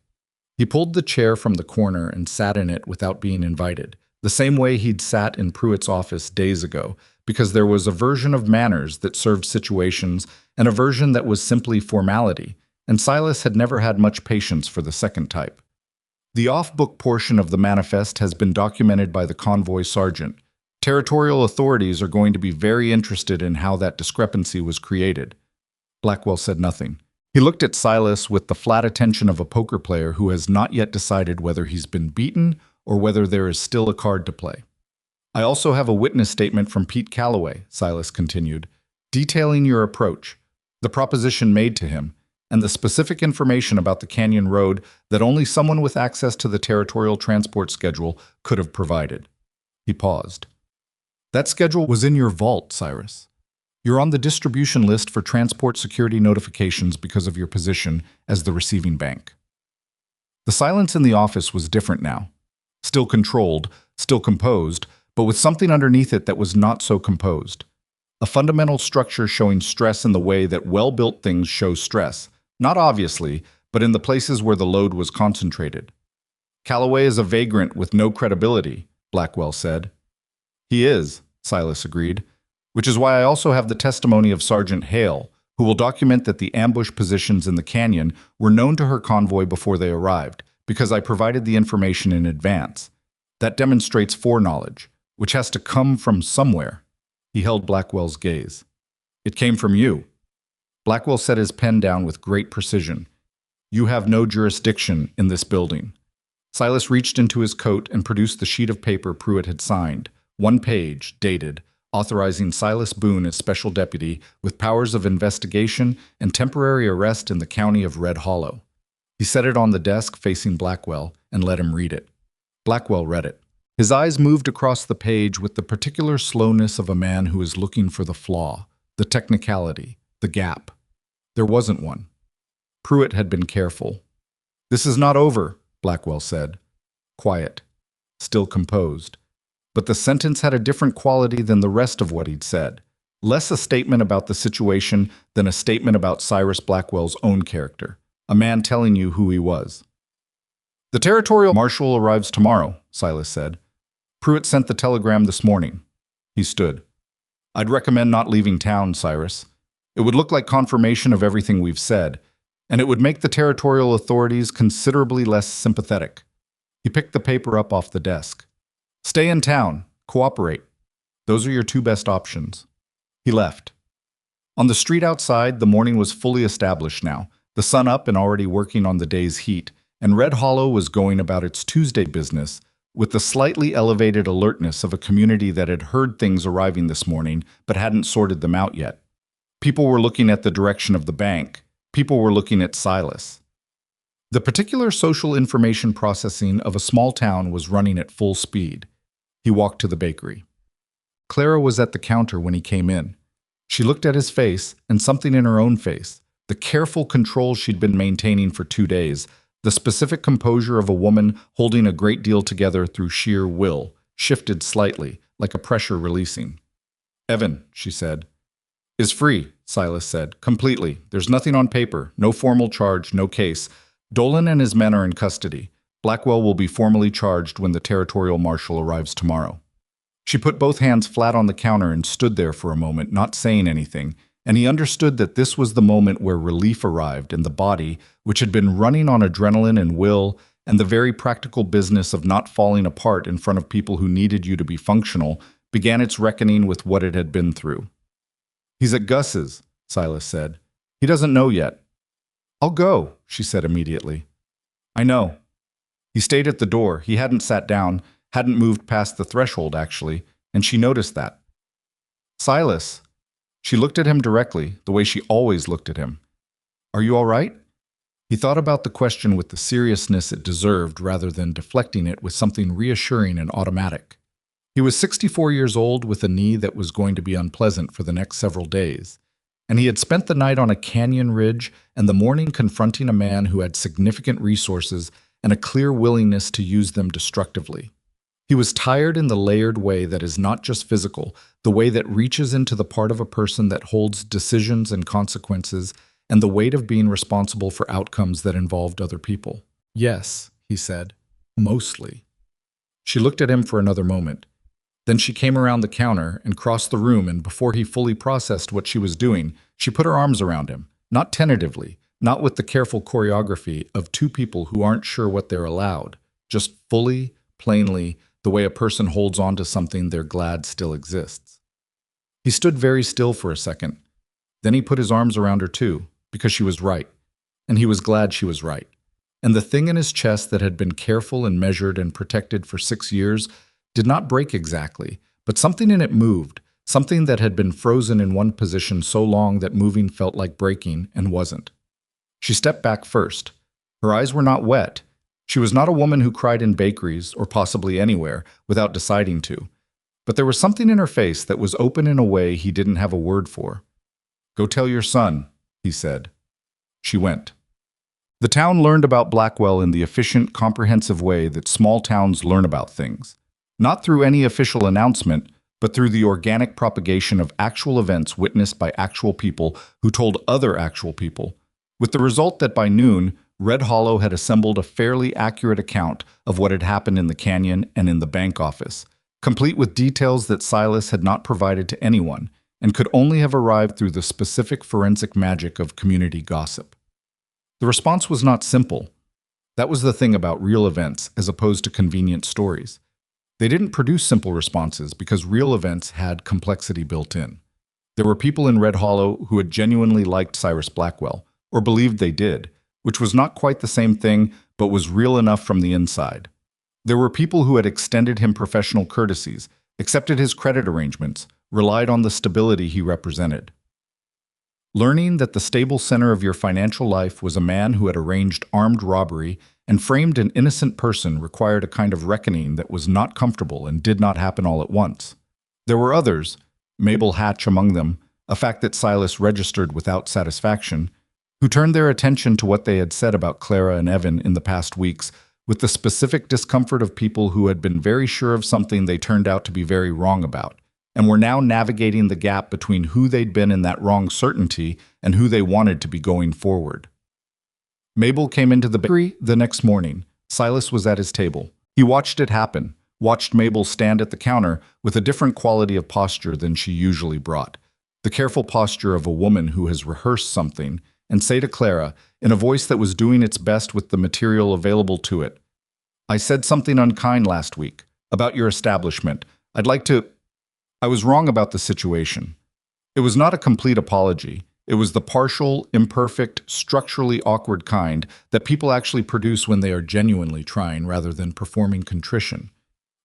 He pulled the chair from the corner and sat in it without being invited, the same way he'd sat in Pruitt's office days ago, because there was a version of manners that served situations and a version that was simply formality, and Silas had never had much patience for the second type. The off-book portion of the manifest has been documented by the convoy sergeant. Territorial authorities are going to be very interested in how that discrepancy was created. Blackwell said nothing. He looked at Silas with the flat attention of a poker player who has not yet decided whether he's been beaten or whether there is still a card to play. I also have a witness statement from Pete Calloway, Silas continued, detailing your approach, the proposition made to him, and the specific information about the Canyon Road that only someone with access to the territorial transport schedule could have provided. He paused. That schedule was in your vault, Cyrus. You're on the distribution list for transport security notifications because of your position as the receiving bank. The silence in the office was different now. Still controlled, still composed, but with something underneath it that was not so composed. A fundamental structure showing stress in the way that well-built things show stress, not obviously, but in the places where the load was concentrated. Calloway is a vagrant with no credibility, Blackwell said. He is, Silas agreed, which is why I also have the testimony of Sergeant Hale, who will document that the ambush positions in the canyon were known to her convoy before they arrived, because I provided the information in advance. That demonstrates foreknowledge, which has to come from somewhere. He held Blackwell's gaze. It came from you. Blackwell set his pen down with great precision. You have no jurisdiction in this building. Silas reached into his coat and produced the sheet of paper Pruitt had signed, one page, dated, authorizing Silas Boone as special deputy with powers of investigation and temporary arrest in the county of Red Hollow. He set it on the desk facing Blackwell and let him read it. Blackwell read it. His eyes moved across the page with the particular slowness of a man who is looking for the flaw, the technicality, the gap. There wasn't one. Pruitt had been careful. This is not over, Blackwell said. Quiet. Still composed. But the sentence had a different quality than the rest of what he'd said. Less a statement about the situation than a statement about Cyrus Blackwell's own character. A man telling you who he was. The territorial marshal arrives tomorrow, Silas said. Pruitt sent the telegram this morning. He stood. I'd recommend not leaving town, Cyrus. It would look like confirmation of everything we've said, and it would make the territorial authorities considerably less sympathetic. He picked the paper up off the desk. Stay in town. Cooperate. Those are your two best options. He left. On the street outside, the morning was fully established now, the sun up and already working on the day's heat, and Red Hollow was going about its Tuesday business with the slightly elevated alertness of a community that had heard things arriving this morning but hadn't sorted them out yet. People were looking at the direction of the bank. People were looking at Silas. The particular social information processing of a small town was running at full speed. He walked to the bakery. Clara was at the counter when he came in. She looked at his face and something in her own face, the careful control she'd been maintaining for 2 days, the specific composure of a woman holding a great deal together through sheer will, shifted slightly, like a pressure releasing. Evan, she said. Is free, Silas said, completely. There's nothing on paper, no formal charge, no case. Dolan and his men are in custody. Blackwell will be formally charged when the territorial marshal arrives tomorrow. She put both hands flat on the counter and stood there for a moment, not saying anything, and he understood that this was the moment where relief arrived and the body, which had been running on adrenaline and will, and the very practical business of not falling apart in front of people who needed you to be functional, began its reckoning with what it had been through. He's at Gus's, Silas said. He doesn't know yet. I'll go, she said immediately. I know. He stayed at the door. He hadn't sat down, hadn't moved past the threshold, actually, and she noticed that. Silas. She looked at him directly, the way she always looked at him. Are you all right? He thought about the question with the seriousness it deserved rather than deflecting it with something reassuring and automatic. He was 64 years old with a knee that was going to be unpleasant for the next several days, and he had spent the night on a canyon ridge and the morning confronting a man who had significant resources and a clear willingness to use them destructively. He was tired in the layered way that is not just physical, the way that reaches into the part of a person that holds decisions and consequences, and the weight of being responsible for outcomes that involved other people. Yes, he said, mostly. She looked at him for another moment. Then she came around the counter and crossed the room, and before he fully processed what she was doing, she put her arms around him, not tentatively, not with the careful choreography of two people who aren't sure what they're allowed, just fully, plainly, the way a person holds on to something they're glad still exists. He stood very still for a second. Then he put his arms around her too, because she was right. and he was glad she was right. And the thing in his chest that had been careful and measured and protected for 6 years did not break exactly, but something in it moved, something that had been frozen in one position so long that moving felt like breaking and wasn't. She stepped back first. Her eyes were not wet. She was not a woman who cried in bakeries, or possibly anywhere, without deciding to. But there was something in her face that was open in a way he didn't have a word for. "Go tell your son," he said. She went. The town learned about Blackwell in the efficient, comprehensive way that small towns learn about things. Not through any official announcement, but through the organic propagation of actual events witnessed by actual people who told other actual people, with the result that by noon, Red Hollow had assembled a fairly accurate account of what had happened in the canyon and in the bank office, complete with details that Silas had not provided to anyone and could only have arrived through the specific forensic magic of community gossip. The response was not simple. That was the thing about real events as opposed to convenient stories. They didn't produce simple responses because real events had complexity built in. There were people in Red Hollow who had genuinely liked Cyrus Blackwell, or believed they did, which was not quite the same thing, but was real enough from the inside. There were people who had extended him professional courtesies, accepted his credit arrangements, relied on the stability he represented. Learning that the stable center of your financial life was a man who had arranged armed robbery and framed an innocent person required a kind of reckoning that was not comfortable and did not happen all at once. There were others, Mabel Hatch among them, a fact that Silas registered without satisfaction, who turned their attention to what they had said about Clara and Evan in the past weeks with the specific discomfort of people who had been very sure of something they turned out to be very wrong about, and were now navigating the gap between who they'd been in that wrong certainty and who they wanted to be going forward. Mabel came into the bakery the next morning. Silas was at his table. He watched it happen, watched Mabel stand at the counter with a different quality of posture than she usually brought, the careful posture of a woman who has rehearsed something, and say to Clara, in a voice that was doing its best with the material available to it, "I said something unkind last week about your establishment. I'd like to... I was wrong about the situation." It was not a complete apology. It was the partial, imperfect, structurally awkward kind that people actually produce when they are genuinely trying rather than performing contrition.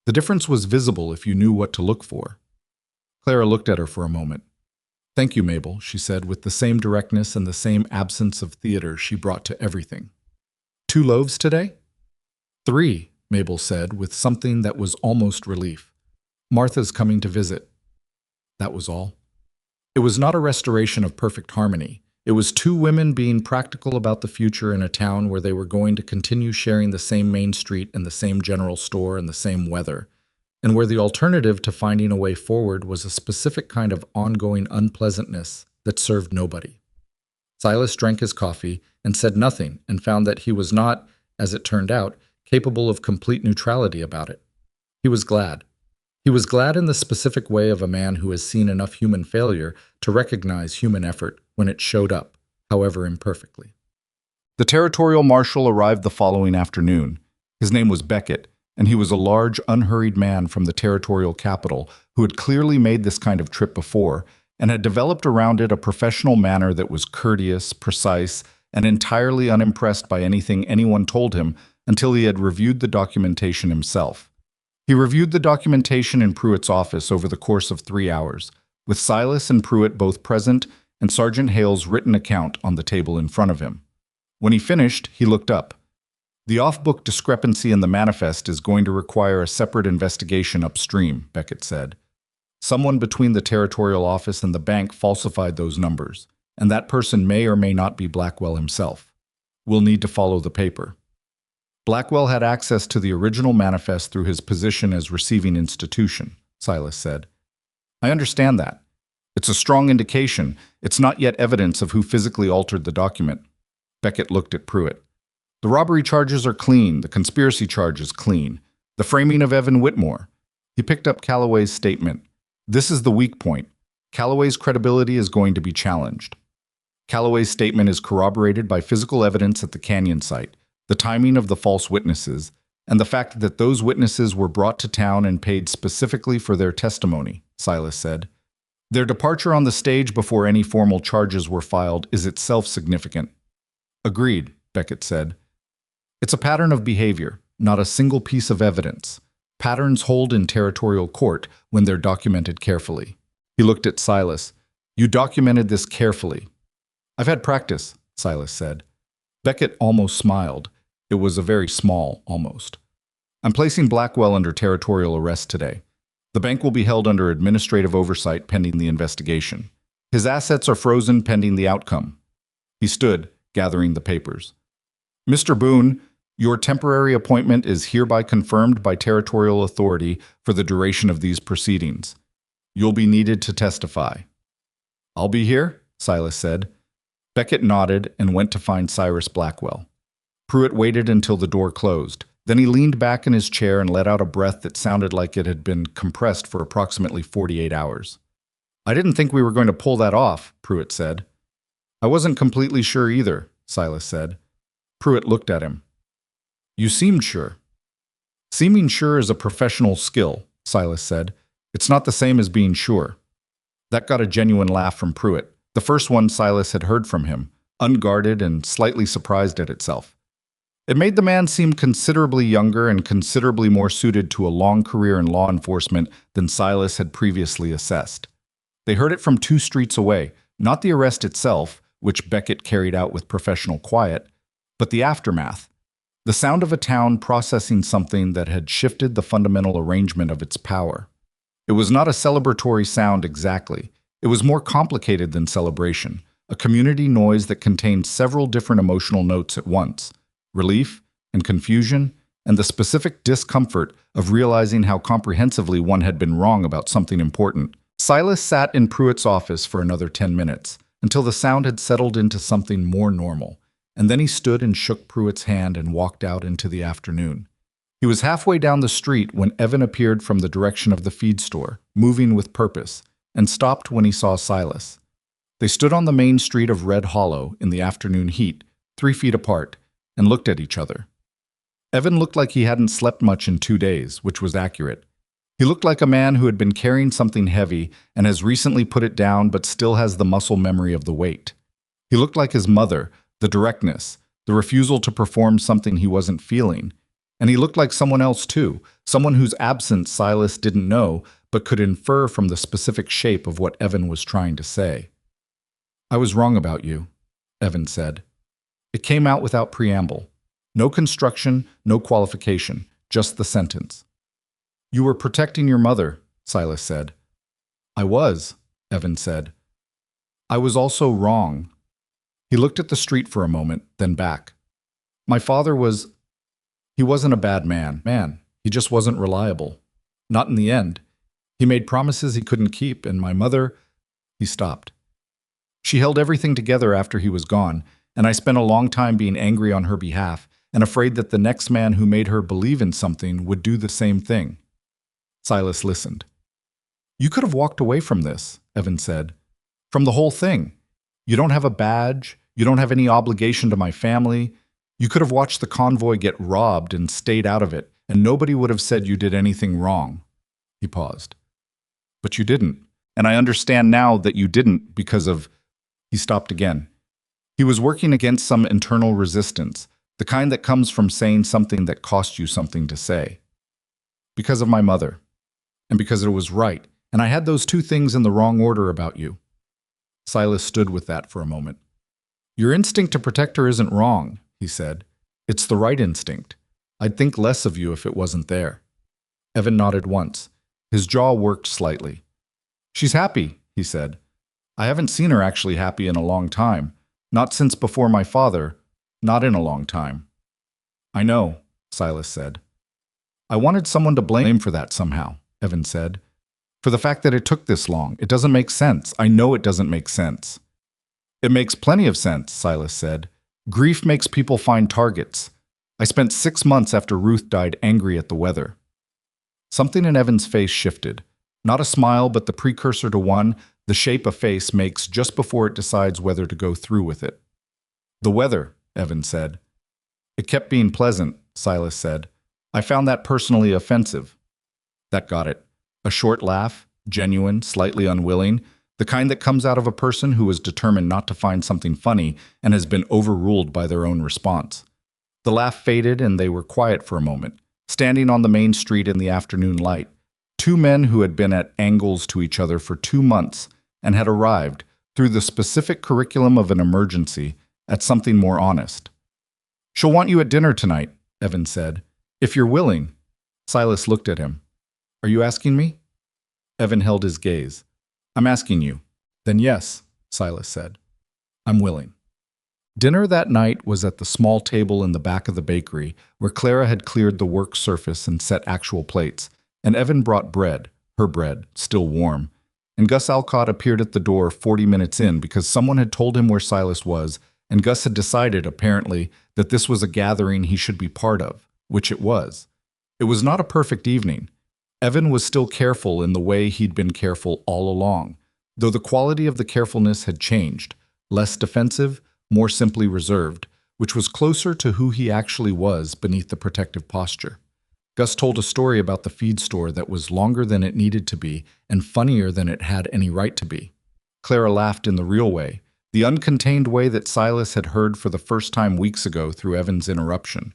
The difference was visible if you knew what to look for. Clara looked at her for a moment. "Thank you, Mabel," she said, with the same directness and the same absence of theater she brought to everything. "2 loaves today?" "3," Mabel said, with something that was almost relief. "Martha's coming to visit." That was all. It was not a restoration of perfect harmony. It was 2 women being practical about the future in a town where they were going to continue sharing the same main street and the same general store and the same weather, and where the alternative to finding a way forward was a specific kind of ongoing unpleasantness that served nobody. Silas drank his coffee and said nothing and found that he was not, as it turned out, capable of complete neutrality about it. He was glad. He was glad in the specific way of a man who has seen enough human failure to recognize human effort when it showed up, however imperfectly. The territorial marshal arrived the following afternoon. His name was Beckett, and he was a large, unhurried man from the territorial capital who had clearly made this kind of trip before and had developed around it a professional manner that was courteous, precise, and entirely unimpressed by anything anyone told him until he had reviewed the documentation himself. He reviewed the documentation in Pruitt's office over the course of 3 hours, with Silas and Pruitt both present and Sergeant Hale's written account on the table in front of him. When he finished, he looked up. "The off-book discrepancy in the manifest is going to require a separate investigation upstream," Beckett said. "Someone between the territorial office and the bank falsified those numbers, and that person may or may not be Blackwell himself. We'll need to follow the paper." "Blackwell had access to the original manifest through his position as receiving institution," Silas said. "I understand that. It's a strong indication. It's not yet evidence of who physically altered the document." Beckett looked at Pruitt. "The robbery charges are clean, the conspiracy charge is clean. The framing of Evan Whitmore." He picked up Calloway's statement. "This is the weak point. Calloway's credibility is going to be challenged." Calloway's statement is corroborated by physical evidence at the canyon site, the timing of the false witnesses, and the fact that those witnesses were brought to town and paid specifically for their testimony, Silas said. "Their departure on the stage before any formal charges were filed is itself significant." Agreed, Beckett said. It's a pattern of behavior, not a single piece of evidence. Patterns hold in territorial court when they're documented carefully. He looked at Silas. You documented this carefully. I've had practice, Silas said. Beckett almost smiled. It was a very small almost. I'm placing Blackwell under territorial arrest today. The bank will be held under administrative oversight pending the investigation. His assets are frozen pending the outcome. He stood, gathering the papers. Mr. Boone, your temporary appointment is hereby confirmed by territorial authority for the duration of these proceedings. You'll be needed to testify. I'll be here, Silas said. Beckett nodded and went to find Cyrus Blackwell. Pruitt waited until the door closed. Then he leaned back in his chair and let out a breath that sounded like it had been compressed for approximately 48 hours. I didn't think we were going to pull that off, Pruitt said. I wasn't completely sure either, Silas said. Pruitt looked at him. You seemed sure. Seeming sure is a professional skill, Silas said. It's not the same as being sure. That got a genuine laugh from Pruitt, the first one Silas had heard from him, unguarded and slightly surprised at itself. It made the man seem considerably younger and considerably more suited to a long career in law enforcement than Silas had previously assessed. They heard it from 2 streets away, not the arrest itself, which Beckett carried out with professional quiet, but the aftermath. The sound of a town processing something that had shifted the fundamental arrangement of its power. It was not a celebratory sound exactly. It was more complicated than celebration, a community noise that contained several different emotional notes at once. Relief and confusion, and the specific discomfort of realizing how comprehensively one had been wrong about something important. Silas sat in Pruitt's office for another 10 minutes, until the sound had settled into something more normal, and then he stood and shook Pruitt's hand and walked out into the afternoon. He was halfway down the street when Evan appeared from the direction of the feed store, moving with purpose, and stopped when he saw Silas. They stood on the main street of Red Hollow in the afternoon heat, 3 feet apart, and looked at each other. Evan looked like he hadn't slept much in 2 days, which was accurate. He looked like a man who had been carrying something heavy and has recently put it down but still has the muscle memory of the weight. He looked like his mother, the directness, the refusal to perform something he wasn't feeling. And he looked like someone else too, someone whose absence Silas didn't know but could infer from the specific shape of what Evan was trying to say. I was wrong about you, Evan said. It came out without preamble. No construction, no qualification, just the sentence. You were protecting your mother, Silas said. I was, Evan said. I was also wrong. He looked at the street for a moment, then back. My father was... He wasn't a bad man. He just wasn't reliable. Not in the end. He made promises he couldn't keep, and my mother... He stopped. She held everything together after he was gone, and I spent a long time being angry on her behalf and afraid that the next man who made her believe in something would do the same thing. Silas listened. You could have walked away from this, Evan said. From the whole thing. You don't have a badge. You don't have any obligation to my family. You could have watched the convoy get robbed and stayed out of it, and nobody would have said you did anything wrong. He paused. But you didn't, and I understand now that you didn't because of... He stopped again. He was working against some internal resistance, the kind that comes from saying something that cost you something to say. Because of my mother. And because it was right, and I had those 2 things in the wrong order about you. Silas stood with that for a moment. Your instinct to protect her isn't wrong, he said. It's the right instinct. I'd think less of you if it wasn't there. Evan nodded once. His jaw worked slightly. She's happy, he said. I haven't seen her actually happy in a long time. Not since before my father. Not in a long time. I know, Silas said. I wanted someone to blame for that somehow, Evan said. For the fact that it took this long. It doesn't make sense. I know it doesn't make sense. It makes plenty of sense, Silas said. Grief makes people find targets. I spent 6 months after Ruth died angry at the weather. Something in Evan's face shifted. Not a smile, but the precursor to one, the shape a face makes just before it decides whether to go through with it. The weather, Evan said. It kept being pleasant, Silas said. I found that personally offensive. That got it. A short laugh, genuine, slightly unwilling, the kind that comes out of a person who is determined not to find something funny and has been overruled by their own response. The laugh faded and they were quiet for a moment, standing on the main street in the afternoon light. Two men who had been at angles to each other for 2 months and had arrived, through the specific curriculum of an emergency, at something more honest. "She'll want you at dinner tonight," Evan said. "If you're willing." Silas looked at him. "Are you asking me?" Evan held his gaze. "I'm asking you." "Then yes," Silas said. "I'm willing." Dinner that night was at the small table in the back of the bakery, where Clara had cleared the work surface and set actual plates, and Evan brought bread, her bread, still warm, and Gus Alcott appeared at the door 40 minutes in because someone had told him where Silas was, and Gus had decided, apparently, that this was a gathering he should be part of, which it was. It was not a perfect evening. Evan was still careful in the way he'd been careful all along, though the quality of the carefulness had changed, less defensive, more simply reserved, which was closer to who he actually was beneath the protective posture. Gus told a story about the feed store that was longer than it needed to be and funnier than it had any right to be. Clara laughed in the real way, the uncontained way that Silas had heard for the first time weeks ago through Evan's interruption.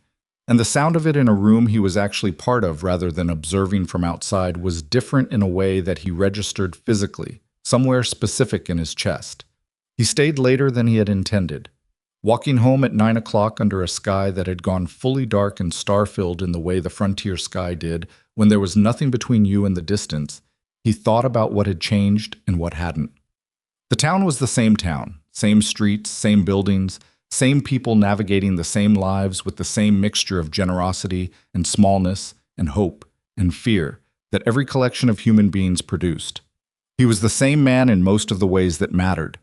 And the sound of it in a room he was actually part of rather than observing from outside was different in a way that he registered physically, somewhere specific in his chest. He stayed later than he had intended. Walking home at 9 o'clock under a sky that had gone fully dark and star-filled in the way the frontier sky did when there was nothing between you and the distance, he thought about what had changed and what hadn't. The town was the same streets, same buildings, same people navigating the same lives with the same mixture of generosity and smallness and hope and fear that every collection of human beings produced. He was the same man in most of the ways that mattered.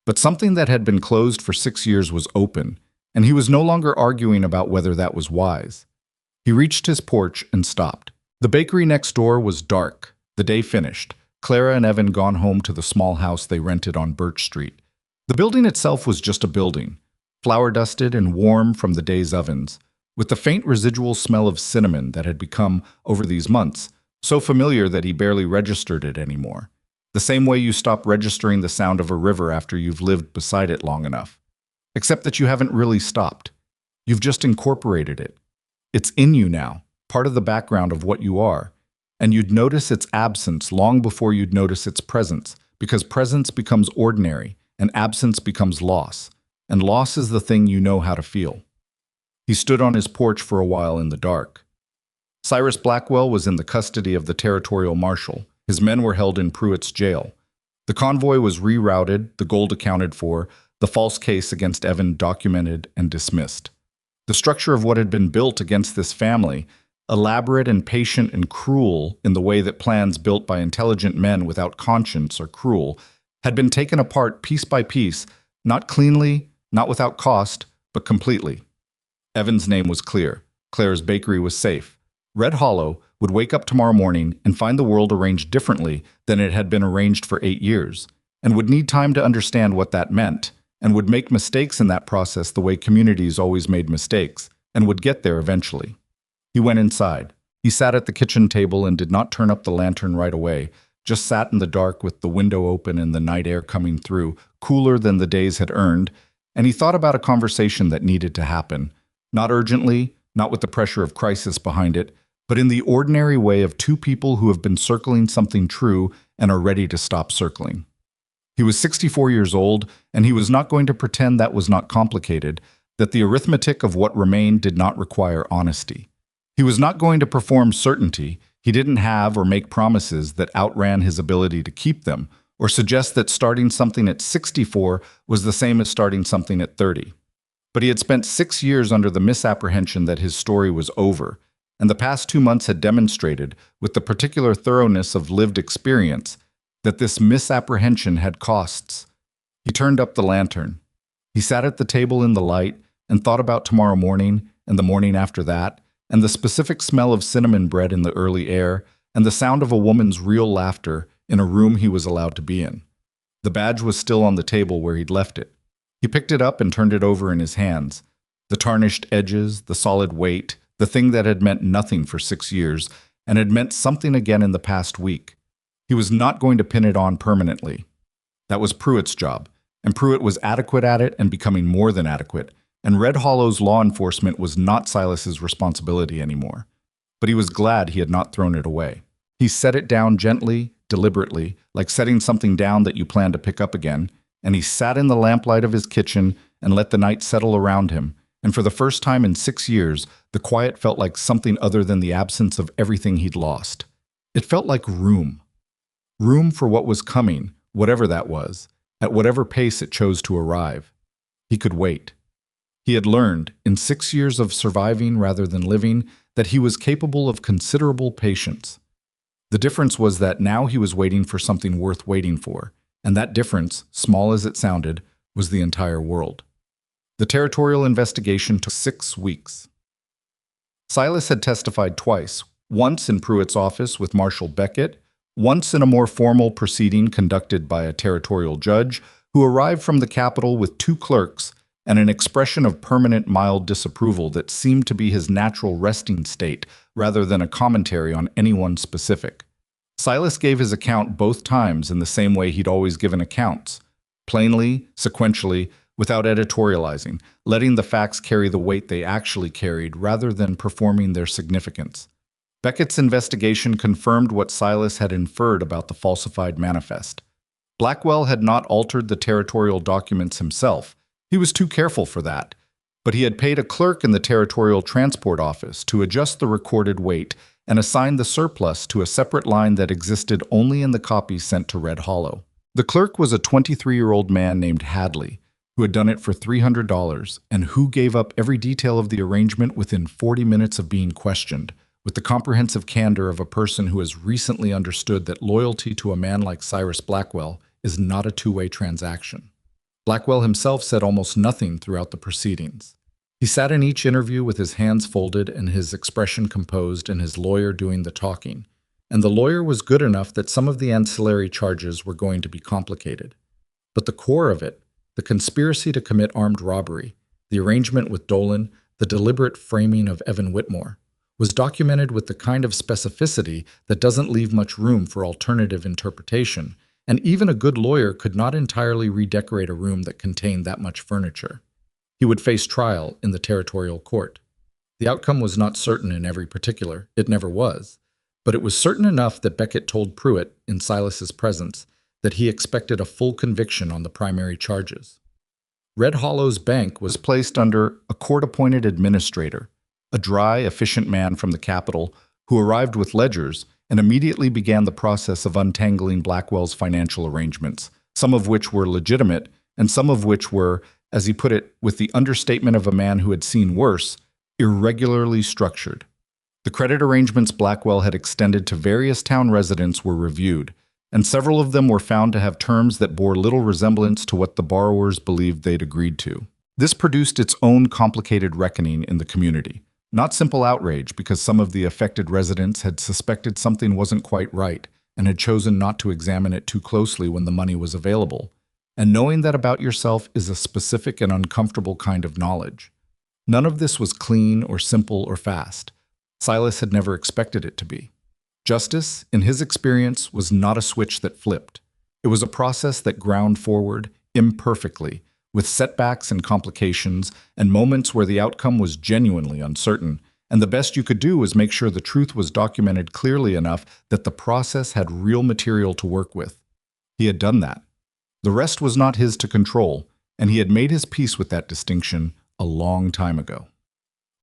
But something that had been closed for 6 years was open, and he was no longer arguing about whether that was wise. He reached his porch and stopped. The bakery next door was dark, the day finished, Clara and Evan gone home to the small house they rented on Birch Street. The building itself was just a building, flour-dusted and warm from the day's ovens, with the faint residual smell of cinnamon that had become, over these months, so familiar that he barely registered it anymore. The same way you stop registering the sound of a river after you've lived beside it long enough. Except that you haven't really stopped. You've just incorporated it. It's in you now, part of the background of what you are. And you'd notice its absence long before you'd notice its presence, because presence becomes ordinary, and absence becomes loss. And loss is the thing you know how to feel. He stood on his porch for a while in the dark. Cyrus Blackwell was in the custody of the territorial marshal. His men were held in Pruitt's jail. The convoy was rerouted, the gold accounted for, the false case against Evan documented and dismissed. The structure of what had been built against this family, elaborate and patient and cruel in the way that plans built by intelligent men without conscience are cruel, had been taken apart piece by piece, not cleanly, not without cost, but completely. Evan's name was clear. Clara's bakery was safe. Red Hollow would wake up tomorrow morning and find the world arranged differently than it had been arranged for 8 years, and would need time to understand what that meant, and would make mistakes in that process the way communities always made mistakes, and would get there eventually. He went inside. He sat at the kitchen table and did not turn up the lantern right away, just sat in the dark with the window open and the night air coming through, cooler than the days had earned, and he thought about a conversation that needed to happen, not urgently, not with the pressure of crisis behind it, but in the ordinary way of two people who have been circling something true and are ready to stop circling. He was 64 years old, and he was not going to pretend that was not complicated, that the arithmetic of what remained did not require honesty. He was not going to perform certainty. He didn't have or make promises that outran his ability to keep them, or suggest that starting something at 64 was the same as starting something at 30. But he had spent 6 years under the misapprehension that his story was over, and the past 2 months had demonstrated, with the particular thoroughness of lived experience, that this misapprehension had costs. He turned up the lantern. He sat at the table in the light and thought about tomorrow morning and the morning after that, and the specific smell of cinnamon bread in the early air, and the sound of a woman's real laughter in a room he was allowed to be in. The badge was still on the table where he'd left it. He picked it up and turned it over in his hands. The tarnished edges, the solid weight, the thing that had meant nothing for 6 years, and had meant something again in the past week. He was not going to pin it on permanently. That was Pruitt's job, and Pruitt was adequate at it and becoming more than adequate, and Red Hollow's law enforcement was not Silas's responsibility anymore. But he was glad he had not thrown it away. He set it down gently, deliberately, like setting something down that you plan to pick up again, and he sat in the lamplight of his kitchen and let the night settle around him, and for the first time in 6 years, the quiet felt like something other than the absence of everything he'd lost. It felt like room. Room for what was coming, whatever that was, at whatever pace it chose to arrive. He could wait. He had learned, in 6 years of surviving rather than living, that he was capable of considerable patience. The difference was that now he was waiting for something worth waiting for, and that difference, small as it sounded, was the entire world. The territorial investigation took 6 weeks. Silas had testified twice, once in Pruitt's office with Marshal Beckett, once in a more formal proceeding conducted by a territorial judge who arrived from the capital with 2 clerks and an expression of permanent mild disapproval that seemed to be his natural resting state rather than a commentary on anyone specific. Silas gave his account both times in the same way he'd always given accounts, plainly, sequentially, without editorializing, letting the facts carry the weight they actually carried rather than performing their significance. Beckett's investigation confirmed what Silas had inferred about the falsified manifest. Blackwell had not altered the territorial documents himself. He was too careful for that. But he had paid a clerk in the territorial transport office to adjust the recorded weight and assign the surplus to a separate line that existed only in the copy sent to Red Hollow. The clerk was a 23-year-old man named Hadley, who had done it for $300 and who gave up every detail of the arrangement within 40 minutes of being questioned, with the comprehensive candor of a person who has recently understood that loyalty to a man like Cyrus Blackwell is not a two-way transaction. Blackwell himself said almost nothing throughout the proceedings. He sat in each interview with his hands folded and his expression composed and his lawyer doing the talking. And the lawyer was good enough that some of the ancillary charges were going to be complicated. But the core of it, the conspiracy to commit armed robbery, the arrangement with Dolan, the deliberate framing of Evan Whitmore, was documented with the kind of specificity that doesn't leave much room for alternative interpretation, and even a good lawyer could not entirely redecorate a room that contained that much furniture. He would face trial in the territorial court. The outcome was not certain in every particular, it never was, but it was certain enough that Beckett told Pruitt, in Silas's presence, that he expected a full conviction on the primary charges. Red Hollow's bank was placed under a court-appointed administrator, a dry, efficient man from the capital who arrived with ledgers and immediately began the process of untangling Blackwell's financial arrangements, some of which were legitimate and some of which were, as he put it with the understatement of a man who had seen worse, irregularly structured. The credit arrangements Blackwell had extended to various town residents were reviewed, and several of them were found to have terms that bore little resemblance to what the borrowers believed they'd agreed to. This produced its own complicated reckoning in the community. Not simple outrage because some of the affected residents had suspected something wasn't quite right and had chosen not to examine it too closely when the money was available. And knowing that about yourself is a specific and uncomfortable kind of knowledge. None of this was clean or simple or fast. Silas had never expected it to be. Justice, in his experience, was not a switch that flipped. It was a process that ground forward, imperfectly, with setbacks and complications and moments where the outcome was genuinely uncertain, and the best you could do was make sure the truth was documented clearly enough that the process had real material to work with. He had done that. The rest was not his to control, and he had made his peace with that distinction a long time ago.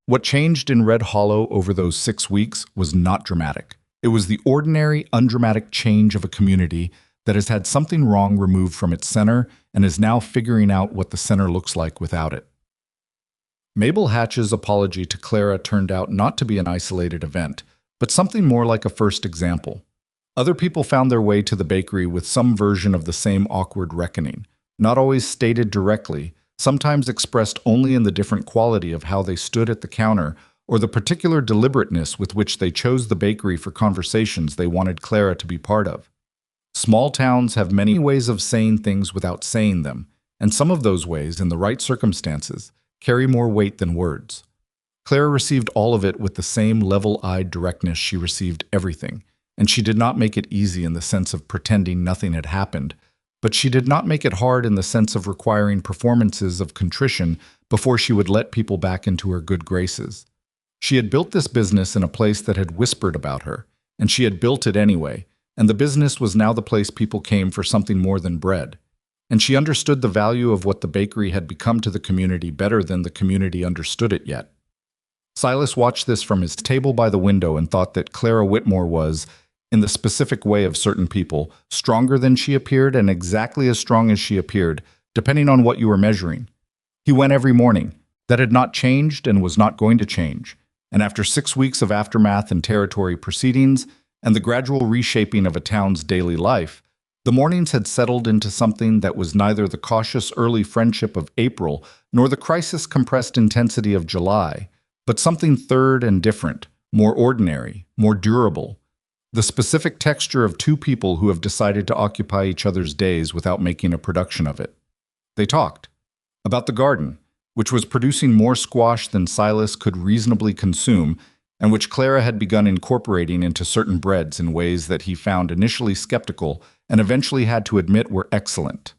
What changed in Red Hollow over those 6 weeks was not dramatic. It was the ordinary, undramatic change of a community that has had something wrong removed from its center and is now figuring out what the center looks like without it. Mabel Hatch's apology to Clara turned out not to be an isolated event, but something more like a first example. Other people found their way to the bakery with some version of the same awkward reckoning, not always stated directly, sometimes expressed only in the different quality of how they stood at the counter or the particular deliberateness with which they chose the bakery for conversations they wanted Clara to be part of. Small towns have many ways of saying things without saying them, and some of those ways, in the right circumstances, carry more weight than words. Clara received all of it with the same level-eyed directness she received everything, and she did not make it easy in the sense of pretending nothing had happened, but she did not make it hard in the sense of requiring performances of contrition before she would let people back into her good graces. She had built this business in a place that had whispered about her, and she had built it anyway, and the business was now the place people came for something more than bread. And she understood the value of what the bakery had become to the community better than the community understood it yet. Silas watched this from his table by the window and thought that Clara Whitmore was, in the specific way of certain people, stronger than she appeared and exactly as strong as she appeared, depending on what you were measuring. He went every morning. That had not changed and was not going to change. And after 6 weeks of aftermath and territory proceedings, and the gradual reshaping of a town's daily life, the mornings had settled into something that was neither the cautious early friendship of April nor the crisis-compressed intensity of July, but something third and different, more ordinary, more durable. The specific texture of two people who have decided to occupy each other's days without making a production of it. They talked about the garden, which was producing more squash than Silas could reasonably consume, and which Clara had begun incorporating into certain breads in ways that he found initially skeptical and eventually had to admit were excellent.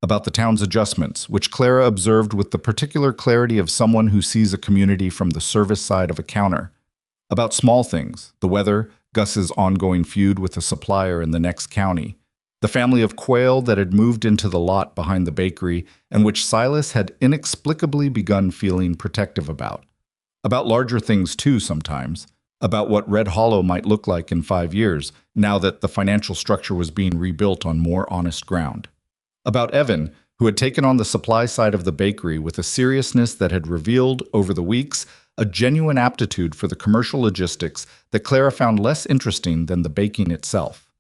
About the town's adjustments, which Clara observed with the particular clarity of someone who sees a community from the service side of a counter. About small things, the weather, Gus's ongoing feud with a supplier in the next county, the family of quail that had moved into the lot behind the bakery and which Silas had inexplicably begun feeling protective about. About larger things too sometimes, about what Red Hollow might look like in 5 years, now that the financial structure was being rebuilt on more honest ground. About Evan, who had taken on the supply side of the bakery with a seriousness that had revealed, over the weeks, a genuine aptitude for the commercial logistics that Clara found less interesting than the baking itself.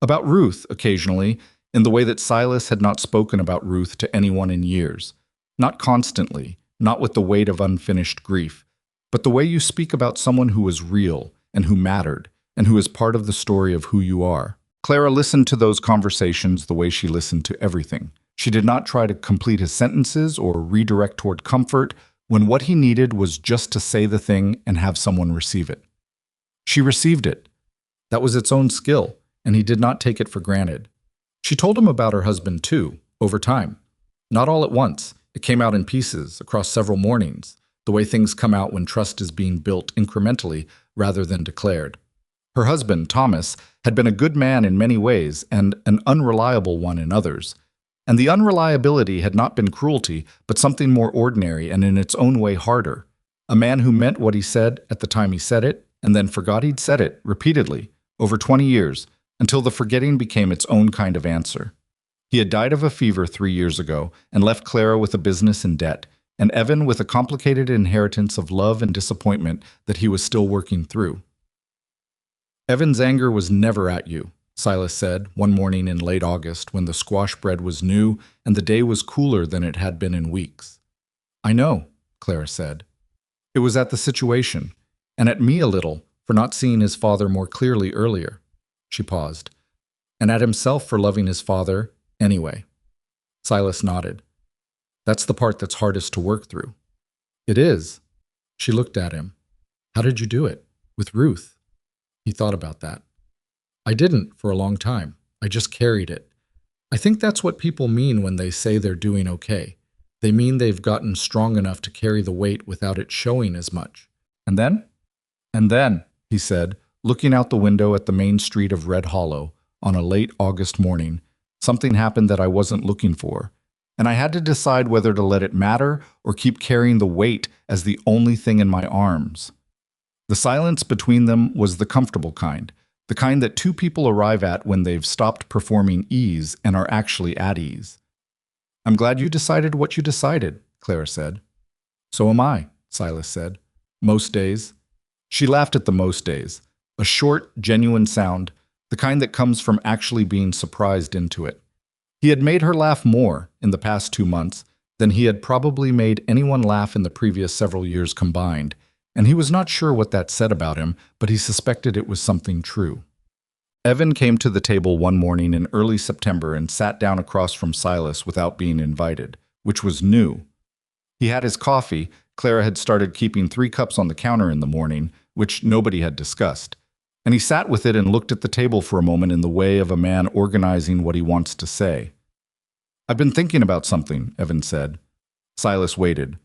About Ruth, occasionally, in the way that Silas had not spoken about Ruth to anyone in years. Not constantly, not with the weight of unfinished grief, but the way you speak about someone who was real and who mattered and who is part of the story of who you are. Clara listened to those conversations the way she listened to everything. She did not try to complete his sentences or redirect toward comfort when what he needed was just to say the thing and have someone receive it. She received it. That was its own skill, and he did not take it for granted. She told him about her husband too, over time. Not all at once. It came out in pieces, across several mornings, the way things come out when trust is being built incrementally rather than declared. Her husband, Thomas, had been a good man in many ways and an unreliable one in others. And the unreliability had not been cruelty, but something more ordinary and in its own way harder. A man who meant what he said at the time he said it, and then forgot he'd said it repeatedly, over 20 years, until the forgetting became its own kind of answer. He had died of a fever 3 years ago and left Clara with a business in debt, and Evan with a complicated inheritance of love and disappointment that he was still working through. Evan's anger was never at you, Silas said one morning in late August when the squash bread was new and the day was cooler than it had been in weeks. I know, Clara said. It was at the situation, and at me a little, for not seeing his father more clearly earlier. She paused. And at himself for loving his father anyway. Silas nodded. That's the part that's hardest to work through. It is. She looked at him. How did you do it? With Ruth? He thought about that. I didn't for a long time. I just carried it. I think that's what people mean when they say they're doing okay. They mean they've gotten strong enough to carry the weight without it showing as much. And then? And then, he said, looking out the window at the main street of Red Hollow on a late August morning, something happened that I wasn't looking for, and I had to decide whether to let it matter or keep carrying the weight as the only thing in my arms. The silence between them was the comfortable kind, the kind that two people arrive at when they've stopped performing ease and are actually at ease. I'm glad you decided what you decided, Clara said. So am I, Silas said. Most days. She laughed at the most days, a short, genuine sound, the kind that comes from actually being surprised into it. He had made her laugh more in the past 2 months than he had probably made anyone laugh in the previous several years combined, and he was not sure what that said about him, but he suspected it was something true. Evan came to the table one morning in early September and sat down across from Silas without being invited, which was new. He had his coffee. Clara had started keeping 3 cups on the counter in the morning, which nobody had discussed, and he sat with it and looked at the table for a moment in the way of a man organizing what he wants to say. I've been thinking about something, Evan said. Silas waited.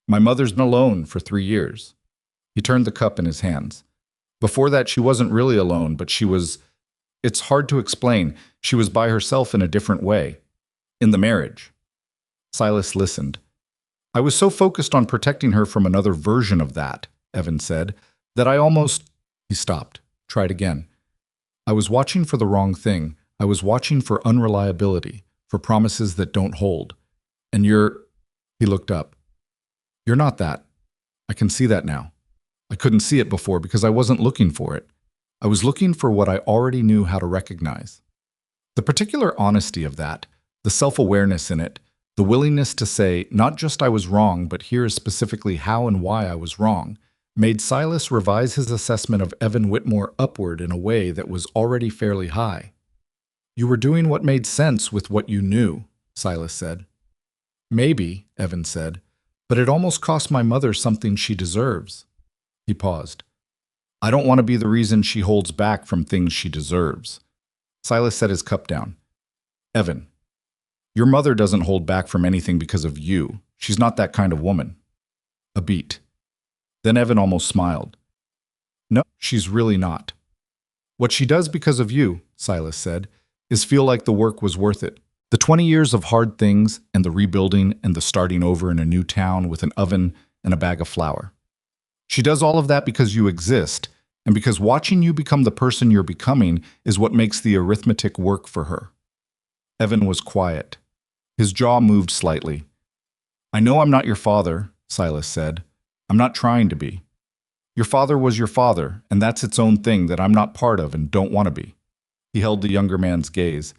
My mother's been alone for 3 years. He turned the cup in his hands. Before that, she wasn't really alone, but she was. It's hard to explain. She was by herself in a different way. In the marriage. Silas listened. I was so focused on protecting her from another version of that, Evan said, that I almost. He stopped. Tried again. I was watching for the wrong thing. I was watching for unreliability, for promises that don't hold. And you're. He looked up. You're not that. I can see that now. I couldn't see it before because I wasn't looking for it. I was looking for what I already knew how to recognize. The particular honesty of that, the self-awareness in it, the willingness to say, not just I was wrong, but here is specifically how and why I was wrong, made Silas revise his assessment of Evan Whitmore upward in a way that was already fairly high. You were doing what made sense with what you knew, Silas said. Maybe, Evan said, but it almost cost my mother something she deserves. He paused. I don't want to be the reason she holds back from things she deserves. Silas set his cup down. Evan, your mother doesn't hold back from anything because of you. She's not that kind of woman. A beat. Then Evan almost smiled. No, she's really not. What she does because of you, Silas said, is feel like the work was worth it. The 20 years of hard things and the rebuilding and the starting over in a new town with an oven and a bag of flour. She does all of that because you exist, and because watching you become the person you're becoming is what makes the arithmetic work for her. Evan was quiet. His jaw moved slightly. I know I'm not your father, Silas said. I'm not trying to be. Your father was your father, and that's its own thing that I'm not part of and don't want to be. He held the younger man's gaze.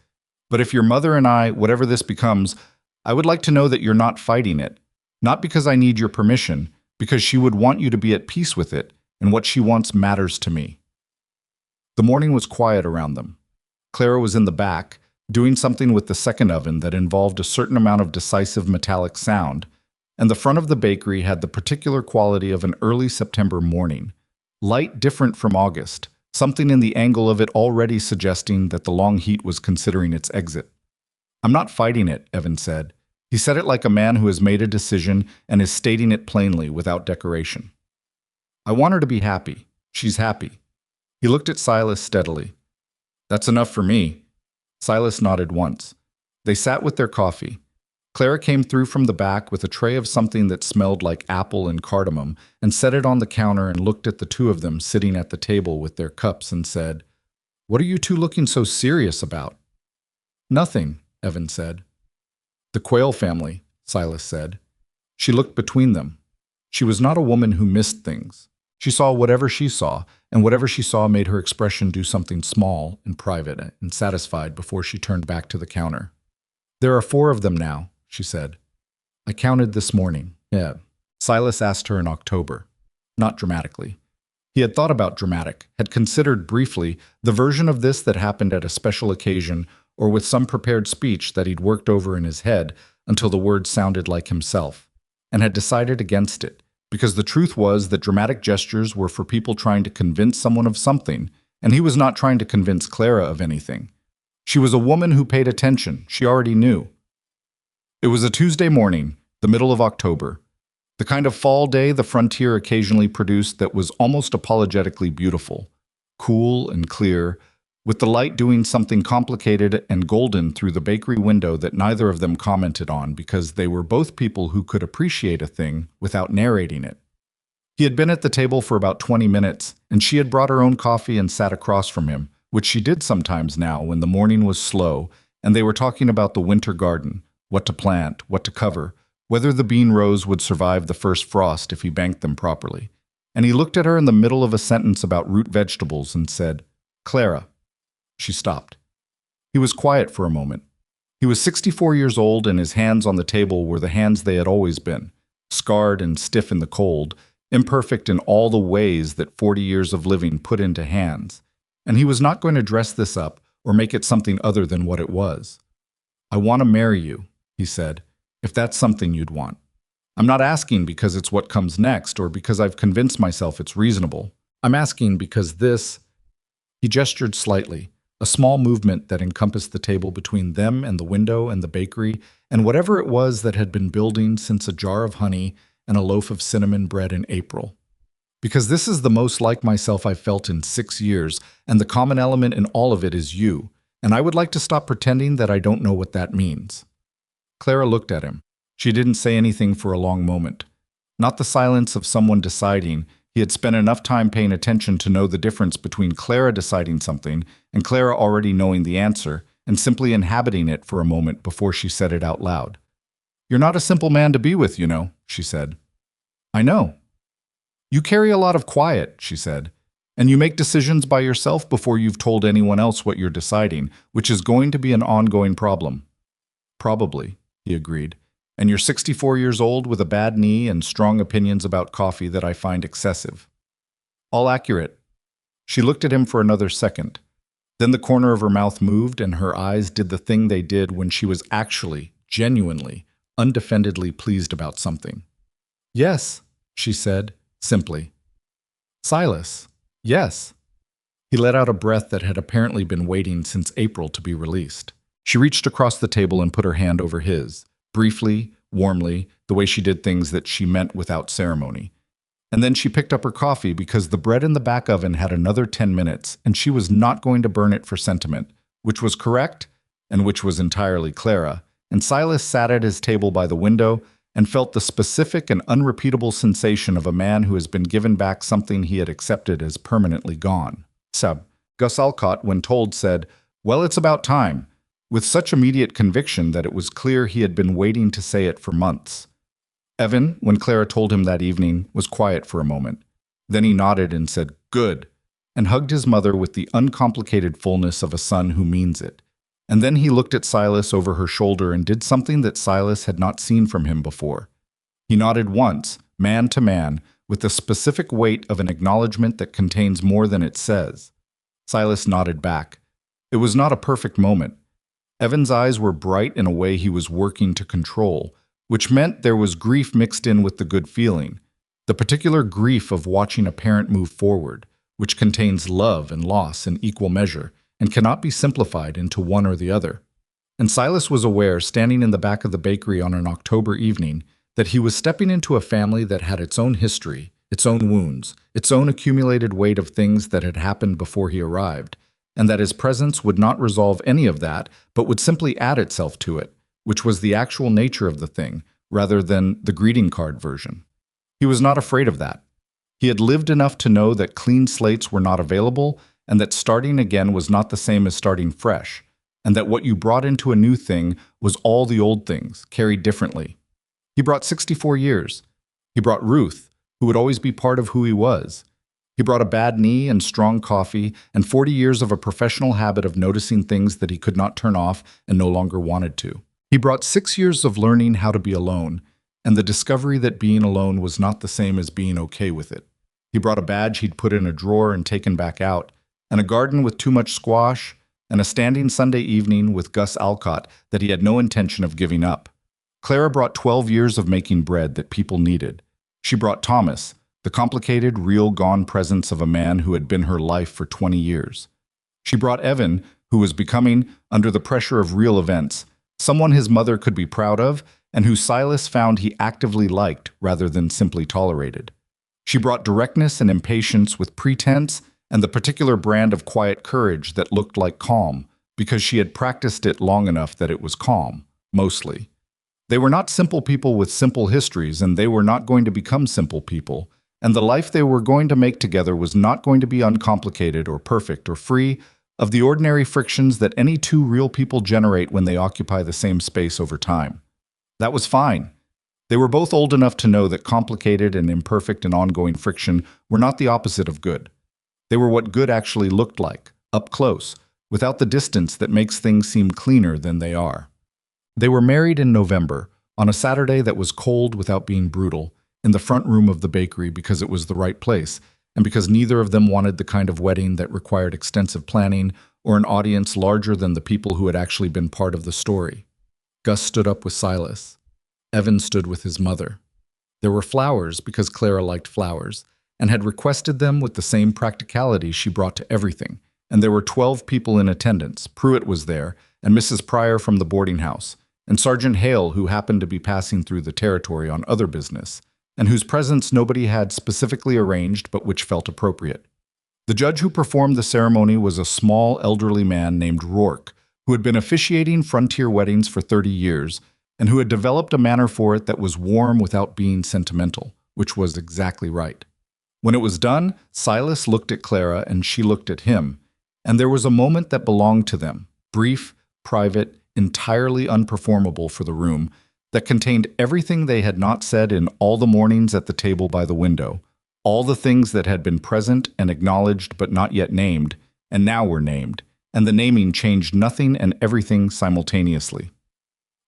But if your mother and I, whatever this becomes, I would like to know that you're not fighting it. Not because I need your permission, because she would want you to be at peace with it, and what she wants matters to me. The morning was quiet around them. Clara was in the back, doing something with the second oven that involved a certain amount of decisive metallic sound, and the front of the bakery had the particular quality of an early September morning. Light different from August, something in the angle of it already suggesting that the long heat was considering its exit. I'm not fighting it, Evan said. He said it like a man who has made a decision and is stating it plainly without decoration. I want her to be happy. She's happy. He looked at Silas steadily. That's enough for me. Silas nodded once. They sat with their coffee. Clara came through from the back with a tray of something that smelled like apple and cardamom and set it on the counter and looked at the two of them sitting at the table with their cups and said, What are you two looking so serious about? Nothing, Evan said. The Quayle family, Silas said. She looked between them. She was not a woman who missed things. She saw whatever she saw, and whatever she saw made her expression do something small and private and satisfied before she turned back to the counter. There are 4 of them now, she said. I counted this morning. Yeah. Silas asked her in October. Not dramatically. He had thought about dramatic, had considered briefly the version of this that happened at a special occasion or with some prepared speech that he'd worked over in his head until the words sounded like himself, and had decided against it, because the truth was that dramatic gestures were for people trying to convince someone of something, and he was not trying to convince Clara of anything. She was a woman who paid attention. She already knew. It was a Tuesday morning, the middle of October, the kind of fall day the frontier occasionally produced that was almost apologetically beautiful, cool and clear, with the light doing something complicated and golden through the bakery window that neither of them commented on because they were both people who could appreciate a thing without narrating it. He had been at the table for about 20 minutes, and she had brought her own coffee and sat across from him, which she did sometimes now when the morning was slow, and they were talking about the winter garden, what to plant, what to cover, whether the bean rows would survive the first frost if he banked them properly. And he looked at her in the middle of a sentence about root vegetables and said, Clara. She stopped. He was quiet for a moment. He was 64 years old, and his hands on the table were the hands they had always been, scarred and stiff in the cold, imperfect in all the ways that 40 years of living put into hands. And he was not going to dress this up or make it something other than what it was. I want to marry you, he said, if that's something you'd want. I'm not asking because it's what comes next or because I've convinced myself it's reasonable. I'm asking because this. He gestured slightly. a small movement that encompassed the table between them and the window and the bakery, and whatever it was that had been building since a jar of honey and a loaf of cinnamon bread in April. Because this is the most like myself I've felt in 6 years, and the common element in all of it is you, and I would like to stop pretending that I don't know what that means. Clara looked at him. She didn't say anything for a long moment. Not the silence of someone deciding. He had spent enough time paying attention to know the difference between Clara deciding something and Clara already knowing the answer and simply inhabiting it for a moment before she said it out loud. "You're not a simple man to be with, you know," she said. "I know." "You carry a lot of quiet," she said, "and you make decisions by yourself before you've told anyone else what you're deciding, which is going to be an ongoing problem." "Probably," he agreed. "And you're 64 years old with a bad knee and strong opinions about coffee that I find excessive." "All accurate." She looked at him for another second. Then the corner of her mouth moved and her eyes did the thing they did when she was actually, genuinely, undefendedly pleased about something. "Yes," she said, simply. "Silas, yes." He let out a breath that had apparently been waiting since April to be released. She reached across the table and put her hand over his, briefly, warmly, the way she did things that she meant without ceremony. And then she picked up her coffee because the bread in the back oven had another 10 minutes, and she was not going to burn it for sentiment, which was correct, and which was entirely Clara. And Silas sat at his table by the window and felt the specific and unrepeatable sensation of a man who has been given back something he had accepted as permanently gone. Gus Alcott, when told, said, "Well, it's about time," with such immediate conviction that it was clear he had been waiting to say it for months. Evan, when Clara told him that evening, was quiet for a moment. Then he nodded and said, "Good," and hugged his mother with the uncomplicated fullness of a son who means it. And then he looked at Silas over her shoulder and did something that Silas had not seen from him before. He nodded once, man to man, with the specific weight of an acknowledgement that contains more than it says. Silas nodded back. It was not a perfect moment. Evan's eyes were bright in a way he was working to control, which meant there was grief mixed in with the good feeling, the particular grief of watching a parent move forward, which contains love and loss in equal measure and cannot be simplified into one or the other. And Silas was aware, standing in the back of the bakery on an October evening, that he was stepping into a family that had its own history, its own wounds, its own accumulated weight of things that had happened before he arrived, and that his presence would not resolve any of that, but would simply add itself to it, which was the actual nature of the thing, rather than the greeting card version. He was not afraid of that. He had lived enough to know that clean slates were not available, and that starting again was not the same as starting fresh, and that what you brought into a new thing was all the old things, carried differently. He brought 64 years. He brought Ruth, who would always be part of who he was. He brought a bad knee and strong coffee and 40 years of a professional habit of noticing things that he could not turn off and no longer wanted to. He brought 6 years of learning how to be alone, and the discovery that being alone was not the same as being okay with it. He brought a badge he'd put in a drawer and taken back out, and a garden with too much squash, and a standing Sunday evening with Gus Alcott that he had no intention of giving up. Clara brought 12 years of making bread that people needed. She brought Thomas, the complicated, real, gone presence of a man who had been her life for 20 years. She brought Evan, who was becoming, under the pressure of real events, someone his mother could be proud of, and who Silas found he actively liked rather than simply tolerated. She brought directness and impatience with pretense and the particular brand of quiet courage that looked like calm, because she had practiced it long enough that it was calm, mostly. They were not simple people with simple histories, and they were not going to become simple people, and the life they were going to make together was not going to be uncomplicated or perfect or free of the ordinary frictions that any two real people generate when they occupy the same space over time. That was fine. They were both old enough to know that complicated and imperfect and ongoing friction were not the opposite of good. They were what good actually looked like, up close, without the distance that makes things seem cleaner than they are. They were married in November, on a Saturday that was cold without being brutal, in the front room of the bakery because it was the right place, and because neither of them wanted the kind of wedding that required extensive planning or an audience larger than the people who had actually been part of the story. Gus stood up with Silas. Evan stood with his mother. There were flowers because Clara liked flowers, and had requested them with the same practicality she brought to everything, and there were 12 people in attendance. Pruitt was there, and Mrs. Pryor from the boarding house, and Sergeant Hale, who happened to be passing through the territory on other business, and whose presence nobody had specifically arranged but which felt appropriate. The judge who performed the ceremony was a small, elderly man named Rourke, who had been officiating frontier weddings for 30 years, and who had developed a manner for it that was warm without being sentimental, which was exactly right. When it was done, Silas looked at Clara and she looked at him, and there was a moment that belonged to them, brief, private, entirely unperformable for the room, that contained everything they had not said in all the mornings at the table by the window, all the things that had been present and acknowledged but not yet named, and now were named, and the naming changed nothing and everything simultaneously.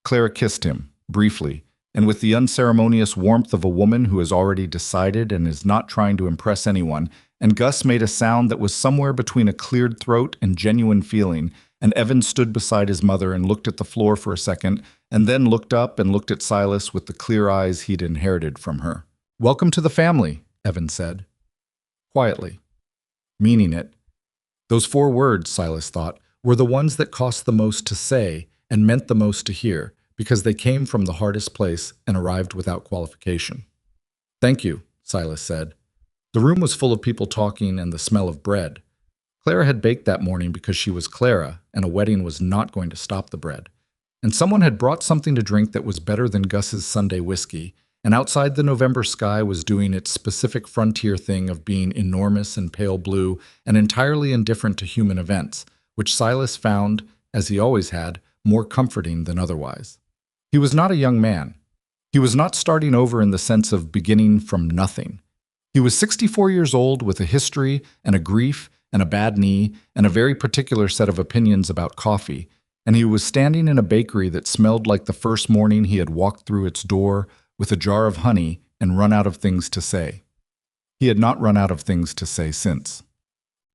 Clara kissed him, briefly, and with the unceremonious warmth of a woman who has already decided and is not trying to impress anyone, and Gus made a sound that was somewhere between a cleared throat and genuine feeling, and Evan stood beside his mother and looked at the floor for a second, and then looked up and looked at Silas with the clear eyes he'd inherited from her. "Welcome to the family," Evan said, quietly, meaning it. Those 4 words, Silas thought, were the ones that cost the most to say and meant the most to hear, because they came from the hardest place and arrived without qualification. "Thank you," Silas said. The room was full of people talking and the smell of bread. Clara had baked that morning because she was Clara, and a wedding was not going to stop the bread. And someone had brought something to drink that was better than Gus's Sunday whiskey, and outside the November sky was doing its specific frontier thing of being enormous and pale blue and entirely indifferent to human events, which Silas found, as he always had, more comforting than otherwise. He was not a young man. He was not starting over in the sense of beginning from nothing. He was 64 years old with a history and a grief and a bad knee and a very particular set of opinions about coffee, and he was standing in a bakery that smelled like the first morning he had walked through its door with a jar of honey and run out of things to say. He had not run out of things to say since.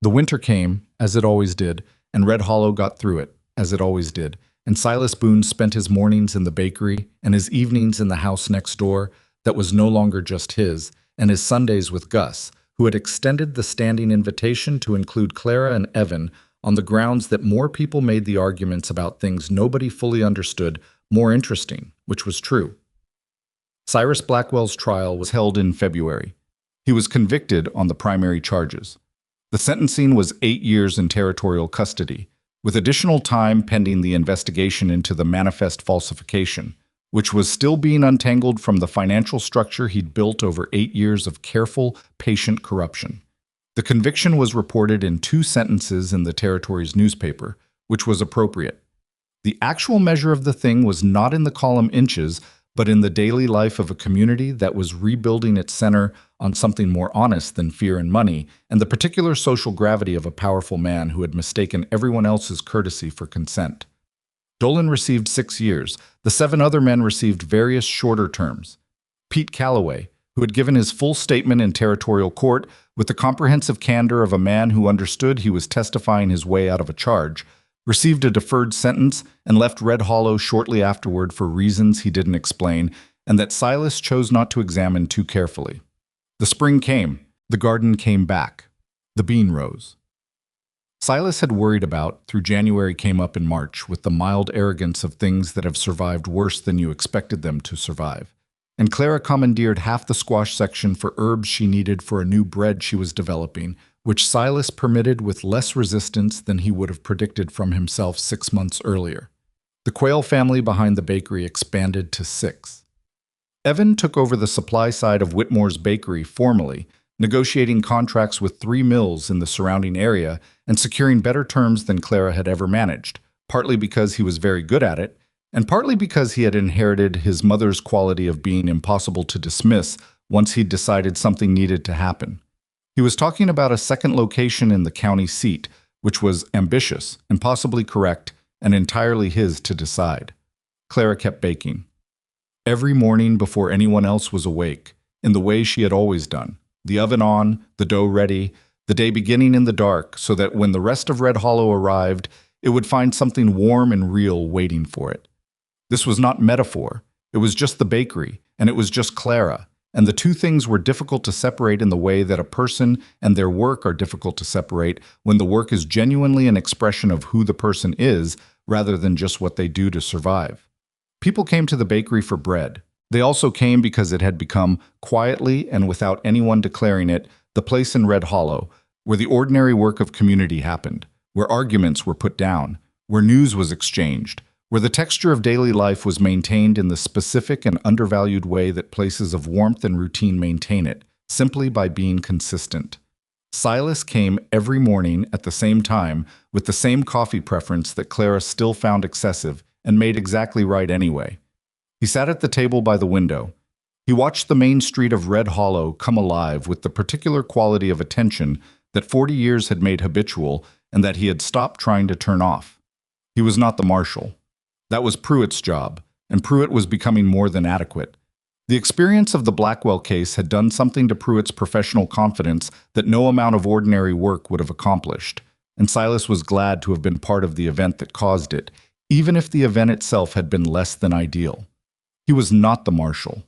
The winter came, as it always did, and Red Hollow got through it, as it always did, and Silas Boone spent his mornings in the bakery and his evenings in the house next door that was no longer just his, and his Sundays with Gus, who had extended the standing invitation to include Clara and Evan on the grounds that more people made the arguments about things nobody fully understood more interesting, which was true. Cyrus Blackwell's trial was held in February. He was convicted on the primary charges. The sentencing was 8 years in territorial custody, with additional time pending the investigation into the manifest falsification, which was still being untangled from the financial structure he'd built over 8 years of careful, patient corruption. The conviction was reported in 2 sentences in the territory's newspaper, which was appropriate. The actual measure of the thing was not in the column inches, but in the daily life of a community that was rebuilding its center on something more honest than fear and money, and the particular social gravity of a powerful man who had mistaken everyone else's courtesy for consent. Dolan received 6 years. The 7 other men received various shorter terms. Pete Calloway, who had given his full statement in territorial court with the comprehensive candor of a man who understood he was testifying his way out of a charge, received a deferred sentence and left Red Hollow shortly afterward for reasons he didn't explain and that Silas chose not to examine too carefully. The spring came. The garden came back. The bean rose. Silas had worried about, through January came up in March with the mild arrogance of things that have survived worse than you expected them to survive. And Clara commandeered half the squash section for herbs she needed for a new bread she was developing, which Silas permitted with less resistance than he would have predicted from himself 6 months earlier. The Quayle family behind the bakery expanded to 6. Evan took over the supply side of Whitmore's bakery formally, negotiating contracts with 3 mills in the surrounding area and securing better terms than Clara had ever managed, partly because he was very good at it, and partly because he had inherited his mother's quality of being impossible to dismiss once he'd decided something needed to happen. He was talking about a second location in the county seat, which was ambitious and possibly correct and entirely his to decide. Clara kept baking. Every morning before anyone else was awake, in the way she had always done, the oven on, the dough ready, the day beginning in the dark, so that when the rest of Red Hollow arrived, it would find something warm and real waiting for it. This was not metaphor. It was just the bakery, and it was just Clara, And the two things were difficult to separate in the way that a person and their work are difficult to separate when the work is genuinely an expression of who the person is rather than just what they do to survive. People came to the bakery for bread. They also came because it had become, quietly and without anyone declaring it, the place in Red Hollow where the ordinary work of community happened, where arguments were put down, where news was exchanged, where the texture of daily life was maintained in the specific and undervalued way that places of warmth and routine maintain it, simply by being consistent. Silas came every morning at the same time with the same coffee preference that Clara still found excessive and made exactly right anyway. He sat at the table by the window. He watched the main street of Red Hollow come alive with the particular quality of attention that 40 years had made habitual and that he had stopped trying to turn off. He was not the Marshal. That was Pruitt's job, and Pruitt was becoming more than adequate. The experience of the Blackwell case had done something to Pruitt's professional confidence that no amount of ordinary work would have accomplished, and Silas was glad to have been part of the event that caused it, even if the event itself had been less than ideal. He was not the Marshal.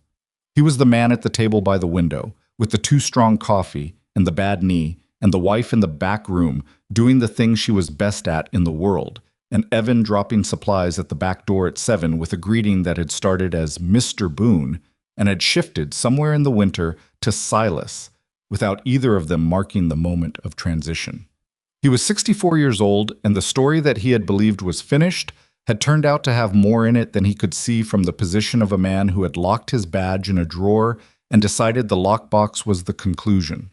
He was the man at the table by the window, with the too strong coffee and the bad knee, and the wife in the back room doing the thing she was best at in the world, and Evan dropping supplies at the back door at 7 with a greeting that had started as Mr. Boone and had shifted somewhere in the winter to Silas, without either of them marking the moment of transition. He was 64 years old, and the story that he had believed was finished had turned out to have more in it than he could see from the position of a man who had locked his badge in a drawer and decided the lockbox was the conclusion.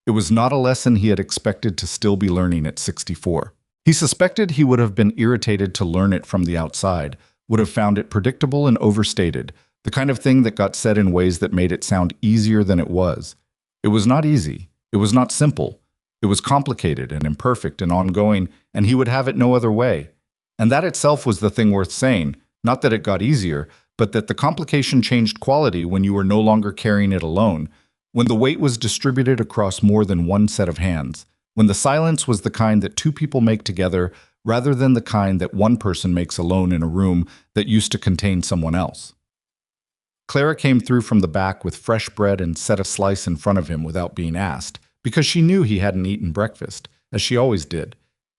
It was not a lesson he had expected to still be learning at 64. He suspected he would have been irritated to learn it from the outside, would have found it predictable and overstated, the kind of thing that got said in ways that made it sound easier than it was. It was not easy. It was not simple. It was complicated and imperfect and ongoing, and he would have it no other way. And that itself was the thing worth saying, not that it got easier, but that the complication changed quality when you were no longer carrying it alone, when the weight was distributed across more than one set of hands, when the silence was the kind that two people make together rather than the kind that one person makes alone in a room that used to contain someone else. Clara came through from the back with fresh bread and set a slice in front of him without being asked, because she knew he hadn't eaten breakfast, as she always did,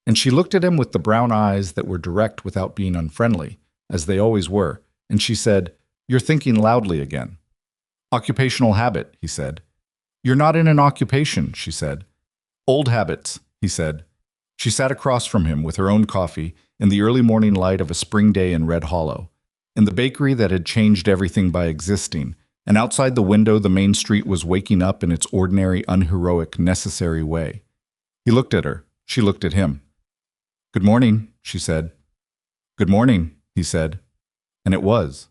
and she looked at him with the brown eyes that were direct without being unfriendly, as they always were, and she said, "You're thinking loudly again." "Occupational habit," he said. "You're not in an occupation," she said. "Old habits," he said. She sat across from him with her own coffee in the early morning light of a spring day in Red Hollow, in the bakery that had changed everything by existing, and outside the window the main street was waking up in its ordinary, unheroic, necessary way. He looked at her. She looked at him. "Good morning," she said. "Good morning," he said. And it was.